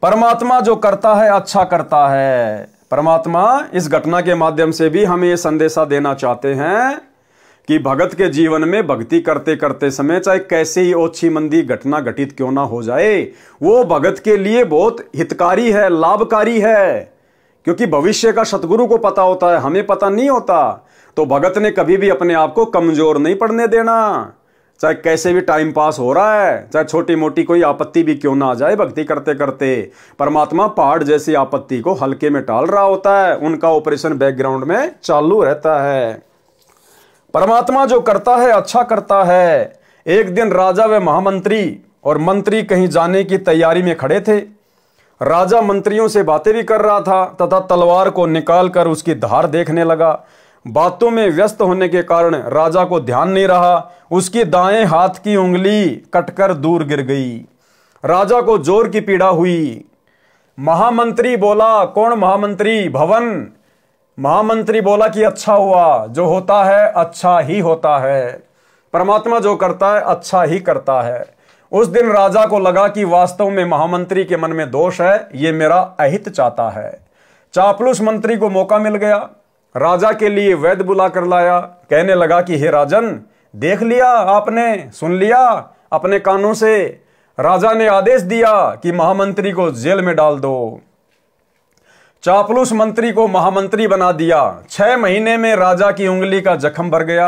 परमात्मा जो करता है अच्छा करता है। परमात्मा इस घटना के माध्यम से भी हमें यह संदेशा देना चाहते हैं कि भगत के जीवन में भक्ति करते करते समय चाहे कैसे ही ओछी मंदी घटना घटित क्यों ना हो जाए, वो भगत के लिए बहुत हितकारी है, लाभकारी है। क्योंकि भविष्य का सतगुरु को पता होता है, हमें पता नहीं होता। तो भगत ने कभी भी अपने आप को कमजोर नहीं पड़ने देना। चाहे कैसे भी टाइम पास हो रहा है, चाहे छोटी मोटी कोई आपत्ति भी क्यों ना आ जाए, भक्ति करते करते परमात्मा पहाड़ जैसी आपत्ति को हल्के में टाल रहा होता है। उनका ऑपरेशन बैकग्राउंड में चालू रहता है। परमात्मा जो करता है अच्छा करता है। एक दिन राजा व महामंत्री और मंत्री कहीं जाने की तैयारी में खड़े थे। राजा मंत्रियों से बातें भी कर रहा था तथा तलवार को निकालकर उसकी धार देखने लगा। बातों में व्यस्त होने के कारण राजा को ध्यान नहीं रहा। उसकी दाएं हाथ की उंगली कटकर दूर गिर गई। राजा को जोर की पीड़ा हुई। महामंत्री बोला, कौन महामंत्री? भवन। महामंत्री बोला कि अच्छा हुआ, जो होता है अच्छा ही होता है। परमात्मा जो करता है अच्छा ही करता है। उस दिन राजा को लगा कि वास्तव में महामंत्री के मन में दोष है, ये मेरा अहित चाहता है। चापलूस मंत्री को मौका मिल गया। राजा के लिए वैद्य बुला कर लाया। कहने लगा कि हे राजन, देख लिया आपने, सुन लिया अपने कानों से, राजा ने आदेश दिया कि महामंत्री को जेल में डाल दो। चापलूस मंत्री को महामंत्री बना दिया। 6 महीने में राजा की उंगली का जख्म भर गया।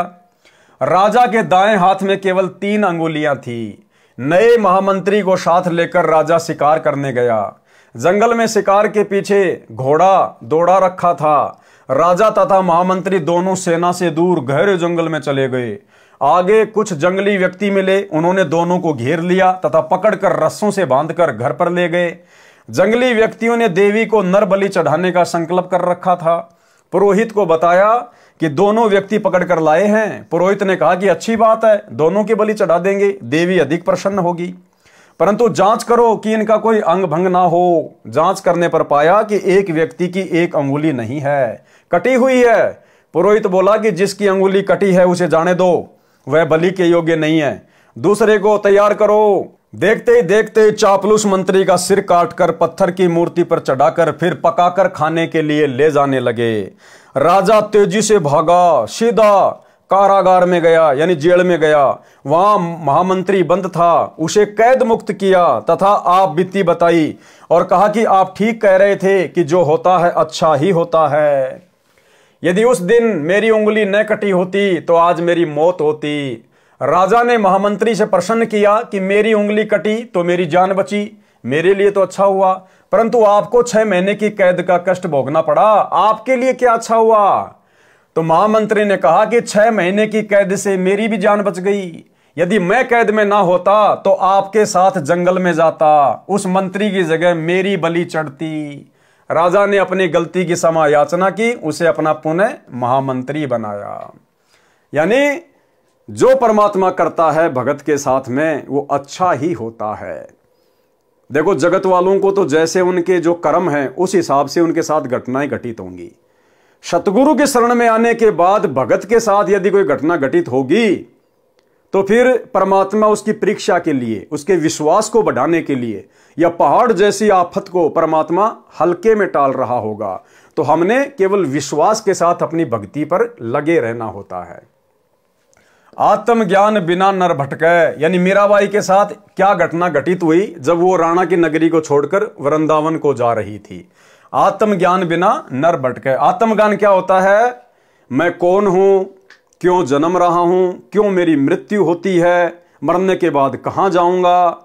राजा के दाएं हाथ में केवल 3 अंगुलियां थी। नए महामंत्री को साथ लेकर राजा शिकार करने गया। जंगल में शिकार के पीछे घोड़ा दौड़ा रखा था। राजा तथा महामंत्री दोनों सेना से दूर गहरे जंगल में चले गए। आगे कुछ जंगली व्यक्ति मिले। उन्होंने दोनों को घेर लिया तथा पकड़कर रस्सों से बांधकर घर पर ले गए। जंगली व्यक्तियों ने देवी को नर बलि चढ़ाने का संकल्प कर रखा था। पुरोहित को बताया कि दोनों व्यक्ति पकड़कर लाए हैं। पुरोहित ने कहा कि अच्छी बात है, दोनों की बलि चढ़ा देंगे, देवी अधिक प्रसन्न होगी। परंतु जांच करो कि इनका कोई अंग भंग ना हो। जांच करने पर पाया कि एक व्यक्ति की 1 अंगुली नहीं है, कटी हुई है। पुरोहित बोला कि जिसकी अंगुली कटी है उसे जाने दो, वह बलि के योग्य नहीं है, दूसरे को तैयार करो। देखते ही देखते चापलूस मंत्री का सिर काटकर पत्थर की मूर्ति पर चढ़ाकर फिर पकाकर खाने के लिए ले जाने लगे। राजा तेजी से भागा, सीधा कारागार में गया यानी जेल में गया, वहां महामंत्री बंद था, उसे कैद मुक्त किया तथा आप बीती बताई और कहा कि आप ठीक कह रहे थे कि जो होता है अच्छा ही होता है। यदि उस दिन मेरी उंगली न कटी होती तो आज मेरी मौत होती। राजा ने महामंत्री से प्रश्न किया कि मेरी उंगली कटी तो मेरी जान बची, मेरे लिए तो अच्छा हुआ, परंतु आपको 6 महीने की कैद का कष्ट भोगना पड़ा, आपके लिए क्या अच्छा हुआ? तो महामंत्री ने कहा कि 6 महीने की कैद से मेरी भी जान बच गई। यदि मैं कैद में ना होता तो आपके साथ जंगल में जाता, उस मंत्री की जगह मेरी बलि चढ़ती। राजा ने अपनी गलती की क्षमा याचना की, उसे अपना पुनः महामंत्री बनाया। यानी जो परमात्मा करता है भगत के साथ में वो अच्छा ही होता है। देखो, जगत वालों को तो जैसे उनके जो कर्म हैं उस हिसाब से उनके साथ घटनाएं घटित होंगी। सतगुरु के शरण में आने के बाद भगत के साथ यदि कोई घटना घटित होगी तो फिर परमात्मा उसकी परीक्षा के लिए, उसके विश्वास को बढ़ाने के लिए या पहाड़ जैसी आफत को परमात्मा हल्के में टाल रहा होगा। तो हमने केवल विश्वास के साथ अपनी भक्ति पर लगे रहना होता है। आत्मज्ञान बिना नर भटके, यानी मीराबाई के साथ क्या घटना घटित हुई जब वो राणा की नगरी को छोड़कर वृंदावन को जा रही थी। आत्मज्ञान बिना नर भटके। आत्मज्ञान क्या होता है? मैं कौन हूं, क्यों जन्म रहा हूं, क्यों मेरी मृत्यु होती है, मरने के बाद कहां जाऊंगा,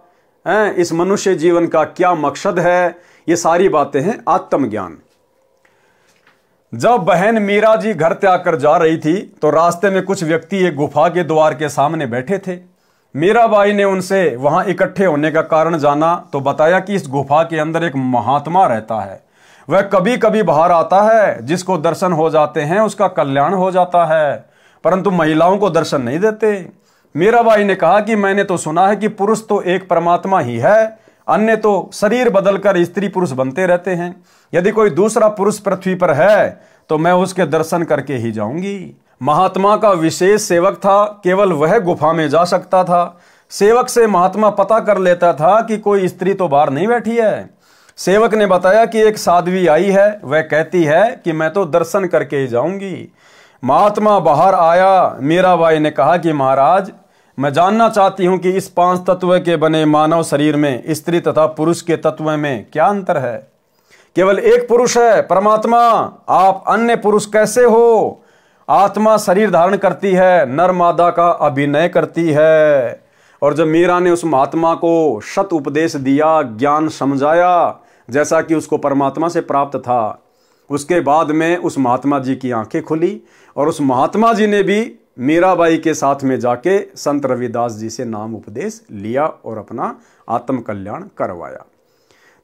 इस मनुष्य जीवन का क्या मकसद है, ये सारी बातें हैं आत्मज्ञान। जब बहन मीरा जी घर त्याग कर जा रही थी तो रास्ते में कुछ व्यक्ति एक गुफा के द्वार के सामने बैठे थे। मीराबाई ने उनसे वहां इकट्ठे होने का कारण जाना तो बताया कि इस गुफा के अंदर एक महात्मा रहता है, वह कभी कभी बाहर आता है, जिसको दर्शन हो जाते हैं उसका कल्याण हो जाता है, परंतु महिलाओं को दर्शन नहीं देते। मीराबाई ने कहा कि मैंने तो सुना है कि पुरुष तो एक परमात्मा ही है, अन्य तो शरीर बदलकर स्त्री पुरुष बनते रहते हैं। यदि कोई दूसरा पुरुष पृथ्वी पर है तो मैं उसके दर्शन करके ही जाऊंगी। महात्मा का विशेष सेवक था, केवल वह गुफा में जा सकता था। सेवक से महात्मा पता कर लेता था कि कोई स्त्री तो बाहर नहीं बैठी है। सेवक ने बताया कि एक साध्वी आई है, वह कहती है कि मैं तो दर्शन करके ही जाऊंगी। महात्मा बाहर आया। मीराबाई ने कहा कि महाराज, मैं जानना चाहती हूं कि इस 5 तत्व के बने मानव शरीर में स्त्री तथा पुरुष के तत्व में क्या अंतर है? केवल एक पुरुष है परमात्मा, आप अन्य पुरुष कैसे हो? आत्मा शरीर धारण करती है, नर मादा का अभिनय करती है। और जब मीरा ने उस महात्मा को सत उपदेश दिया, ज्ञान समझाया जैसा कि उसको परमात्मा से प्राप्त था, उसके बाद में उस महात्मा जी की आंखें खुली और उस महात्मा जी ने भी मीराबाई के साथ में जाके संत रविदास जी से नाम उपदेश लिया और अपना आत्म कल्याण करवाया।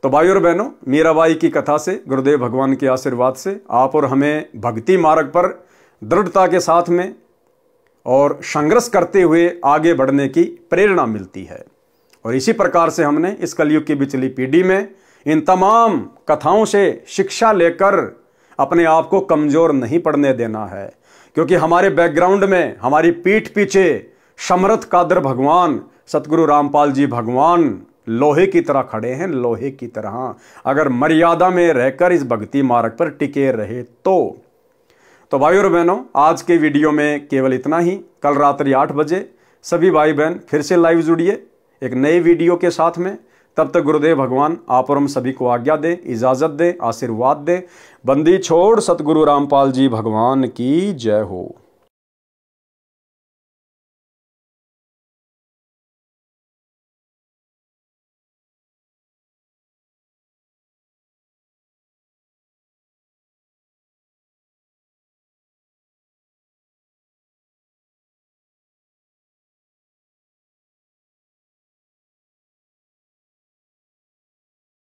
तो भाइयों और बहनों, मीराबाई की कथा से, गुरुदेव भगवान के आशीर्वाद से आप और हमें भक्ति मार्ग पर दृढ़ता के साथ में और संघर्ष करते हुए आगे बढ़ने की प्रेरणा मिलती है। और इसी प्रकार से हमने इस कलयुग की बिचली पीढ़ी में इन तमाम कथाओं से शिक्षा लेकर अपने आप को कमजोर नहीं पड़ने देना है, क्योंकि हमारे बैकग्राउंड में, हमारी पीठ पीछे समर्थ कादर भगवान, सतगुरु रामपाल जी भगवान लोहे की तरह खड़े हैं, लोहे की तरह। अगर मर्यादा में रहकर इस भक्ति मार्ग पर टिके रहे तो भाइयों और बहनों, आज के वीडियो में केवल इतना ही। कल रात्रि 8 बजे सभी भाई बहन फिर से लाइव जुड़िए एक नए वीडियो के साथ में। तब तक गुरुदेव भगवान आप और हम सभी को आज्ञा दे, इजाजत दे, आशीर्वाद दे। बंदी छोड़ सतगुरु रामपाल जी भगवान की जय हो।